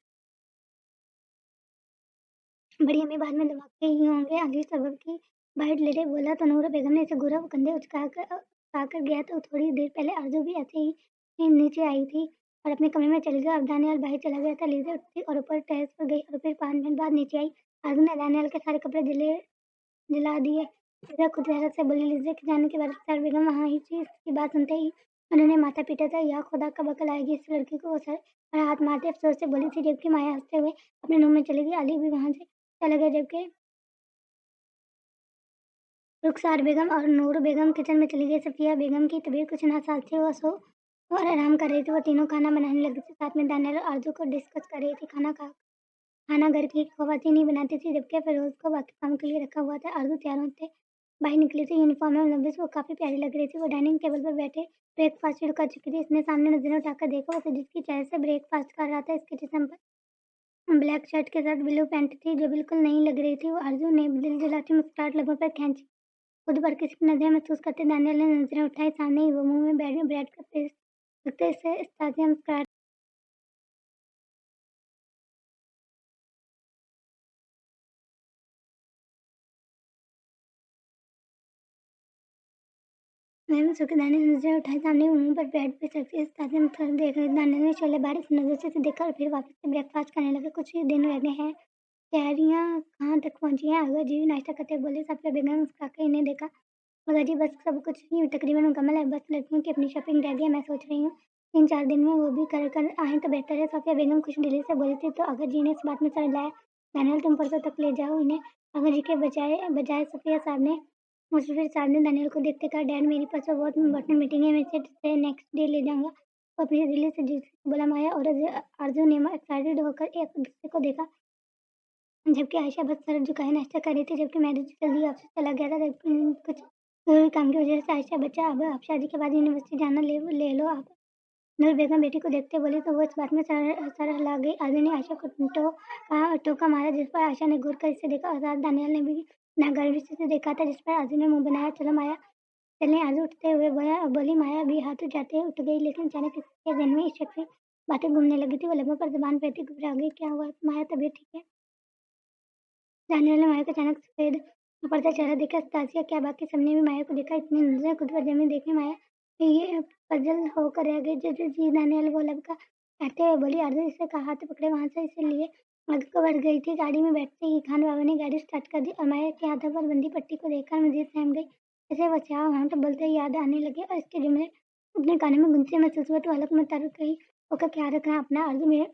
बड़ी अम्मी बाद में धमाके ही होंगे। अगली सबब की बाइट लेते बोला तो नूर बेगम ने इसे घूरा। वो कंधे उचकाकर गया तो थोड़ी देर पहले आरजू भी ऐसे ही नीचे आई थी और अपने कमरे में चली गई। अब दानियाल बाहर चला गया था। लीजा उठी और ऊपर टेरेस पर गई और फिर 5 मिनट बाद नीचे आई। आरजू ने दानियाल के सारे कपड़े जला दिए। लीजा खुद हैरत से बोली। लीजा के जाने के बाद सर बेगम वहाँ ही थी। इसकी बात सुनते ही उन्होंने माथा पीटा था। या खुदा कब अकल आएगी इस लड़की को। वो सर पर हाथ मारते अफसोस से बोली थी जबकि माया हंसते हुए अपने रूम में चली गई। अली भी वहां से चला गया जबकि रुखसार बेगम और नूर बेगम किचन में चली गई। सफिया बेगम की तबीयत कुछ नासाज थी। वो सो और आराम कर रही थी। वो तीनों खाना बनाने लगी थी। साथ में दानियाल और आरजू को डिस्कस कर रही थी। खाना घर की खवातीन ही बनाती थी जबकि फिरोज को बाकी काम के लिए रखा हुआ था। आरजू तैयार होते बाहर निकली थी। यूनिफॉर्म में मुलव्वस वो काफी प्यारी लग रही थी। वो डाइनिंग टेबल पर बैठे ब्रेकफास्ट शुरू कर चुकी थी। इसने सामने नजरें उठाकर देखा। वो जिसकी चेहरे से ब्रेकफास्ट कर रहा था। इसके जिस्म पर ब्लैक शर्ट के साथ ब्लू पैंट थी जो बिल्कुल नहीं लग रही थी। वो आरजू ने दिल जलाती मुस्कुराहट लबों पर खींची। खुद पर किसी की नजरें महसूस करते दानियाल ने नजरें उठाई। सामने ही वो मुंह में ब्रेड का पीस रखते से इस ताज़िया मुस्कुराहट मैंने सो के दानियल ने नजरें उठाई, सामने मुंह पर बेड पे सब्जी ताज़ा थर देख रही। दानियल ने शोले बारीक नजर से देखा और फिर वापस से ब्रेकफास्ट करने लगे। कुछ ही दिन रहने हैं। तैयारियां कहाँ तक पहुंची हैं? आगा जी नाश्ता करते हुए बोले। साफिया बेगम ने मुस्कुराकर इन्हें देखा। मगर जी बस सब कुछ ही तकरीबन मुकम्मल है, बस लड़कियों की अपनी शॉपिंग रह गई है। मैं सोच रही हूँ 3-4 दिन में वो भी कर आएँ तो बेहतर है। साफिया बेगम खुश दिली से बोली थी तो अगर जी ने इस बात में सर हिलाया। दानियल तुम परसों तक ले जाओ इन्हें। अगर जी के बजाय बजाय सफिया साहब ने मुझे साहब ने दानियल को देखते कहा, डैड मेरी परसों बहुत इंपॉर्टेंट मीटिंग है, मैं इसे नेक्स्ट डे ले जाऊंगा। वो अपनी दिल्ली से जी से बोला। माया और अर्जुन ने एक्साइटेड होकर एक दूसरे को देखा, जबकि आयशा बस सर झुकाए नाश्ता कर रही थी, जबकि मैरिज जल्दी ऑफिस चला गया था। कुछ जरूरी काम की वजह से आयशा बच्चा अब आप शादी के बाद यूनिवर्सिटी जाना ले लो आप। नूर बेगम बेटी को देखते बोली तो वो इस बात में सर हिला गई। आदिल ने आयशा को टोका मारा, जिस पर आयशा ने घूर कर इसे देखा और दानियाल ने भी नागरवी से देखा था, जिस पर आदिल ने मुंह बनाया। चलो माया चलें। आजू उठते हुए बोली। माया भी हाथ जाते उठ गई, लेकिन अचानक इसके दिन में इस शख्स की बातें घूमने लगी थी। वो लबों पर जबान फेरती घबरा गई। क्या हुआ माया, तबीयत ठीक है? दानियाल ने माया को अचानक सफेद पर्दा चेहरा देखा। ताजिया क्या बाकी सबने भी माया को देखा। इतनी नजरें खुद पर जमी देखी माया ये पजल होकर रह गई। जो जी दानियाल वो लब का कहते हुए बोली। आरजू इसे कहा हाथ पकड़े वहां से इसे लिए आगे को बढ़ गई थी। गाड़ी में बैठते ही खान बाबा ने गाड़ी स्टार्ट कर दी और माया के हाथों पर बंदी पट्टी को देखकर मजीद सहम गई। इसे बचाओ हाँ तो बोलते ही याद आने लगे और इसके जुमले अपने कानों में गुंजते महसूस हुए। तो अलग में तर गई होकर ख्याल रखना अपना। आरजू मेरे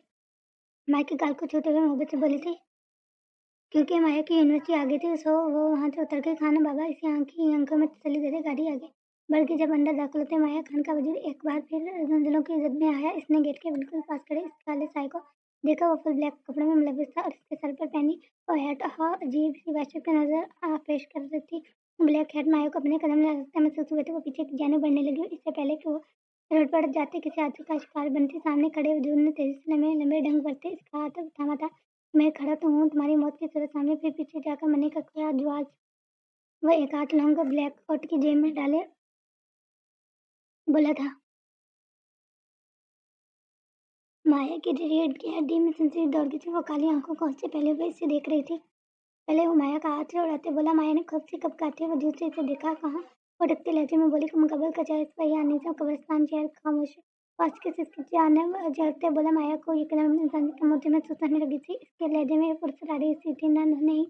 माया के गाल को छूते हुए मोहब्बत से बोली थी, क्योंकि माया की यूनिवर्सिटी आ गई थी। सो वो वहाँ से उतर गई। खाना बाबा इसे आंखों में तसल्ली देते गाड़ी आगे बढ़ गई। जब अंदर दाखिल होते माया खान का वजूद एक बार फिर दिलों की इज्जत में आया। इसने गेट के बिल्कुल पास खड़े इस काले साई को देखा। वो फुल ब्लैक कपड़ों में मुलव्वस था और इसके सर पर पहनी और हैट अजीब सी वहशत का नजर पेश कर रही थी। ब्लैक हैट माया को अपने कदम लगते महसूस हुए थे। वो पीछे की जाने बढ़ने लगी। इससे पहले कि वो रोड पर जाते किसी हादसे का शिकार बनती, सामने खड़े वजूद ने तेजी से लंबे लंबे ढंग बढ़ते इसका हाथ थामा था। मैं खड़ा तो हूँ तुम्हारी मौत की सूरत सामने, फिर पीछे जाकर मनी का खड़ा जवाब। वह एक हाथ लौंग ब्लैक कोट की जेब में डाले बोला था। माया की रीढ़ की हड्डी में सनसनी दौड़ गई थी। वो काली आंखों को उससे पहले वह इसे देख रही थी। पहले वो माया का हाथ से उड़ाते बोला। माया ने खूब सी कपकाते वो दूसरे से देखा। कहाँ? वो डकते लहजे में बोली। मुकबल का चाहे इस पर या नहीं था कब्रिस्तान शहर खामोश पास के सिसकी जाने जलते बोला। माया को ये कलम इंसान के मुद्दे में सुसरने लगी थी। इसके लहजे में फुर्सत आ रही थी ना नहीं।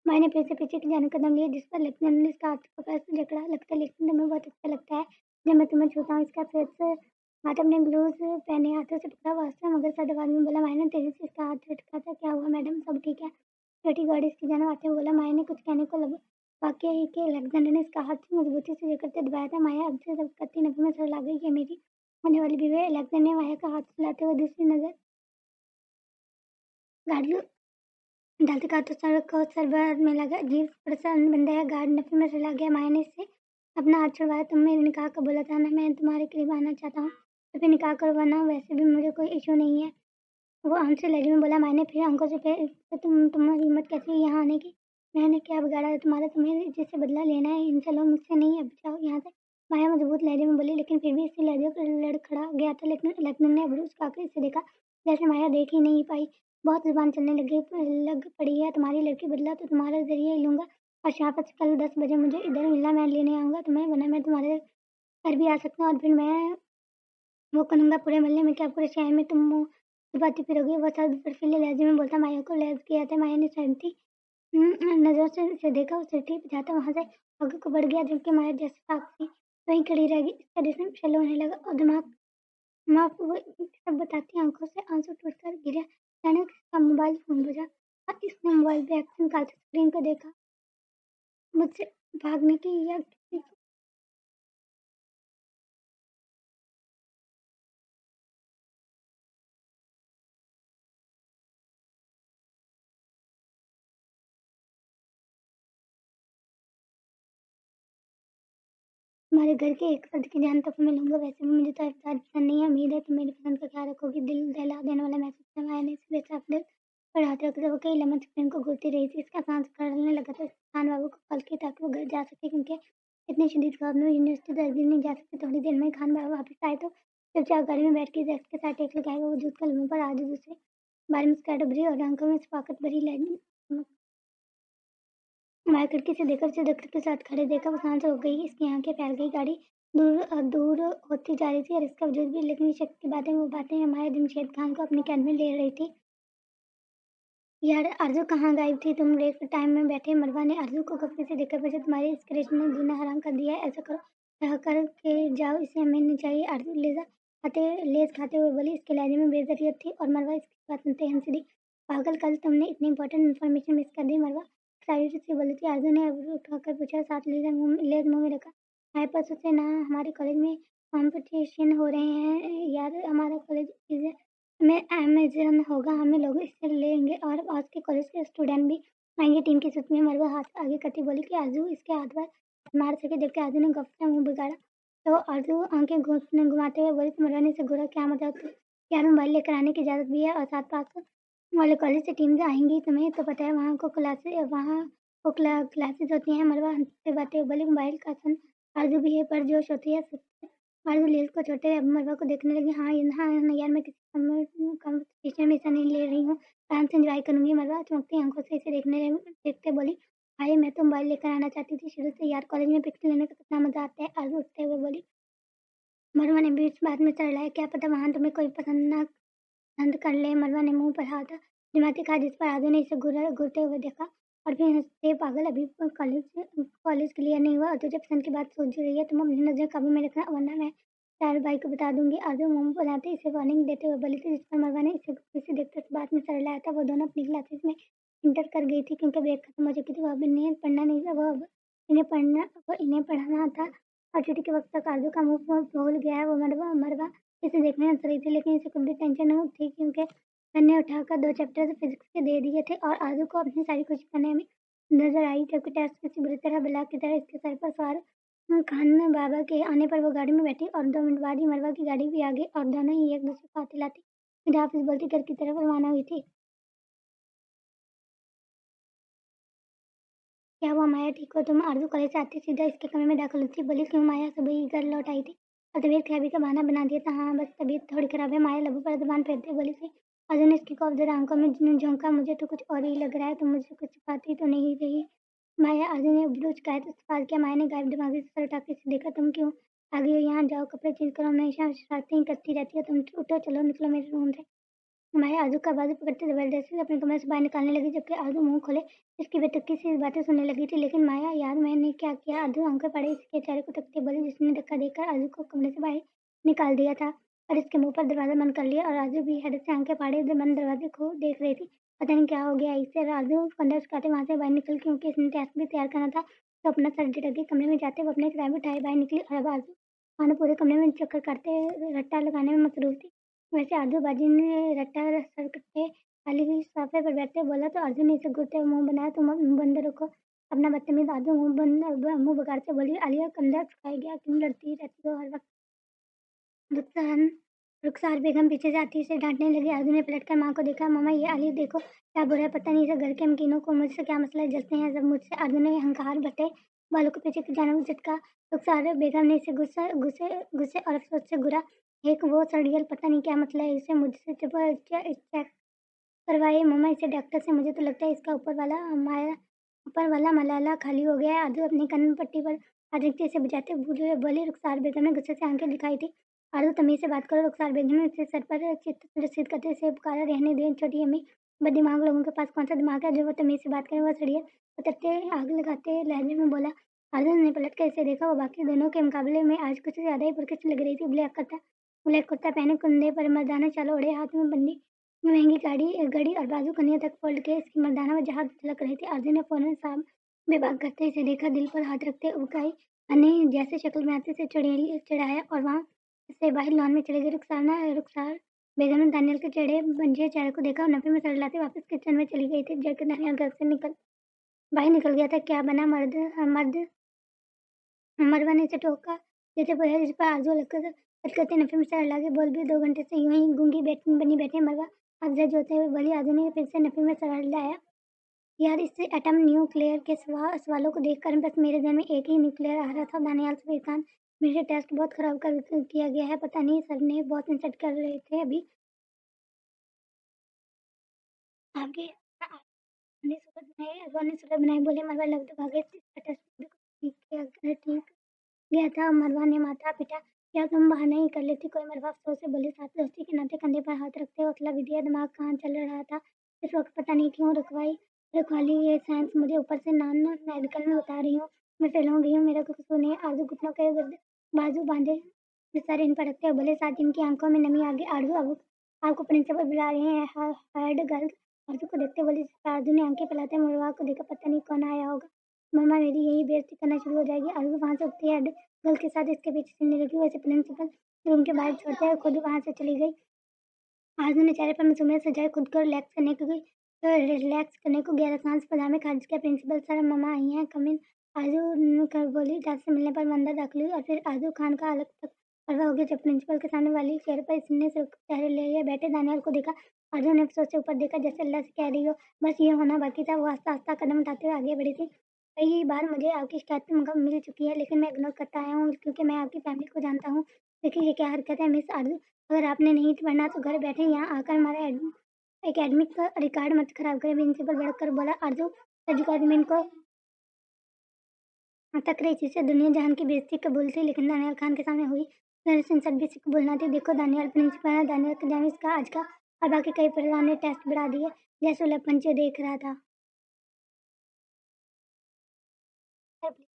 माया ने फिर से पीछे की जाने कदम लिया, जिस पर लेफ्टिनेंट ने इसका हाथ पकड़ से जकड़ा। लगता है लेकिन तुम्हें बहुत अच्छा लगता है जब मैं तुम्हें छूता हूँ। इसका फिर से हाथ अपने ग्लूज पहने हाथों से पकड़ा वास्तव मगर सद आवाज में बोला। माया ने तेजी से इसका हाथ झटका था। क्या हुआ मैडम, सब ठीक है? छोटी गाड़ी इसकी जान आते हुए बोला। माया ने कुछ कहने को लगा। वाकई ही कि अलेक्जेंडर ने इसका हाथ से मजबूती से जकड़ते दबाया था। माया अब से सब करती नफे में सर ला गई। ये मेरी होने वाली बीवी है। अलेक्जेंडर ने माया का हाथ सुलाते हुए दूसरी नजर गाड़ी डालते कहा तो सर को सरबराह में लगा। जीव प्रसन्न बंदा है। गार्ड नफे में चला गया। माया ने इससे अपना हाथ छुड़वाया। तुम मेरे निकाह का बोला था ना, मैं तुम्हारे करीब आना चाहता हूँ तो फिर निकाह करो, वरना वैसे भी मुझे कोई इशू नहीं है। वो आंसू लहजे में बोला। मायने फिर आंखों से फिर तो तुम्हारी हिम्मत कैसी है यहाँ आने की? मैंने क्या बिगाड़ा है तुम्हारा? तुम्हें जिससे बदला लेना है इन चलो मुझसे नहीं, अब जाओ यहाँ से। माया मजबूत लहजे में बोली, लेकिन फिर भी इसी लहजे पर लड़ खड़ा गया था। लेकिन लखनऊ ने अबरूज खाकर इसे देखा, जैसे माया देख ही नहीं पाई। बहुत जुबान चलने लग पड़ी है। तुम्हारी लड़की बदला तो तुम्हारे जरिए ही लूंगा। और शहाफत से कल 10 बजे मुझे इधर मिलना, मैं लेने आऊँगा तुम्हें, वरना मैं तुम्हारे घर भी आ सकता हूँ और फिर मैं वो करूँगा पूरे मोहल्ले में। क्या पूरे शहर में तुम मुँह छुपाती फिरोगी? वो सर्द बर्फीले लहजे में बोलता। माया को लहज किया था। माया ने सहमती नजरों से उसे देखा। वो सीढ़ी पे जाता वहां से आगे को बढ़ गया, जबकि माया जैसे साक्षी वहीं खड़ी रह गई। इसका जिस्म शल होने लगा और दिमाग माफ वो सब बताती आंखों से आंसू टूटकर गिरा। अचानक इसका मोबाइल फोन बजा और इसने मोबाइल पे एक्शन निकालते स्क्रीन पर देखा। मुझसे भागने की या किसी तुम्हारे घर के एक फर्द की जान तक मैं लूँगा। वैसे भी मुझे तो इफ्तार पसंद नहीं है। उम्मीद है तुम मेरी पसंद का ख्याल रखोगी। दिल दहला देने वाला मैसेज था। माया ने इसे बेसाफ दिल पर हाथ रखते हुए कई लम्हे स्क्रीन को घूरती रही थी। इसका सांस खड़ने लगा था। खान बाबू को कॉल किया ताकि वो घर जा सके, क्योंकि इतनी शदीद खौफ में यूनिवर्सिटी तो अभी नहीं जा सकते। थोड़ी देर में खान बाबू वापस आए तो चुपचाप गाड़ी में बैठ के डेस्क के साथ टेक लगाए हुए वजूद का लम्हों पर आज दूसरे बारे में मुस्कुराहट उभरी और आंखों में शफाकत भरी लहर। माया खिड़की से देखकर उसे डॉक्टर के साथ खड़े देखा। वो शांत हो गई। इसकी आंखें फैल गई। गाड़ी दूर होती जा रही थी और इसका वजूद भी, लेकिन शक की बातें वो बातें हमारे जमशेद खान को अपनी कैद में ले रही थी। यार आरज़ू कहाँ गायब थी? तुम ब्रेक टाइम में बैठे। मरवा ने आरज़ू को गप्पे से देखकर पूछा, तुम्हारी इस क्रेश ने जीना हराम कर दिया है, ऐसा करो रहा कर के जाओ, इसे हमें नहीं चाहिए। आरज़ू लेज खाते हुए बोली। इसके लहजे में बेइज्जतियत थी और मरवा इसकी बात सुनते हंस दी। पागल, कल तुमने इतनी इंपॉर्टेंट इन्फॉर्मेशन मिस कर दी। मरवा एक्साइटेड से बोली थी। आरज़ू ने अब उठाकर पूछा, साथ लेज मुंह में रखा। हाय, परसों से ना हमारे कॉलेज में कॉम्पिटिशन हो रहे हैं यार। हमारा कॉलेज इज में अमेज़न होगा, हमें लोग इससे लेंगे और आज के कॉलेज के स्टूडेंट भी आएंगे। टीम की सूची में मरवा हाथ आगे करती बोली कि आरज़ू इसके हाथ पर मार सके, जबकि आरज़ू ने गफ्फा मुंह बिगाड़ा। तो आरज़ू आंखें घुमाते हुए बोली, तो मरवा ने इसे घूरा, क्या मतलब? तो यार मोबाइल लेकर आने की इजाज़त भी है और साथ पास वाले कॉलेज से टीम आएंगी, तुम्हें तो पता है वहाँ को क्लासेस होती हैं। मरवा हंसते बातें बोली, मोबाइल का सुन आरज़ू भी है पर जोश होती है। आरज़ू लील को छोटे अब मरवा को देखने लगी। हाँ यार, मैं किसी कॉम्पिटिशन में हिस्सा नहीं ले रही हूँ, आराम से एंजॉय करूंगी। मरवा चमकती आंखों से इसे देखते बोली, भाई मैं तो मोबाइल लेकर आना चाहती थी शुरू से यार, कॉलेज में पिक्चर लेने का कितना मजा आता है। आरज़ू उठते हुए बोली। मरवा ने बीच बात में चढ़ाया, क्या पता वहाँ तुम्हें कोई पसंद कर ले। मरवा ने मुंह पर हाथ जमाते कहा, जिस पर आरज़ू ने इसे घूरते हुए देखा और फिर हंसते, पागल अभी कॉलेज क्लियर नहीं हुआ और तुझे पसंद की बात सोच रही है। तुम अपनी नजर काबू में रखना वरना मैं चार भाई को बता दूंगी। आरज़ू मुंह बनाते इसे वार्निंग देते हुए बोली थी, जिस पर मरवा ने इसे गुस्से से देखते उस बात में सर लाया था। वो दोनों अपनी क्लासेस में इंटर कर गई थी क्योंकि ब्रेक खत्म हो चुकी थी। वो अब इन्हें पढ़ना नहीं था, वो इन्हें पढ़ाना था। और छुट्टी के वक्त तक आरज़ू का मुंह भूल गया है। वो मरवा मरवा इसे देखने हंस रही थी, लेकिन इसे कुछ भी टेंशन नहीं थी क्योंकि मैंने उठाकर 2 चैप्टर फिजिक्स के दे दिए थे और आरज़ू को अपनी सारी खुशी करने में नजर आई, जबकि टेस्ट किसी बुरी तरह बला की तरह इसके सर पर सवार खान बाबा के आने पर वो गाड़ी में बैठी और 2 मिनट बाद ही मरवा की गाड़ी भी आ गई और दोनों ही एक दूसरे को हाथ हिलाते फिर ऑफिस बोलती घर की तरफ रवाना हुई थी। क्या हुआ माया, ठीक हो तुम? आरज़ू कॉलेज से आते सीधा इसके कमरे में दाखिल होती बोली। क्यों माया, सुबह ही घर लौट आई थी और तबीयत खराबी का बहाना बना दिया था? हाँ बस तबीयत थोड़ी खराब है। माया लबों पर जबान फेरते बोली थी। आरज़ू ने इसकी खौफजदा आंखों में झोंका, मुझे तो कुछ और ही लग रहा है, तुम मुझसे कुछ छुपाती तो नहीं रही? माया, आरज़ू ने ब्लू शिकायत से सवाल किया। माया ने गायब दिमागी से सर उठा के इसे देखा। तुम क्यों आ गई हो यहाँ? जाओ कपड़े चेंज करो, हमेशा शरारतें ही करती रहती हो तुम। उठो, चलो निकलो मेरे रूम से। माया आरज़ू का बाजू पकड़ते ज़बरदस्ती से अपने कमरे से बाहर निकालने लगी, जबकि आरज़ू मुँह खोले इसकी बेतुकी सी बातें सुनने लगी थी। लेकिन माया, यार मैंने क्या किया? आरज़ू आंखें फाड़े इसके चेहरे को तकती बोली, जिसने धक्का देकर आरज़ू को कमरे से बाहर निकाल दिया था और इसके मुँह पर दरवाज़ा बंद कर लिया। और आरज़ू भी हैरत से आंखें फाड़े बंद दरवाजे को देख रही थी। पता नहीं क्या हो गया इसे। आरज़ू कंधा सुखाते वहाँ से बाहर निकल, क्योंकि इसने टेस्ट भी तैयार करना था। तो अपना सर झटक के कमरे में जाते वो अपने किताब उठाए बाहर निकली और अब आरज़ू मानो पूरे कमरे में चक्कर काटते रट्टा लगाने में मसरूफ़ थी। वैसे आजू-बाजू ने रट्टा सरकते खाली हुई सोफे पर बैठते बोला, तो अर्जुन ने इसे घूरते हुए मुंह बनाया। तुम मुंह बंद रखो अपना बदतमीज। आरज़ू मुंह बिगाड़ते बोली, आलिया कंधा सुखाई गया, क्यों लड़ती रहती हो हर वक्त? रुखसार रुखसार बेगम पीछे से आती इसे डांटने लगी। आरज़ू ने पलटकर माँ को देखा। मामा, ये आलिया देखो क्या बुरा है, पता नहीं इसे घर के अमकीनों को मुझसे क्या मसला है, जलते हैं सब मुझसे। आरज़ू ने हंकार भरे बालों को पीछे की जानिब झटका। रुखसार बेगम ने इसे गुस्से गुस्से गुस्से और अफसोस से घूरा। एक वो सड़ियल, पता नहीं क्या मसला है इसे मुझसे चेक करवाइए मम्मा इसे डॉक्टर से। मुझे तो लगता है इसका ऊपर वाला मलाला खाली हो गया है। आरज़ू अपनी कान पट्टी पर हाथ रखते इसे बुझाते बोली। रुखसार बेगम ने गुस्से से आंखें दिखाई थी। आरज़ू, तमीज़ से बात करो। रुखसार बेगम ने इसे सर पर चित्त रसीद करते इसे पुकारा। रहने दें छोटी अम्मी, बददिमाग लोगों के पास कौन सा दिमाग है जो वो तमीज़ से बात करें? वो सड़िए उतरते आग लगाते लहजे में बोला। आरज़ू ने पलट कर इसे देखा। वो बाकी दोनों के मुकाबले में आज कुछ ज़्यादा ही पुरकिश लग रही थी। ब्लैक कुर्ता पहने, कंधे पर मर्दाना चाल ओढ़े, हाथ में बंदी महंगी घड़ी और बाजू कन्हियों तक फोल्ड के इसकी मर्दाना वजह झलक रही थी। आरज़ू ने फ़ौरन साहब बेबाक करते इसे देखा, दिल पर हाथ रखते उबकाई अन्य जैसे शक्ल में आते से चढ़ाया और वहाँ से बाहर लॉन में चले गए। रुखसार बेगम ने दानियल के चढ़े बंजे चेहरे को देखा और नफे में सर लाते वापस किचन में चली गई थी, जबकि दानियल घर से बाहर निकल गया था। क्या बना? मर्द मरवा ने इसे टोका जैसे बोला, जिस पर आरज़ू लटकते नफे में सर हिला के बोल भी 2 घंटे से यूं ही गूंगी बनी बैठे मरवा अफजल जोते हुए बोली। आरज़ू ने फिर से नफे में सर हिलाया। यार, इस एटम न्यूक्लियर के सवालों को देखकर बस मेरे ध्यान में एक ही न्यूक्लियर आ रहा था, दानियाल से परेशान। मेरे टेस्ट बहुत खराब किया गया है, पता नहीं सर ने बहुत इंसल्ट कर रहे थे अभी आपके। ने सुबह बनाए बोले। मरवा लगभग भागे इसका टेस्ट ठीक किया ठीक गया था। मरवा ने माथा पीटा, क्या तुम बहाना ही कर लेती? कोई मरवा अफसोस से बोली। साथ दोस्ती के नाते कंधे पर हाथ रखते हौसला भी दिया। दिमाग कहाँ चल रहा था इस वक्त पता नहीं क्यों। रखवा ली ये साइंस मुझे ऊपर से नॉन मेडिकल में बता रही हूँ। मैं फेल हो गई हूँ, मेरा कुछ कसूर नहीं है। आरजू घुटनों के बाजू बांधे बेचारे इन पर रखते बोले। साथ इनकी आंखों में नमी आ गई। आरजू अब आपको प्रिंसिपल बुला रहे हैं। हेड गर्ल आरजू को देखते बोली। आरजू ने आंखें फैलाते मरवा को देखा। पता नहीं कौन आया होगा। मम्मा मेरी यही बेइज्जती करना शुरू हो जाएगी। आरजू वहां से उठती है, गर्ल के साथ इसके पीछे चलने लगी। वैसे प्रिंसिपल रूम के बाहर छोड़ते और खुद वहां से चली गई। आरजू ने चेहरे पर मासूमियत सजाए, खुद को रिलैक्स करने को गया। सांस पजामे खारिज किया। प्रिंसिपल सर मम्मा आई हैं, कम इन। आरजू कर बोली। डर से मिलने पर वो अंदर दाखिल हुई और फिर आरजू खान का अलग तक पर्दा हो गया जब प्रिंसिपल के सामने वाली चेहरे पर इसने सिर्फ चेहरे ले लिया। बैठे दानियाल को देखा। आरजू ने अफसोस से ऊपर देखा, जैसे अल्लाह से कह रही हो बस ये होना बाकी था। वो आस्ता आस्ता कदम उठाते हुए आगे बढ़ी थी। कई बार मुझे आपकी शिकायत मिल चुकी है, लेकिन मैं इग्नोर करता आया हूँ क्योंकि मैं आपकी फैमिली को जानता हूँ। देखिए ये क्या हरकत है मिस आरजू। अगर आपने नहीं पढ़ना तो घर बैठे यहाँ आकर हमारे एकेडमिक का रिकॉर्ड मत खराब करें। प्रिंसिपल भड़क कर बोला। आरजू एजुकेडमिन को तक रही थी से दुनिया जहान की बेइज्जती कबूल थी, लेकिन दानियाल खान के सामने हुई दरअसल सब भी कबूल ना थी। देखो दानियाल प्रिंसिपल है, दानियाल का जामिस का आज का और बाकी कई परिवार ने टेस्ट बढ़ा दिए। जैसे उलग पंचे देख रहा था। सर प्लीज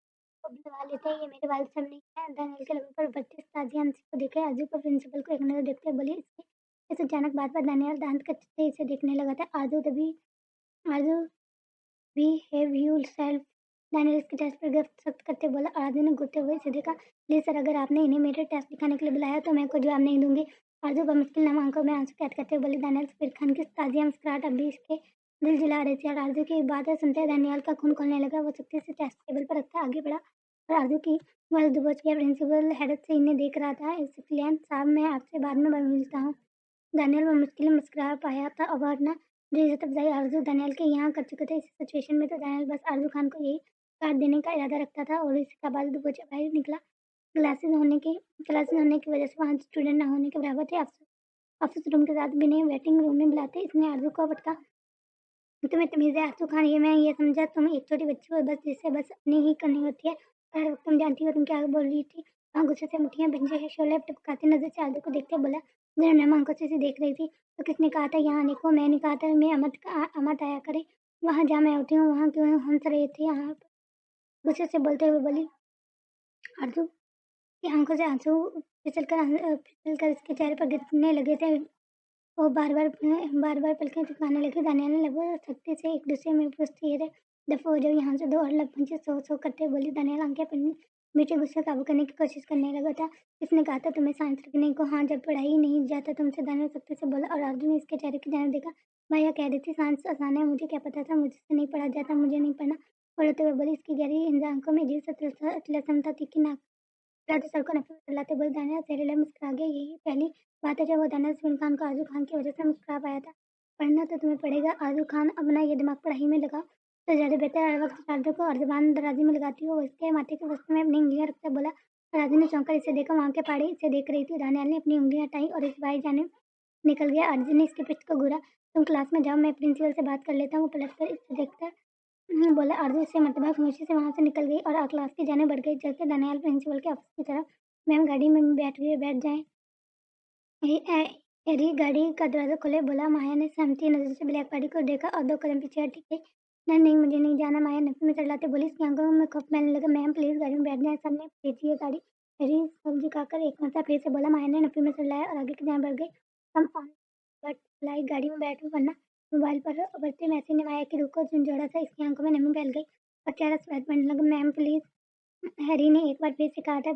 को बुलवा लेते हैं, ये मेरे वालिद साहब नहीं है। दानियाल के लबों पर बत्तीस ताजिया अंशी को देखे। आरजू को प्रिंसिपल को एक नजर देखते बोली। इसके इस अचानक बात पर दानियाल दांत कचते इसे देखने लगा था। आरजू बिहेव योरसेल्फ। दानियल इसके टेस्ट पर गिरफ्त सख्त करते बोला। आरजू ने घुटते हुए इसे देखा। प्लीज सर अगर आपने इन्हें मेरे टेस्ट दिखाने के लिए बुलाया तो मैं कोई जवाब नहीं दूंगी। आरजू बमुश्किल नाम आंखों में आंसू कैद करते हुए बोली। दानियल सफीर खान की ताजिया मुस्कुराहट अब भी इसके दिल जला रही थी और आरजू की बातें सुनते दानियल का खून खोलने लगा। वो सख्ती से टेस्ट टेबल पर रखता आगे बढ़ा और आरजू की वह दुबोच गया। प्रिंसिपल हैरत से इन्हें देख रहा था। एक्सीलेंट साहब मैं आपसे बाद में मिलता हूँ। दानियल में मुश्किल मुस्कुरा पाया था और वरना जो इज्जत अफजाई आरजू दानियल के यहाँ कर चुके थे, इस सिचुएशन में तो दानियल बस आरजू खान को यही काट देने का इरादा रखता था। और इसका बाद दुबोचा बाहर निकला। क्लासेस होने की वजह से वहाँ स्टूडेंट ना होने के बराबर थे। ऑफिस रूम के साथ भी नहीं, वेटिंग रूम में बुलाते। इसने आरजू को पटका। तुम्हें तमीज़ है आरजू खान? ये मैं ये समझा तुम एक छोटी बच्ची हो बस जिसे बस अपनी ही करनी होती है। और हर वक्त तुम जानती हो तुम क्या बोल रही थी। वहाँ गुस्से से मुठियाँ भिंजे है शोले टपकाती नजर से आरजू को देखते बोला। जरा नम आंखों से देख रही थी। तो किसने कहा था यहाँ आने को? मैंने कहा था मैं अमत आया करे। वहाँ जहाँ मैं उठी हूँ वहाँ क्यों हंस रहे थे यहाँ पर? गुस्से से बोलते हुए बोली आरजू की आंखों से आंसू फिसल कर इसके चेहरे पर गिरने लगे थे। वो बार-बार पलकें झपकाने लगी। दानियाल ने लगभग सख्ती से एक दूसरे में पूछती है दफ़ा हो जाओ यहाँ से। दो और लबपंचे सो करते बोली। दानियाल आंखें अपनी मीठे गुस्से काबू करने की कोशिश करने लगा था। इसने कहा था तुम्हें साइंस रखने को? हाँ जब पढ़ाई नहीं जाता तुमसे, दानियाल सख्ती से बोला। और अर्जुन ने इसके चेहरे की जाने देखा। भैया कह रही थी साइंस आसान है, मुझे क्या पता था मुझसे नहीं पढ़ा जाता, मुझे नहीं पढ़ना। और रोते हुए बोली। इसकी गहरी आंखों में अजीब सा तिलस्म था। तीखी नाक राजू सर को नफरत फैलाते बोले। दानियाल जहरीला मुस्कुरा गया। यही पहली बात है जब वो दानियाल सलीम खान को आजू खान की वजह से मुस्कुरा पाया था। पढ़ना तो तुम्हें पड़ेगा आजू खान, अपना ये दिमाग पढ़ाई में लगाओ तो ज़्यादा बेहतर। हर वक्त चार्जर को और जबान दराजी में लगाती हो। इसके माथे के वस्त्र में अपनी उंगलियां रखता बोला। राजू ने चौंकर इसे देखा। वहाँ के पहाड़ी इसे देख रही थी। दानियाल ने अपनी उंगलियां हटाई और इस बाई जाने निकल गया। अर्जुन ने इसके पीठ को घूरा। तुम क्लास में जाओ, मैं प्रिंसिपल से बात कर लेता हूँ। पलट कर इसे देखकर बोला। आरजू इससे मतलब खामोशी से वहाँ से निकल गई और क्लास की जाने बढ़ गई। चलते दानियाल प्रिंसिपल के ऑफिस की तरफ। मैम गाड़ी में बैठ जाएं। एरी गाड़ी का दरवाजा खोले बोला। माया ने सहमती नजर से ब्लैक गाड़ी को देखा और दो कदम पीछे हटी गई। नहीं नहीं मुझे नहीं जाना, माया नफी में चलाते बोली। इसकी आंखों में खौफ मैंने लगा। मैम प्लीज गाड़ी में बैठ जाए, सबने भेजी है गाड़ी। एरी सर झुकाकर एक मरतबा फिर से बोला। माया ने नफी में चलाया और आगे की जान बढ़ गई। कम ऑन बट लाइक गाड़ी में बैठो वरना मोबाइल पर बढ़ते मैसेज ने माया की रूह को झंझोड़ा सा। इसकी आंखों में नमी फैल गई और चेहरा सफेद पड़ने लगा। मैम प्लीज, हैरी ने एक बार फिर से कहा था।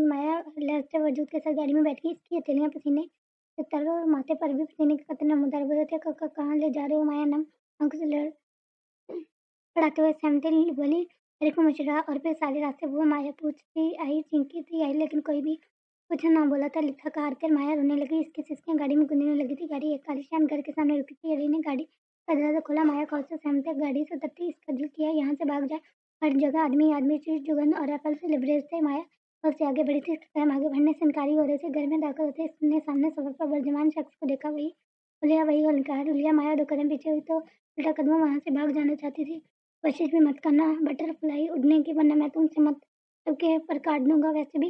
माया लहरते वजूद के साथ गाड़ी में बैठ गई। इसकी हथेलियां पसीने से तर और माथे पर भी पसीने के कतरे नमूदार बहे थे। कहाँ ले जा रहे हो? माया नम आंखों से लड़ाते हुए सहमति बोली। हैरी को मुचड़ा और फिर सारे रास्ते वो माया पूछती आई, चिंकी आई, लेकिन कोई भी कुछ ना बोला था। थक हार कर माया रोने लगी। इसकी सिसकियां गाड़ी में गूंजने लगी थी। गाड़ी एक आलीशान घर के सामने रुकी थी। हैरी ने गाड़ी का दरवाजा खोला। माया कौर से सहमति गाड़ी से उतरती। इसका दिल किया यहाँ से भाग जाए। हर जगह आदमी आदमी, चीज जुगन और एप्पल से लिबरेज थे। माया और से आगे बढ़ी थी। इसका कदम आगे बढ़ने से इनकारी हो रहे थे। घर में दाखिल होते इसने सामने सफर पर वर्जमान शख्स को देखा। वही अलकार लिया। माया दो कदम पीछे हुई तो उल्टा कदम वहां से भाग जाना चाहती थी। कोशिश भी मत करना बटरफ्लाई उड़ने की, वरना मैं तुमसे मत सबके पर काट दूँगा वैसे भी।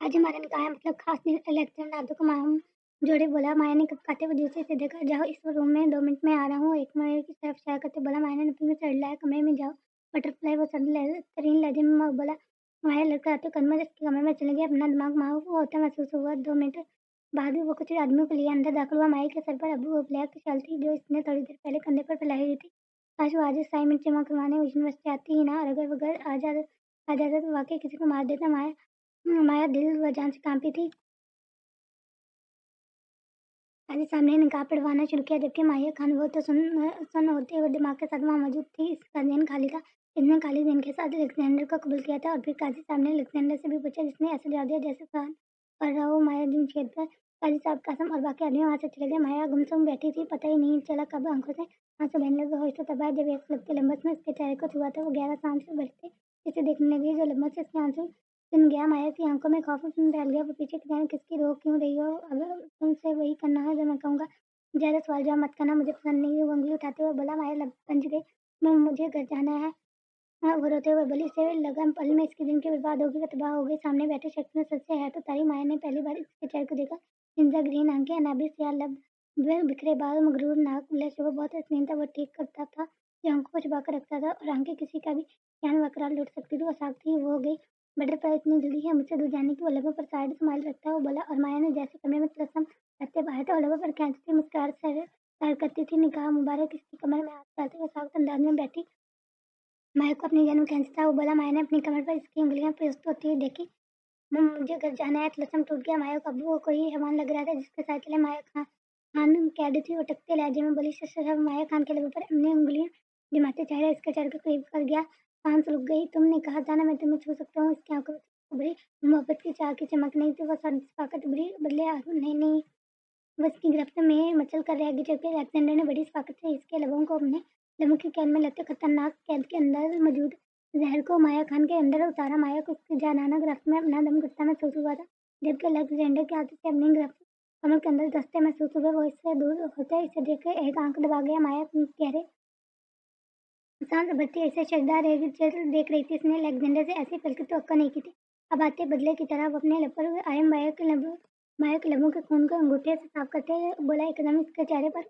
आज हमारा निकाह है मतलब खास दिन लेक्चर नादू को मालूम जोड़े बोला माया ने कब खाते हुए दूसरे से देखा जाओ इस रूम में 2 मिनट में आ रहा हूँ। एक मयूर की तरफ इशारा करते बोला माया ने नफी में चढ़ लाया कमरे में जाओ। बटरफ्लाई वो तरीन लहजे में बोला माया लड़का आते कदम इसके कमरे में चले गया अपना दिमाग माहूफ होता महसूस हुआ। 2 मिनट बाद भी वो कुछ आदमियों के लिए अंदर दाखिल हुआ। माया के सर पर अबू वो ब्लैक शॉल थी जो इसने थोड़ी देर पहले कंधे पर फैलाई हुई थी। काश वो आज असाइनमेंट जमा करवाने यूनिवर्सिटी आती ही ना और अगर वगैरह आ जाता तो वाकई किसी को मार देता। माया दिल व जान से कांपी थी। अली सामने निकाह पढ़वाना शुरू किया जबकि माहिया खान वो तो सुन होते हुए दिमाग के साथ वहाँ मौजूद थी। इसका दिन खाली था। इसने खाली दिन के साथ अलेक्जेंडर को कबूल किया था और फिर काजी साहब ने अलेक्जेंडर से भी पूछा जिसने ऐसा जवाब दिया जैसे फरहान कर रहा हो। माया दिन छेद पर काजी साहब कासम और बाकी आदमी वहाँ से चले गए। माया गुमसुम बैठी थी पता ही नहीं चला कब आंखों से आंसू बहने लगे। होश तो तब आया जब एक लगते लम्बस में उसके चेहरे को छुआ था। वो गहरा सांस से बढ़ते इसे देखने लगी जो लम्बस से उसके आंसू सुन गया। माया की आंखों में खौफ फैल गया। वो पीछे की जाने किसकी रोक क्यों रही हो। अगर तुमसे वही करना है जो मैं कहूँगा ज़्यादा सवाल जवाब मत करना मुझे पसंद नहीं है। वो उंगली उठाते हुए बोला माया लब पंच गई मुझे घर जाना है। हाँ वो रोते हुए बोली इसे लगा पल में इसकी जिंदगी बर्बाद होगी वो तबाह हो गई। सामने बैठे शख्स ने सच से है तो तारी माया ने पहली बार इसके चेहरे को देखा। हिंसा ग्रीन आंखें अनाबी सियाह लब बिखरे बाल मगरूर नाक ब्लश वो बहुत हसीन था। वो ठीक करता था जो आंखों को छुपा कर रखता था और आंखें किसी का भी ज्ञान वकरार लूट सकती थी। वो साफ थी वो हो गई बटरफ्लाई इतनी जल्दी है मुझसे दूर जाने की। वो लबों पर साइड स्माइल रखता वो बोला और माया ने जैसे कमरे में तलस्सम रखते पाया था। वो लबों पर खींचती मुस्कुराहट सैर करती थी। निकाह मुबारक इसकी कमर में हाथ डालते हुए साख्त अंदाज में बैठी माया को अपनी जन्म खींचता वो बोला। माया ने अपनी कमर पर इसकी उंगलियां प्रस्तुत होती हुई देखी। मुझे घर जाना है। तलस्सम टूट गया। माया को अब्बू को कोई हैवान लग रहा था जिसके साथ चले। माया खान कैद थी। वो टकते लहजे में बोली शशर माया खान के लबों पर अपनी उंगलियां जमाते चेहरा इसके चेहरे के करीब कर गया। सांस रुक गई। तुमने कहा था ना मैं तुम्हें छू सकता हूँ। इसकी आंखों में उभरी मोहब्बत की चाह की चमक नहीं थी। वो शफाकत उभरी बदले नहीं बस की गिरफ्त में मचल कर रह गई जबकि अलेक्जेंडर ने बड़ी शफाकत से इसके लबों को अपने लबों की कैद में लगते खतरनाक कैद के अंदर मौजूद जहर को माया खान के अंदर उतारा। माया को उसकी जानाना गिरफ्त में अपना दम घुटता महसूस हुआ था जबकि अलेक्जेंडर के हाथों से अपनी गिरफ्त कमर के अंदर दस्ते महसूस हुए। वो इससे दूर होते इसे देख कर एक आंख दबा गया। माया गहरे सांस भरती ऐसे शर्मदार देख रही थी। इसने अलेक्जेंडर से ऐसी पल की तवक्को नहीं की थी। अब आते बदले की तरह वो अपने लब पर आए माया के लबों के खून को अंगूठे से साफ करते बोला एकदम इसके चेहरे पर